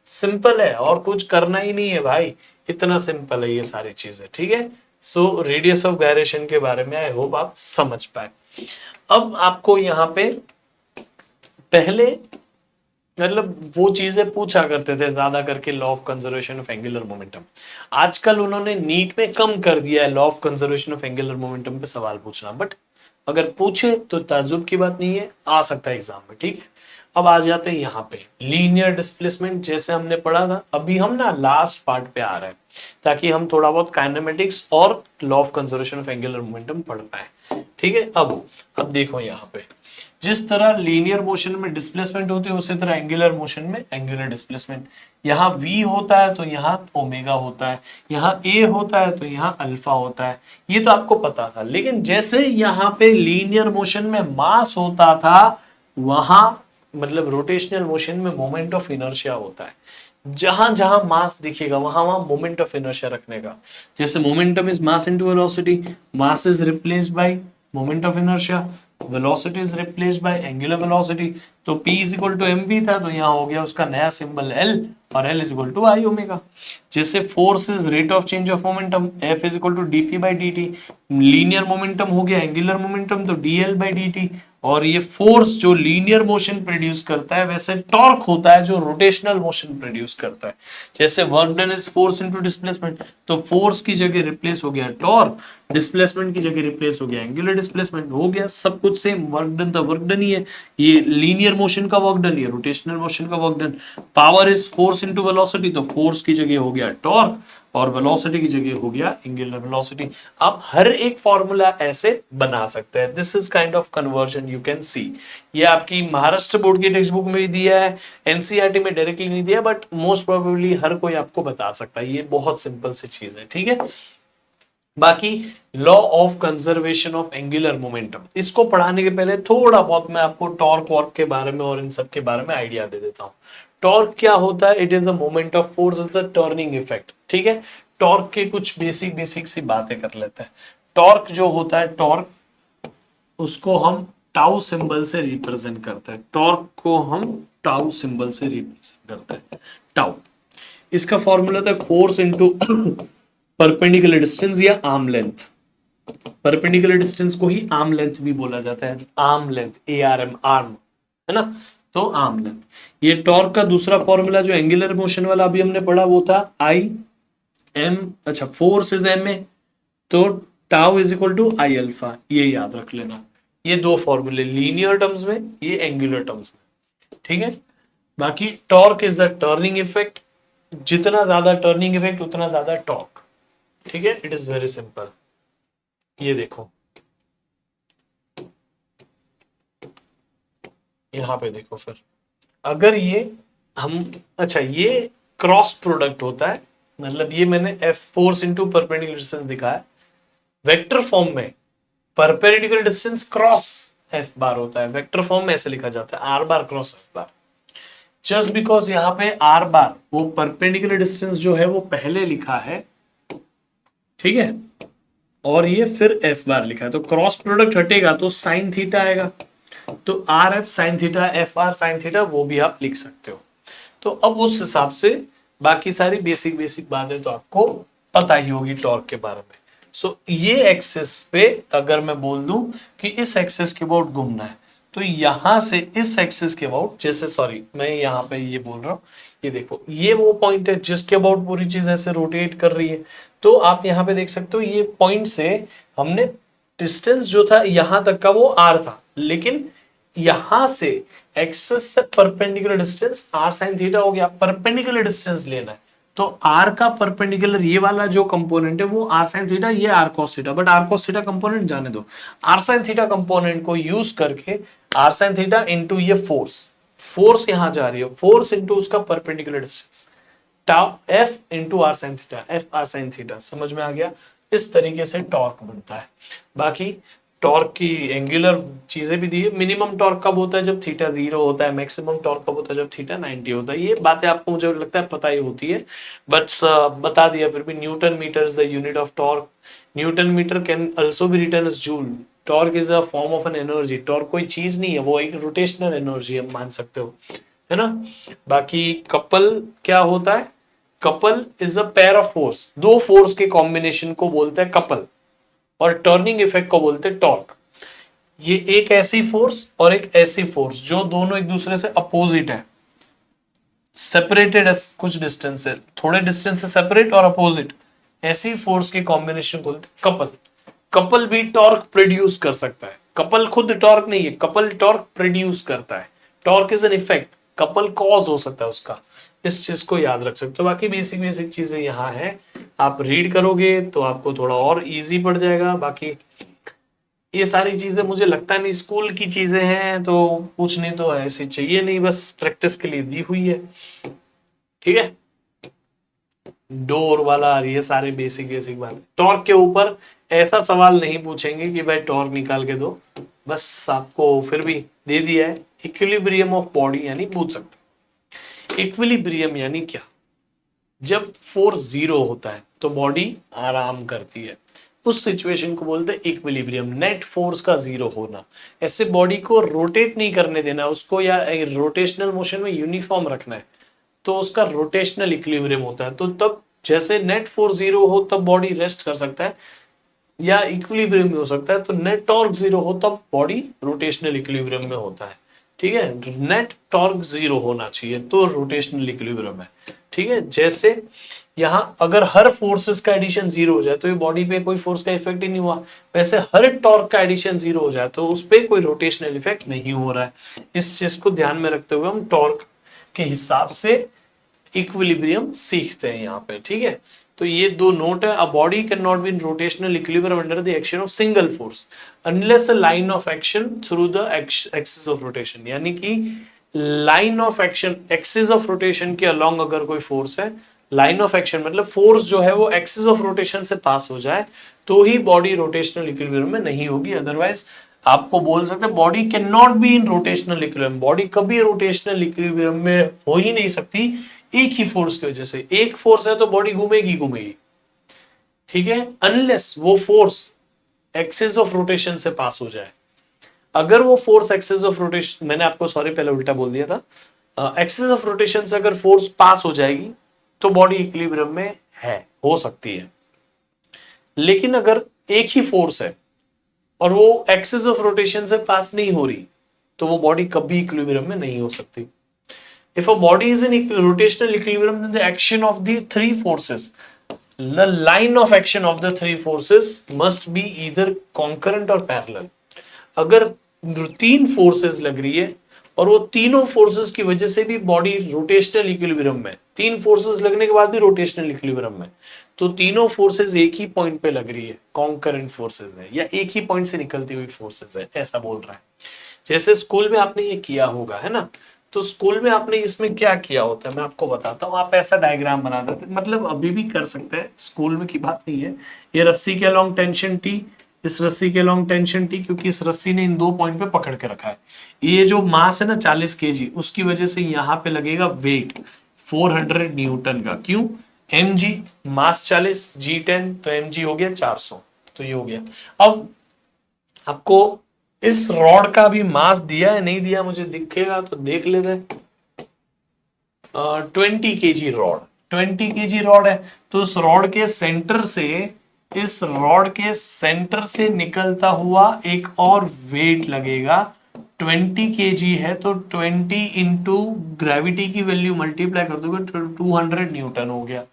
Speaker 1: सिंपल है, और कुछ करना ही नहीं है भाई, इतना सिंपल है ये सारी चीजें, ठीक है। सो रेडियस ऑफ गायरेशन के बारे में आई होप आप समझ पाए। अब आपको यहाँ पे पहले मतलब वो चीजें पूछा करते थे ज्यादा करके, law of conservation of angular momentum, आजकल उन्होंने नीट में कम कर दिया है law of conservation of angular momentum पे सवाल पूछना, बट अगर पूछे तो ताज्जुब की बात नहीं है, आ सकता है एग्जाम में, ठीक है। अब आ जाते हैं यहाँ पे लीनियर डिस्प्लेसमेंट, जैसे हमने पढ़ा था, अभी हम ना लास्ट पार्ट पे आ रहे हैं ताकि हम थोड़ा बहुत काइनेमेटिक्स और law of conservation of angular momentum पढ़ पाए, ठीक है। अब देखो यहाँ पे, जिस तरह लीनियर मोशन में डिस्प्लेसमेंट होती है उसी तरह एंगुलर मोशन में एंगुलर डिस्प्लेसमेंट, यहाँ v होता है तो यहाँ ओमेगा होता है, यहाँ a होता है तो यहाँ अल्फा होता है, ये तो आपको पता था। लेकिन जैसे यहाँ पे लीनियर मोशन में मास होता था, वहां मतलब रोटेशनल मोशन में मोमेंट ऑफ इनर्शिया होता है, जहां जहां मास दिखेगा वहां वहां मोमेंट ऑफ इनर्शिया रखने का। जैसे momentum is mass into velocity, mass is replaced by moment of inertia, velocity is replaced by angular velocity, तो p is equal to mv था तो यहाँ हो गया उसका नया सिंबल l, और l is equal to I omega. जैसे force is rate of change of momentum, f is equal to dp by dt, linear momentum हो गया एंगुलर मोमेंटम तो dl बाई dt, और ये फोर्स जो लीनियर मोशन प्रोड्यूस करता है वैसे टॉर्क होता है जो रोटेशनल मोशन प्रोड्यूस करता है। जैसे work done is force into displacement, तो फोर्स की जगह रिप्लेस हो गया टॉर्क, डिस्प्लेसमेंट की जगह रिप्लेस हो गया एंगुलर डिस्प्लेसमेंट, हो गया सब कुछ सेम, वर्क डन था वर्क डन ही है, ये लीनियर मोशन का वर्क डन, ये रोटेशनल मोशन का work done. Power is force into velocity, तो फोर्स की जगह हो गया टॉर्क और वेलोसिटी की जगह हो गया एंगुलर वेलोसिटी। आप हर एक फॉर्मूला ऐसे बना सकते हैं, this is kind of conversion you can see. ये आपकी महाराष्ट्र बोर्ड की टेक्स्ट बुक में भी दिया है, एनसीईआरटी में डायरेक्टली नहीं दिया, बट मोस्ट प्रोबेबली हर कोई आपको बता सकता है, ये बहुत सिंपल सी चीज है, ठीक है। बाकी law of conservation of angular momentum, इसको पढ़ाने के पहले थोड़ा बहुत मैं आपको टॉर्क वॉर्क के बारे में और इन सब के बारे में आइडिया दे देता हूँ। टॉर्क क्या होता है? It is a moment of force, is a turning effect, ठीक है। टॉर्क के कुछ बेसिक सी बातें कर लेते हैं। टॉर्क जो होता है, टॉर्क उसको हम टाउ सिंबल से रिप्रेजेंट करते हैं, टॉर्क को हम टाउ सिंबल से रिप्रेजेंट करते हैं, टाउ। इसका फॉर्मूला होता है फोर्स इनटू परपेंडिकुलर डिस्टेंस या आर्म लेंथ। परपेंडिकुलर डिस्टेंस को ही आर्म लेंथ भी बोला जाता है, आर्म लेंथ, ARM, आर्म, है ना, तो आर्म लेंथ। ये टॉर्क का दूसरा फॉर्मूला जो एंगुलर मोशन वाला अभी हमने पढ़ा वो था I m, अच्छा फोर्स इज m में, तो tau is equal to I alpha, ये याद रख लेना। ये दो फॉर्मूले लीनियर टर्म्स में, ये एंगुलर टर्म्स में, ठीक है। बाकी torque is a turning effect, जितना ज्यादा टर्निंग इफेक्ट उतना ज्यादा टॉर्क, ठीक है। It is very simple. ये देखो यहां पे देखो, फिर अगर ये हम, अच्छा ये क्रॉस प्रोडक्ट होता है, मतलब ये मैंने F force into perpendicular distance दिखाया, वेक्टर फॉर्म में परपेंडिकुलर डिस्टेंस क्रॉस F बार होता है, वेक्टर फॉर्म में ऐसे लिखा जाता है R bar cross F bar. Just because यहाँ पे R बार वो परपेंडिकुलर डिस्टेंस जो है वो पहले लिखा है, ठीक है, और ये फिर एफ बार लिखा है, तो क्रॉस प्रोडक्ट हटेगा तो साइन थीटा आएगा, तो R F sine theta, f r sine theta, वो भी आप लिख सकते हो। तो अब उस हिसाब से बाकी सारी बेसिक बेसिक बातें तो आपको पता ही होगी टॉर्क के बारे में। सो ये एक्सिस पे अगर मैं बोल दूं कि इस एक्सिस के अबाउट घूमना है, तो यहां से इस एक्सिस के अबाउट, जैसे सॉरी मैं यहां पे ये बोल रहा हूं, ये देखो ये वो पॉइंट है जिसके अबाउट पूरी चीज ऐसे रोटेट कर रही है। तो आप यहां पे देख सकते हो ये पॉइंट से हमने डिस्टेंस जो था यहां तक का वो आर था, लेकिन यहां से एक्सिस से perpendicular distance r sine theta हो गया। परपेंडिकुलर डिस्टेंस लेना है तो आर का परपेंडिकुलर ये वाला जो कंपोनेंट है वो आर साइन थीटा, ये r cos theta, but r cos theta component जाने दो। आर साइन थीटा कंपोनेंट को यूज करके आर साइन थीटा इंटू ये फोर्स, फोर्स यहां जा रही है, फोर्स इंटू उसका perpendicular distance, tau f into r sine theta, f r sine theta. समझ में आ गया? इस तरीके से टॉर्क बनता है। बाकी टॉर्क की एंगुलर चीजें भी दी है। मिनिमम टॉर्क कब होता है? जब थीटा 0 होता है। मैक्सिमम टॉर्क कब होता है? जब थीटा 90 होता है। ये बातें आपको मुझे लगता है पता ही होती है, बट बता दिया फिर भी। Newton metre is the unit of torque. Newton metre can also be written as joule. Torque is a form of an energy. Torque कोई चीज नहीं है, वो एक रोटेशनल एनर्जी है, मान सकते हो, है ना। बाकी कपल क्या होता है? Couple is a pair of force. दो फोर्स के कॉम्बिनेशन को बोलते हैं कपल, और टर्निंग इफेक्ट को बोलते हैं टॉर्क। ये एक ऐसी फोर्स और एक ऐसी फोर्स जो दोनों एक दूसरे से अपोजिट है, सेपरेटेड कुछ डिस्टेंस से, थोड़े डिस्टेंस से सेपरेट और अपोजिट, ऐसी फोर्स के कॉम्बिनेशन को बोलते हैं कपल। कपल भी टॉर्क प्रोड्यूस कर सकता है। कपल खुद टॉर्क नहीं है, कपल टॉर्क प्रोड्यूस करता है। Torque is an effect, couple cause हो सकता है उसका। इस चीज को याद रख सकते हो। बाकी बेसिक बेसिक चीजें यहाँ है, आप रीड करोगे तो आपको थोड़ा और इजी पड़ जाएगा। बाकी ये सारी चीजें मुझे लगता नहीं स्कूल की चीजें हैं, तो पूछनी तो ऐसी चाहिए नहीं, बस प्रैक्टिस के लिए दी हुई है। ठीक है, डोर वाला, ये सारे बेसिक बेसिक बात। टॉर्क के ऊपर ऐसा सवाल नहीं पूछेंगे कि भाई टॉर्क निकाल के दो, बस आपको फिर भी दे दिया है। इक्विलिब्रियम ऑफ बॉडी यानी पूछ सकते। इक्विलिब्रियम यानी क्या? जब फोर्स 0 होता है तो बॉडी आराम करती है, उस सिचुएशन को बोलते हैं इक्विलिब्रियम। नेट फोर्स का 0 होना, ऐसे बॉडी को रोटेट नहीं करने देना उसको, या रोटेशनल मोशन में यूनिफॉर्म रखना है, तो उसका रोटेशनल इक्विलिब्रियम होता है। तो तब जैसे नेट फोर्स 0 हो तब बॉडी रेस्ट कर सकता है, या इक्विलिब्रियम में हो सकता है। तो नेट टॉर्क 0 हो तब बॉडी रोटेशनल इक्विलिब्रियम में होता है। ठीक है, नेट टॉर्क 0 होना चाहिए तो रोटेशनल इक्विलिब्रियम है। ठीक है, जैसे यहां अगर हर फोर्सेस का एडिशन 0 हो जाए तो ये बॉडी पे कोई फोर्स का इफेक्ट ही नहीं हुआ, वैसे हर टॉर्क का एडिशन 0 हो जाए तो उस पर कोई रोटेशनल इफेक्ट नहीं हो रहा है। इस चीज को ध्यान में रखते हुए हम टॉर्क के हिसाब से इक्विलिब्रियम सीखते हैं यहाँ पे। ठीक है, तो ये दो नोट है। A body can not be in rotational equilibrium under the action of single force unless a line of action through the axis of rotation. यानी कि line of action, axis of rotation के along अगर कोई force है, line of action मतलब force जो है वो एक्सिस ऑफ रोटेशन से पास हो जाए, तो ही बॉडी रोटेशनल इक्विलिब्रियम में नहीं होगी। अदरवाइज आपको बोल सकते हैं body can not be in rotational equilibrium. Body कभी रोटेशनल इक्विलिब्रियम में हो ही नहीं सकती, एक ही फोर्स की वजह से। एक फोर्स है तो बॉडी घूमेगी घूमेगी, ठीक है, अनलेस वो फोर्स एक्सिस ऑफ रोटेशन से पास हो जाए। अगर वो फोर्स एक्सिस ऑफ रोटेशन, मैंने आपको सॉरी पहले उल्टा बोल दिया था, एक्सिस ऑफ रोटेशन से अगर फोर्स पास हो जाएगी तो बॉडी इक्विलिब्रियम में है, हो सकती है। लेकिन अगर एक ही फोर्स है और वो एक्सिस ऑफ रोटेशन से पास नहीं हो रही, तो वो बॉडी कभी इक्विलिब्रियम में नहीं हो सकती। If a body is in rotational equilibrium, then the action of the three forces, the line of action of the three forces must be either concurrent or parallel. अगर तीन फोर्सेस लग रही है और वो तीनों फोर्सेस की वजह से भी बॉडी रोटेशनल इक्विलिब्रियम में, तीन फोर्सेस लगने के बाद भी रोटेशनल इक्विलिब्रियम में, तो तीनों फोर्सेस एक ही पॉइंट पे लग रही है, कॉन्करेंट फोर्सेस है, या एक ही पॉइंट से निकलती हुई फोर्सेस है, ऐसा बोल रहा है। जैसे स्कूल में आपने ये किया होगा, है ना। तो स्कूल में आपने इसमें क्या किया होता है मैं आपको बताता हूँ। आप ऐसा डायग्राम बना देते, मतलब अभी भी कर सकते हैं, स्कूल में की बात नहीं है। ये रस्सी के अलॉन्ग टेंशन टी, इस रस्सी के अलॉन्ग टेंशन टी, क्योंकि इस रस्सी ने इन दो पॉइंट पे पकड़ के रखा है। ये जो मास है ना 40 केजी, उसकी वजह से यहाँ पे लगेगा वेट 400 न्यूटन का। क्यों? mg, मास 40, g 10, तो mg हो गया 400। तो ये हो गया। अब आपको इस रॉड का भी मास दिया है नहीं दिया मुझे दिखेगा तो देख लेते हैं। 20 kg रॉड, 20 kg रॉड है, तो उस रॉड के सेंटर से, इस रॉड के सेंटर से निकलता हुआ एक और वेट लगेगा। 20 kg है तो 20 इंटू ग्रेविटी की वैल्यू मल्टीप्लाई कर दोगे तो 200 न्यूटन हो गया।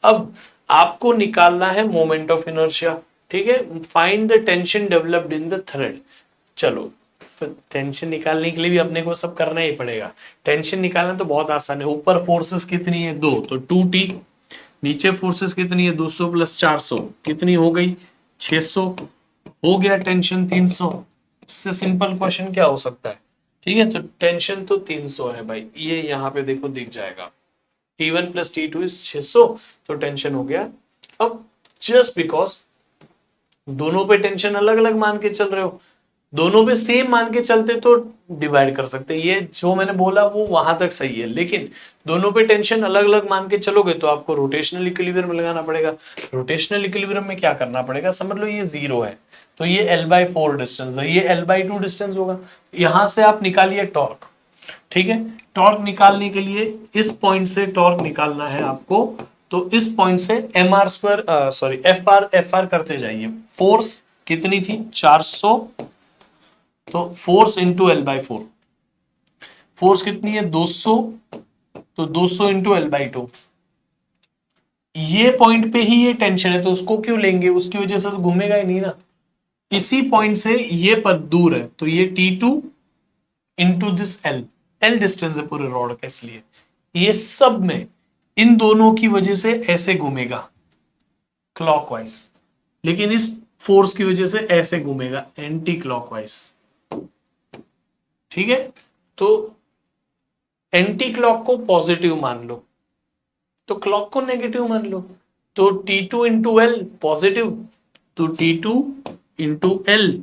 Speaker 1: अब आपको निकालना है मोमेंट ऑफ इनर्शिया, ठीक है। Find the tension developed in the thread. चलो, तो टेंशन निकालने के लिए भी अपने को सब करना ही पड़ेगा। टेंशन निकालना तो बहुत आसान है। ऊपर फोर्सेस कितनी है, 2, तो 2T। नीचे फोर्सेस कितनी है, 200 प्लस 400 कितनी हो गई, 600। हो गया टेंशन 300। इससे सिंपल क्वेश्चन क्या हो सकता है, ठीक है। तो टेंशन तो 300 है भाई, ये यहाँ पे देखो दिख जाएगा। T1 प्लस T2 इज 600, तो टेंशन हो गया। अब जस्ट बिकॉज दोनों पे टेंशन अलग अलग मान के चल रहे हो, दोनों पे सेम मान के चलते तो डिवाइड कर सकते। ये जो मैंने बोला वो वहां तक सही है, लेकिन दोनों पे टेंशन अलग अलग मान के चलोगे तो आपको रोटेशनल इक्विलिब्रियम लगाना पड़ेगा। रोटेशनल इक्विलिब्रियम में क्या करना पड़ेगा, समझ लो ये 0 है तो ये L/4 डिस्टेंस है, ये L/2 डिस्टेंस होगा। यहां से आप निकालिए टॉर्क, ठीक है। टॉर्क निकालने के लिए इस पॉइंट से टॉर्क निकालना है आपको, तो इस पॉइंट से Fr करते जाइए। फोर्स कितनी थी, 400, तो फोर्स इंटू L/4। फोर्स कितनी है, 200, तो 200 इंटू L/2। ये पॉइंट पे ही ये टेंशन है तो उसको क्यों लेंगे, उसकी वजह से तो घूमेगा ही नहीं ना। इसी पॉइंट से ये पद दूर है तो ये T2 into this L distance है पूरे रॉड का, इसलिए ये सब में इन दोनों की वजह से ऐसे घूमेगा क्लॉकवाइज, लेकिन इस फोर्स की वजह से ऐसे घूमेगा एंटी क्लॉकवाइज, ठीक है। तो एंटी क्लॉक को पॉजिटिव मान लो तो क्लॉक को नेगेटिव मान लो, तो T2 इंटू एल पॉजिटिव, तो T2 into L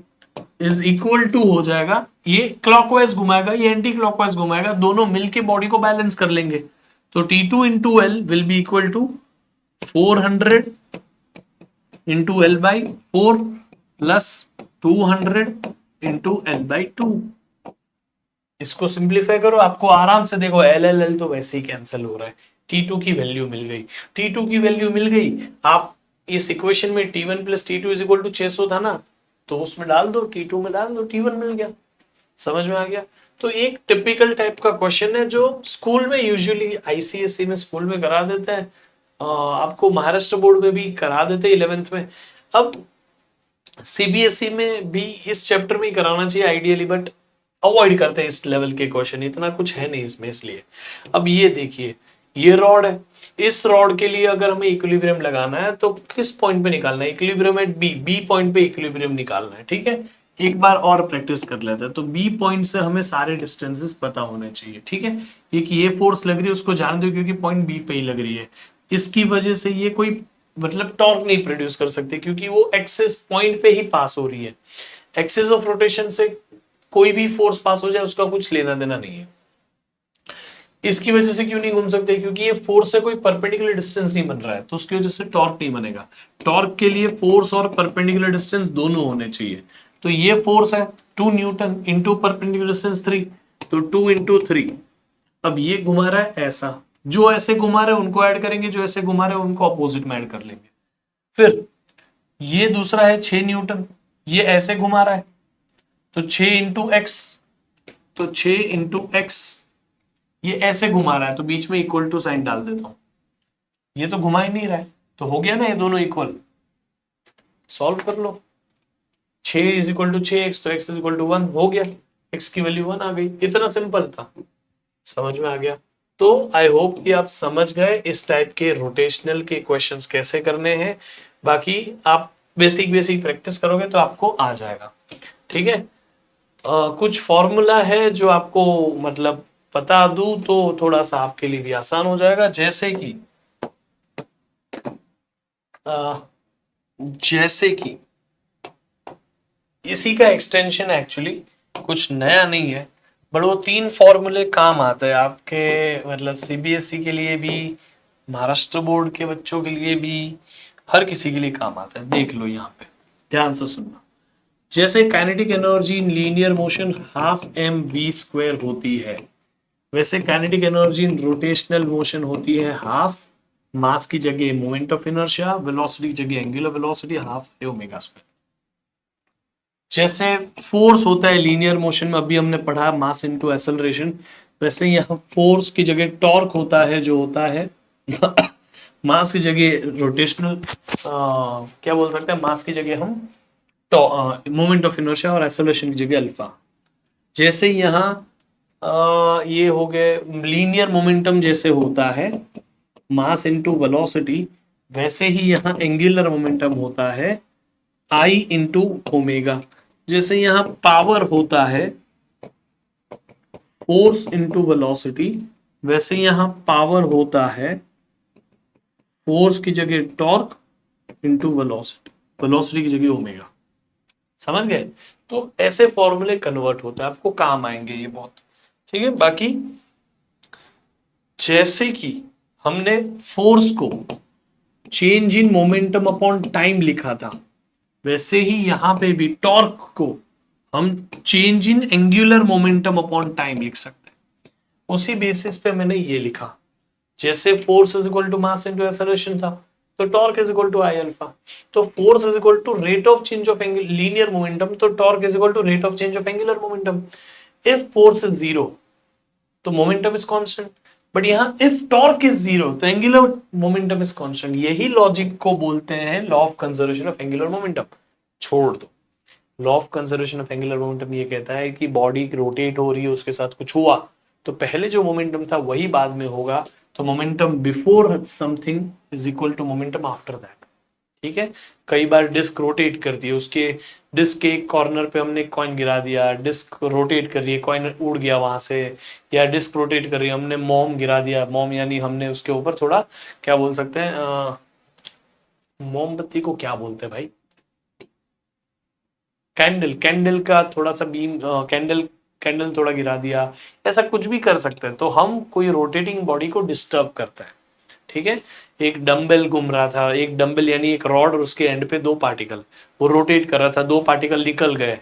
Speaker 1: is equal to हो जाएगा, ये क्लॉकवाइज घुमाएगा ये एंटी क्लॉकवाइज घुमाएगा, दोनों मिलके बॉडी को बैलेंस कर लेंगे। तो T2 into L will be equal to 400 into L/4 plus 200 into L/2। इसको सिंप्लीफाई करो, आपको आराम से देखो L तो वैसे ही कैंसिल हो रहा है। T2 की वैल्यू मिल गई, T2 की वैल्यू मिल गई। आप इस इक्वेशन में T1 plus T2 is equal to 600 था ना, तो उसमें डाल दो, T2 में डाल दो, T1 मिल गया। समझ में आ गया। तो एक टिपिकल टाइप का क्वेश्चन है जो स्कूल में यूजुअली ICSE में स्कूल में करा देते हैं, आपको महाराष्ट्र बोर्ड में भी करा देते हैं 11th में। अब CBSE में भी इस चैप्टर में ही कराना चाहिए आइडियली, बट अवॉइड करते हैं इस लेवल के क्वेश्चन, इतना कुछ है नहीं इसमें इसलिए। अब ये देखिए, ये रॉड है, इस रॉड के लिए अगर हमें इक्विलिब्रियम लगाना है तो किस पॉइंट पे निकालना है, इक्विलिब्रियम एट बी पॉइंट पे इक्विलिब्रियम निकालना है, ठीक है। एक बार और प्रैक्टिस कर लेते हैं। तो बी पॉइंट से हमें सारे डिस्टेंसेस पता होने चाहिए, ठीक है। एक ये फोर्स लग रही है उसको जान दो क्योंकि पॉइंट बी पे ही लग रही है, इसकी वजह से ये कोई मतलब टॉर्क नहीं प्रोड्यूस कर सकते क्योंकि वो एक्सिस पॉइंट पे ही पास हो रही है। एक्सिस ऑफ रोटेशन से कोई भी फोर्स पास हो जाए उसका कुछ लेना देना नहीं है। इसकी वजह से क्यों नहीं घूम सकते, क्योंकि ये फोर्स से कोई परपेंडिकुलर डिस्टेंस नहीं बन रहा है, तो उसकी वजह से टॉर्क नहीं बनेगा। टॉर्क के लिए फोर्स और परपेंडिकुलर डिस्टेंस दोनों होने चाहिए। तो ये फोर्स है 2 न्यूटन इंटू परपेंडिकुलर डिस्टेंस 3, तो 2 इंटू 3। अब ये घुमा रहा है ऐसा, जो ऐसे घुमा रहे हैं उनको ऐड करेंगे, जो ऐसे घुमा रहे हैं उनको अपोजिट में ऐड कर लेंगे। फिर ये दूसरा है 6 न्यूटन, ये ऐसे घुमा रहा है तो 6 इंटू एक्स, तो 6 इंटू एक्स, ये ऐसे घुमा रहा है तो बीच में इक्वल टू साइन डाल देता हूं, ये तो घुमा ही नहीं रहा है तो हो गया ना ये दोनों इक्वल। सॉल्व कर लो, 6 इज इक्वल टू 6x तो x इज इक्वल टू 1 हो गया, x की वैल्यू 1 आ गई। इतना सिंपल था, समझ में आ गया। तो आई होप कि आप समझ गए इस टाइप के रोटेशनल के क्वेश्चंस कैसे करने हैं। बाकी आप बेसिक बेसिक प्रैक्टिस करोगे तो आपको आ जाएगा, ठीक है। कुछ फॉर्मूला है जो आपको मतलब बता दूं तो थोड़ा सा आपके लिए भी आसान हो जाएगा, जैसे कि इसी का एक्सटेंशन एक्चुअली कुछ नया नहीं है, बट वो 3 फॉर्मूले काम आते हैं आपके मतलब CBSE के लिए भी, महाराष्ट्र बोर्ड के बच्चों के लिए भी, हर किसी के लिए काम आता है। देख लो यहाँ पे, ध्यान से सुनना। जैसे kinetic energy in linear motion half mv² होती है, वैसे kinetic energy in rotational motion होती है हाफ मास की जगह मोमेंट ऑफ इनर्शिया, वेलोसिटी की जगह एंगुलर वेलोसिटी हाफ ओमेगा²। जैसे फोर्स होता है लीनियर मोशन में, अभी हमने पढ़ा मास इनटू एक्सेलरेशन, वैसे यहाँ फोर्स की जगह टॉर्क होता है, जो होता है मास की जगह रोटेशनल, क्या बोल सकते हैं, मास की जगह हम मोमेंट ऑफ इनर्शिया और एक्सेलरेशन की जगह अल्फा। जैसे यहाँ ये हो गए लीनियर मोमेंटम जैसे होता है मास इनटू वेलोसिटी, वैसे ही यहाँ एंगुलर मोमेंटम होता है आई इंटू ओमेगा। जैसे यहाँ पावर होता है फोर्स इंटू वेलोसिटी, वैसे यहाँ पावर होता है फोर्स की जगह टॉर्क इंटू वेलोसिटी, वेलोसिटी की जगह ओमेगा। समझ गए? तो ऐसे फॉर्मूले कन्वर्ट होते हैं, आपको काम आएंगे ये बहुत। ठीक है, बाकी जैसे कि हमने फोर्स को change in momentum upon time लिखा था, वैसे ही यहां पे भी टॉर्क को हम change in angular momentum upon time लिख सकते हैं। उसी बेसिस पे मैंने ये लिखा, जैसे force is equal to mass into acceleration था, तो torque is equal to I alpha. तो force is equal to rate of change of linear momentum, तो torque is equal to rate of change of angular momentum. If force is zero तो momentum is constant, but यहां if torque is zero तो angular momentum is constant. यही logic को बोलते हैं law of conservation of angular momentum. छोड़ दो, law of conservation of angular momentum ये कहता है कि बॉडी रोटेट हो रही है, उसके साथ कुछ हुआ तो पहले जो मोमेंटम था वही बाद में होगा, तो momentum before something is equal to momentum after that. ठीक है, कई बार डिस्क रोटेट करती है, उसके डिस्क के एक कॉर्नर पे हमने कॉइन गिरा दिया, डिस्क रोटेट कर रही है, कॉइन उड़ गया वहां से, या डिस्क रोटेट कर रही है, हमने मोम गिरा दिया, मोम यानी हमने उसके ऊपर थोड़ा क्या बोल सकते हैं, मोमबत्ती को क्या बोलते हैं भाई, कैंडल, कैंडल का थोड़ा सा बीम, कैंडल कैंडल थोड़ा गिरा दिया, ऐसा कुछ भी कर सकते हैं। तो हम कोई रोटेटिंग बॉडी को डिस्टर्ब करते हैं। ठीक है, एक डंबल घूम रहा था, एक डंबल यानी एक रॉड और उसके एंड पे दो पार्टिकल, वो रोटेट कर रहा था, दो पार्टिकल निकल गए,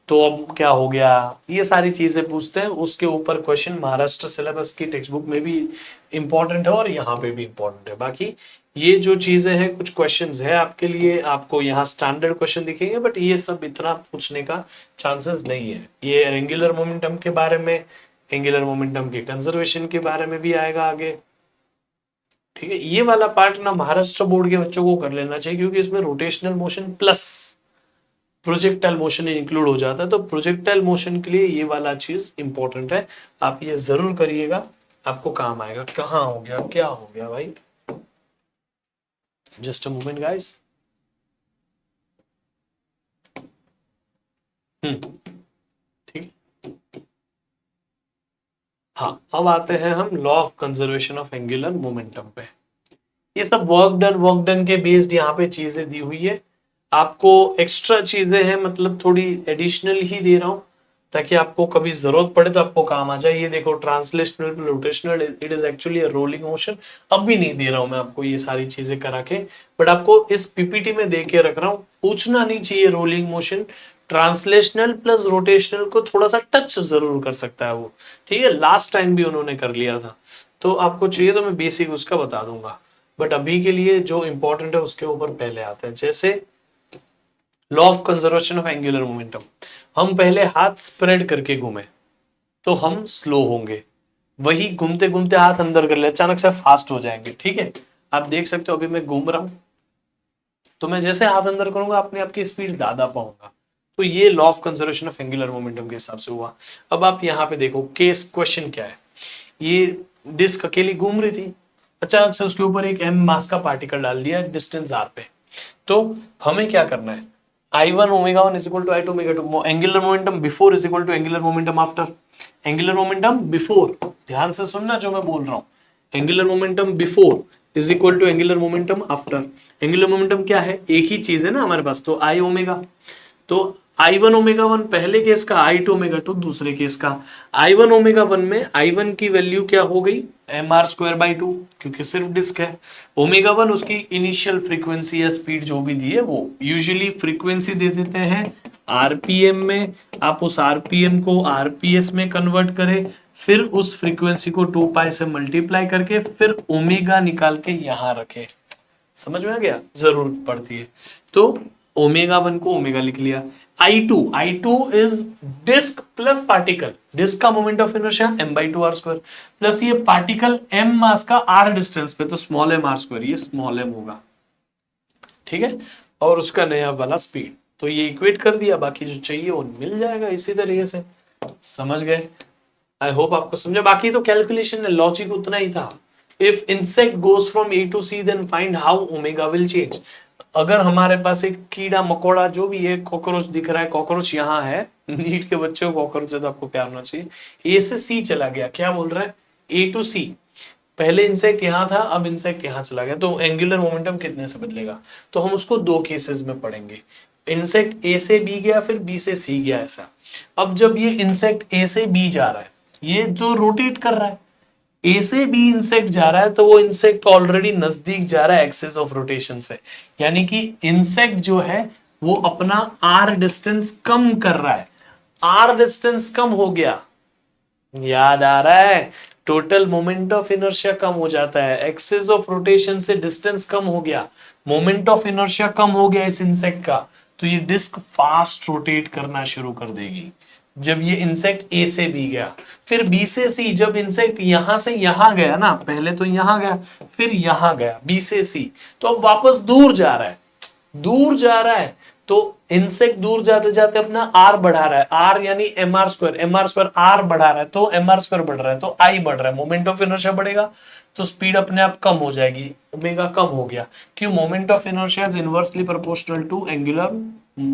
Speaker 1: तो अब क्या हो गया, ये सारी चीजें पूछते हैं। उसके ऊपर क्वेश्चन महाराष्ट्र सिलेबस की टेक्स्ट बुक में भी इंपॉर्टेंट है और यहाँ पे भी इंपॉर्टेंट है। बाकी ये जो चीजें हैं, कुछ क्वेश्चंस है आपके लिए, आपको यहाँ स्टैंडर्ड क्वेश्चन दिखेंगे, बट ये सब इतना पूछने का चांसेस नहीं है। ये एंगुलर मोमेंटम के बारे में, एंगुलर मोमेंटम के कंजर्वेशन के बारे में भी आएगा आगे। ठीक है, ये वाला पार्ट ना महाराष्ट्र बोर्ड के बच्चों को कर लेना चाहिए, क्योंकि इसमें rotational motion plus projectile motion include हो जाता है। तो प्रोजेक्टाइल मोशन के लिए ये वाला चीज इंपॉर्टेंट है, आप ये जरूर करिएगा, आपको काम आएगा। कहाँ हो गया, क्या हो गया भाई, जस्ट अ मोमेंट गाइस। ठीक, हाँ, अब आते हैं हम law of conservation of angular momentum पे। ये सब वर्क डन के बेस्ड यहाँ पे चीजें दी हुई है, आपको एक्स्ट्रा चीजें हैं, मतलब थोड़ी एडिशनल ही दे रहा हूं ताकि आपको कभी जरूरत पड़े तो आपको काम आ जाए। ये देखो translational rotational, it is actually a rolling motion. अब भी नहीं दे रहा हूं मैं आपको ये सारी चीजें करा के, बट आपको इस पीपीटी में दे के रख रहा हूं, पूछना नहीं चाहिए। Rolling motion translational plus rotational को थोड़ा सा टच जरूर कर सकता है वो, ठीक है, लास्ट टाइम भी उन्होंने कर लिया था। तो आपको चाहिए तो मैं बेसिक उसका बता दूंगा, बट अभी के लिए जो इंपॉर्टेंट है उसके ऊपर पहले आते हैं। जैसे law of conservation of angular momentum, हम पहले हाथ स्प्रेड करके घूमे तो हम स्लो होंगे, वही घूमते घूमते हाथ अंदर कर ले अचानक से फास्ट हो जाएंगे। ठीक है, आप देख सकते हो अभी मैं घूम रहा हूं, तो मैं जैसे हाथ अंदर करूंगा अपने आप की स्पीड ज्यादा पाऊंगा। तो ये law of conservation of angular momentum के हिसाब से हुआ। अब आप यहाँ पे देखो केस क्वेश्चन क्या है, ये डिस्क अकेली घूम रही थी, अचानक से उसके ऊपर एक एम मास का पार्टिकल डाल दिया डिस्टेंस आर पे। तो हमें क्या करना है, I1 omega 1 is equal to I2 omega 2, angular momentum before is equal to angular momentum after. Angular momentum before, ध्यान से सुनना जो मैं बोल रहा हूं, angular momentum before is equal to angular momentum after. Angular momentum क्या है, एक ही चीज है ना हमारे पास, तो आई ओमेगा। तो I1 ओमेगा 1 पहले केस का, I2 ओमेगा 2 दूसरे केस का। I1 ओमेगा 1 में I1 की वैल्यू क्या हो गई, mr²/2, क्योंकि सिर्फ डिस्क है। ओमेगा 1 उसकी इनिशियल फ्रीक्वेंसी या स्पीड जो भी दी है, वो यूजुअली फ्रीक्वेंसी दे देते हैं आरपीएम में। आप उस आरपीएम को आरपीएस में कन्वर्ट करें, फिर उस फ्रीक्वेंसी को 2 पाई से मल्टीप्लाई करके फिर ओमेगा निकाल के यहां रखें। समझ में आ गया, जरूरत पड़ती है तो ओमेगा 1 को ओमेगा लिख लिया। I2 is disc plus particle, disc का moment of inertia m/2r² plus ये पार्टिकल m मास का r डिस्टेंस पे, तो स्मॉल m r², ये स्मॉल m होगा, ठीक है, और उसका नया वाला स्पीड। तो ये इक्वेट कर दिया, बाकी जो चाहिए वो मिल जाएगा इसी तरीके से। समझ गए? आई होप आपको समझा। बाकी तो कैलकुलेशन है, लॉजिक उतना ही था। If insect goes from A to C then find how omega will change. अगर हमारे पास एक कीड़ा मकोड़ा जो भी है, कॉकरोच दिख रहा है, कॉकरोच यहाँ है, नीट के बच्चों को कॉकरोच से तो आपको प्यार होना चाहिए। A से C चला गया, क्या बोल रहा है, A to C। पहले इंसेक्ट यहाँ था, अब इंसेक्ट यहाँ चला गया, तो एंगुलर मोमेंटम कितने से बदलेगा, तो हम उसको दो केसेस में पढ़ेंगे। इंसेक्ट A से B गया, फिर B से C गया, ऐसा। अब जब ये इंसेक्ट A से B जा रहा है, ये जो रोटेट कर रहा है, ए से बी इंसेक्ट जा रहा है, तो वो इंसेक्ट ऑलरेडी नजदीक जा रहा है एक्सिस ऑफ रोटेशन से, यानी कि इंसेक्ट जो है वो अपना आर डिस्टेंस कम कर रहा है। आर डिस्टेंस कम हो गया, याद आ रहा है, टोटल मोमेंट ऑफ इनर्शिया कम हो जाता है, एक्सिस ऑफ रोटेशन से डिस्टेंस कम हो गया, मोमेंट ऑफ इनर्शिया कम हो गया इस इंसेक्ट का, तो ये डिस्क फास्ट रोटेट करना शुरू कर देगी। जब ये इंसेक्ट ए से बी गया, फिर बी से सी, जब इंसेक्ट यहां से यहां गया ना, पहले तो यहां गया फिर यहां गया, बी से सी, तो अब वापस दूर जा रहा है, दूर जा रहा है, तो इंसेक्ट दूर जाते जाते अपना आर बढ़ा रहा है, आर यानी mr² आर बढ़ा रहा है, तो mr² बढ़ रहा है, तो आई बढ़ रहा है, मोमेंट ऑफ इनर्शिया बढ़ेगा, तो स्पीड अपने आप कम हो जाएगी, ओमेगा कम हो गया, क्यों, moment of inertia is inversely proportional to angular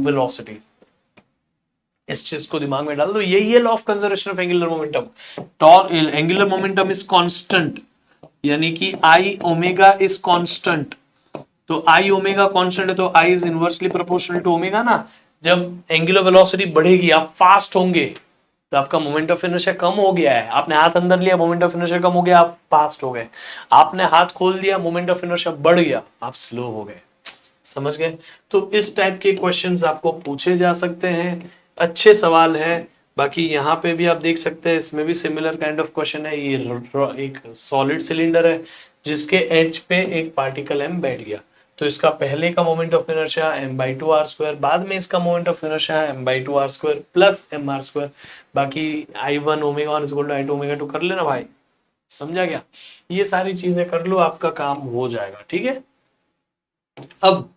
Speaker 1: velocity. इस चीज को दिमाग में डाल दो, यही है law of conservation of angular momentum. Angular momentum is constant, यानी कि आई ओमेगा इज कांस्टेंट, तो आई ओमेगा कांस्टेंट है, तो I is inversely proportional to omega ना। जब एंगुलर वेलोसिटी बढ़ेगी, आप फास्ट होंगे, तो आपका मोमेंट ऑफ इनर्शिया कम हो गया है, आपने हाथ अंदर लिया, मोमेंट ऑफ इनर्शिया कम हो गया, आप फास्ट हो गए, आपने हाथ खोल दिया, मोमेंट ऑफ इनर्शिया बढ़ गया, आप स्लो हो गए। समझ गए? तो इस टाइप के क्वेश्चंस आपको पूछे जा सकते हैं, अच्छे सवाल हैं। बाकी यहाँ पे भी आप देख सकते हैं, इसमें भी सिमिलर काइंड ऑफ क्वेश्चन है। ये एक सॉलिड सिलेंडर है जिसके एज पे एक पार्टिकल m बैठ गया, तो इसका पहले का मोमेंट ऑफ इनर्शिया m/2r², बाद में इसका moment of inertia m/2r² plus mr²। बाकी I1 omega 1 equal to I2 omega 2 कर लेना भाई, समझा गया? ये सारी चीजें कर लो, आपका काम हो जाएगा, ठीक है। अब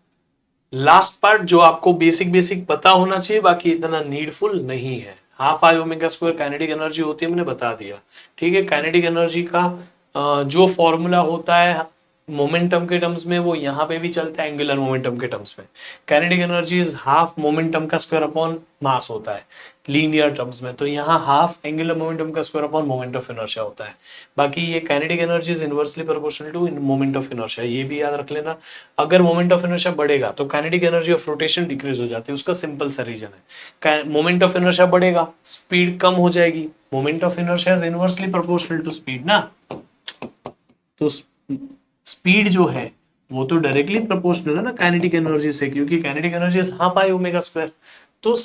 Speaker 1: लास्ट पार्ट जो आपको बेसिक बेसिक पता होना चाहिए, बाकी इतना नीडफुल नहीं है। Half I omega square kinetic energy होती है, मैंने बता दिया, ठीक है। काइनेटिक एनर्जी का जो फॉर्मूला होता है मोमेंटम के टर्म्स में, वो यहाँ पे भी चलता है एंगुलर मोमेंटम के टर्म्स में। Kinetic energy is half momentum का स्क्वायर अपॉन मास होता है लीनियर टर्म्स में, तो यहाँ हाफ एंगुलर मोमेंटम का square upon moment of inertia होता है। बाकी ये kinetic energy is inversely proportional to moment of inertia, ये भी याद रख लेना। अगर मोमेंट ऑफ इनर्शिया बढ़ेगा तो kinetic energy of rotation decrease हो जाती है, उसका सिंपल सा रीजन है, मोमेंट ऑफ इनर्शिया बढ़ेगा, स्पीड कम हो जाएगी, moment of inertia is inversely proportional to speed ना, तो स्पीड जो है वो तो डायरेक्टली प्रोपोर्शनल है ना काइनेटिक एनर्जी से, क्योंकि kinetic energy is half I omega square. तो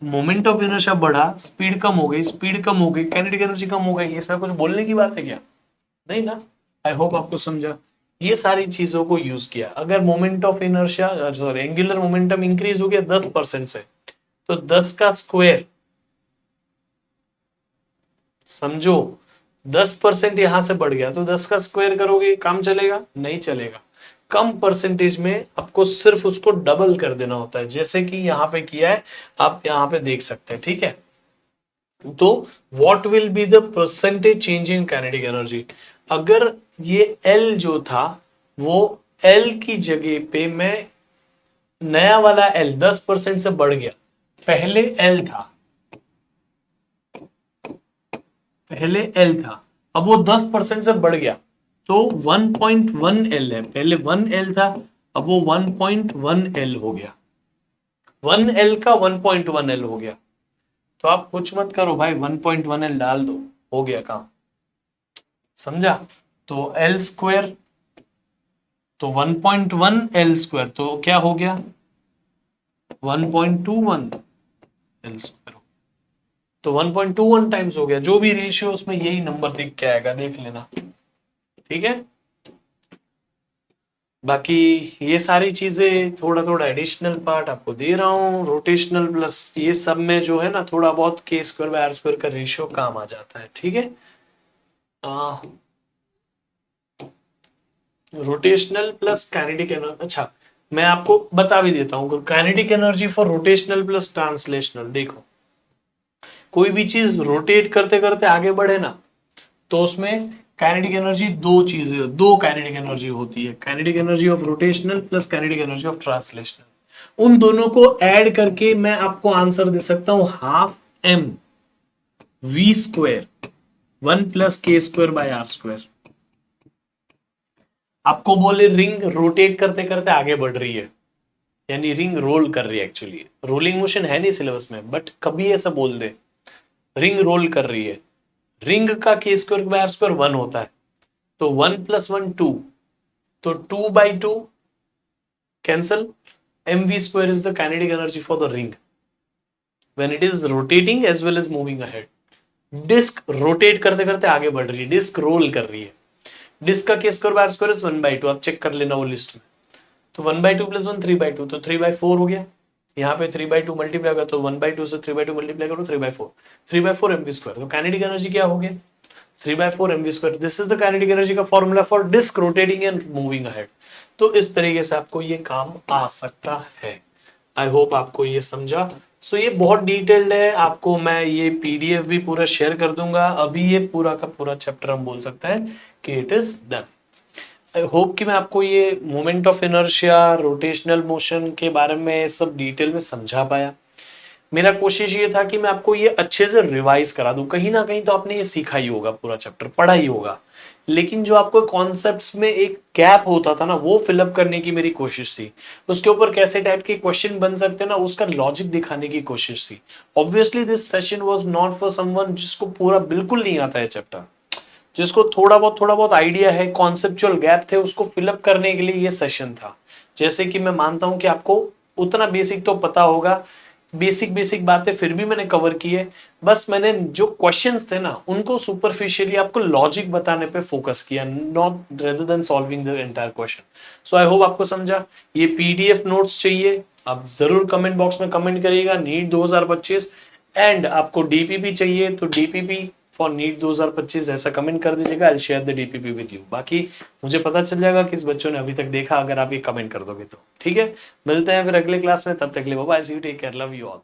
Speaker 1: मोमेंट ऑफ इनर्शिया बढ़ा, स्पीड कम हो गई, स्पीड कम हो गई, काइनेटिक एनर्जी कम हो गई, इसमें कुछ बोलने की बात है क्या? नहीं ना। आई होप आपको समझा। ये सारी चीजों को यूज किया। अगर moment of inertia sorry angular momentum increase हो गया 10% से, तो 10 का स्क्वायर, समझो 10% यहां से बढ़ गया, तो 10 का स्क्वायर करोगे, काम चलेगा? नहीं चलेगा। कम परसेंटेज में आपको सिर्फ उसको डबल कर देना होता है, जैसे कि यहाँ पे किया है, आप यहाँ पे देख सकते हैं, ठीक है। तो what will be the percentage change in kinetic energy? अगर ये L जो था, वो L की जगह पे मैं नया वाला L 10% से बढ़ गया, पहले L था, पहले L था, अब वो 10% से बढ़ गया, तो 1.1 L है, पहले 1 L था, अब वो 1.1 L हो गया, 1L का 1.1L हो गया, तो आप कुछ मत करो भाई, 1.1L डाल दो, हो गया काम, समझा। तो L स्क्वायर, तो 1.1L स्क्वायर तो क्या हो गया, 1.21L स्क्वायर, तो 1.21 टाइम्स हो गया, जो भी रेशियो उसमें यही नंबर दिख के आएगा, देख लेना, ठीक है। बाकी ये सारी चीजें थोड़ा थोड़ा एडिशनल पार्ट आपको दे रहा हूँ, रोटेशनल प्लस ये सब में जो है ना थोड़ा बहुत के स्क्वायर बाय आर स्क्वायर का रेशियो काम आ जाता है, ठीक है। रोटेशनल प्लस काइनेटिक एनर्जी, अच्छा मैं आपको बता भी देता हूँ, kinetic energy for rotational plus translational, देखो कोई भी चीज रोटेट करते करते आगे बढ़े ना, तो उसमें काइनेटिक एनर्जी दो काइनेटिक एनर्जी होती है, kinetic energy of rotational plus kinetic energy of translational. उन दोनों को ऐड करके मैं आपको आंसर दे सकता हूं half m v square 1 + k² by r square. आपको बोले रिंग रोटेट करते करते आगे बढ़ रही है, यानी रिंग रोल कर रही है, एक्चुअली रोलिंग मोशन है नहीं सिलेबस में, बट कभी ऐसा बोल दे रिंग रोल कर रही है, रिंग का k² बाय आर स्क्वायर 1 होता है, तो 1 + 1 2, तो 2/2 cancel, mv² is the kinetic energy for the ring when it is rotating as well as moving ahead। Disc rotate करते करते आगे बढ़ रही है, डिस्क रोल कर रही है, डिस्क का k² बाय r स्क्वायर 1/2, आप चेक कर लेना वो लिस्ट में, तो 1/2 + 1 3/2, तो 3/4 हो गया, यहाँ पे 3/2 मल्टीप्लाई होगा, तो 1/2 से 3/2 मल्टीप्लाई करो 3/4, 3/4 mv², तो काइनेटिक एनर्जी क्या हो गया 3/4 mv²। This is the kinetic energy का formula for disc rotating and moving ahead. तो इस तरीके से आपको ये काम आ सकता है। आई होप आपको ये समझा। सो ये बहुत डिटेल्ड है, आपको मैं ये पीडीएफ भी पूरा शेयर कर दूंगा, अभी ये पूरा का पूरा चैप्टर हम बोल सकते हैं कि it is done. I hope कि मैं आपको ये moment of inertia, rotational motion के बारे में सब डिटेल में समझा पाया। मेरा कोशिश ये था कि मैं आपको ये अच्छे से रिवाइज करा दूं, कहीं ना कहीं तो आपने ये सीखा ही होगा, पूरा चैप्टर पढ़ा ही होगा, लेकिन जो आपको कॉन्सेप्ट्स में एक गैप होता था ना, वो फिलअप करने की मेरी कोशिश थी, उसके ऊपर कैसे टाइप के क्वेश्चन बन सकते हैं ना, उसका लॉजिक दिखाने की कोशिश थी। Obviously this session was not for someone जिसको पूरा बिल्कुल नहीं आता है चैप्टर, जिसको थोड़ा बहुत आइडिया है, कॉन्सेप्चुअल गैप थे, उसको फिलअप करने के लिए ये सेशन था। जैसे कि मैं मानता हूं कि आपको उतना बेसिक तो पता होगा, बेसिक बेसिक बातें फिर भी मैंने कवर की है, बस मैंने जो क्वेश्चंस थे ना उनको सुपरफिशियली आपको लॉजिक बताने पे फोकस किया, not rather than solving the entire question. So I hope आपको समझा। ये पीडीएफ नोट्स चाहिए आप जरूर कमेंट बॉक्स में कमेंट करिएगा, नीट 2025, एंड आपको डीपीपी चाहिए तो डीपीपी फॉर नीट 2025 ऐसा कमेंट कर दीजिएगा, I share the DPP with you. बाकी मुझे पता चल जाएगा किस बच्चों ने अभी तक देखा, अगर आप ये कमेंट कर दोगे तो। ठीक है, मिलते हैं फिर अगले क्लास में, तब तक के लिए bye bye, see you, take care, love you all.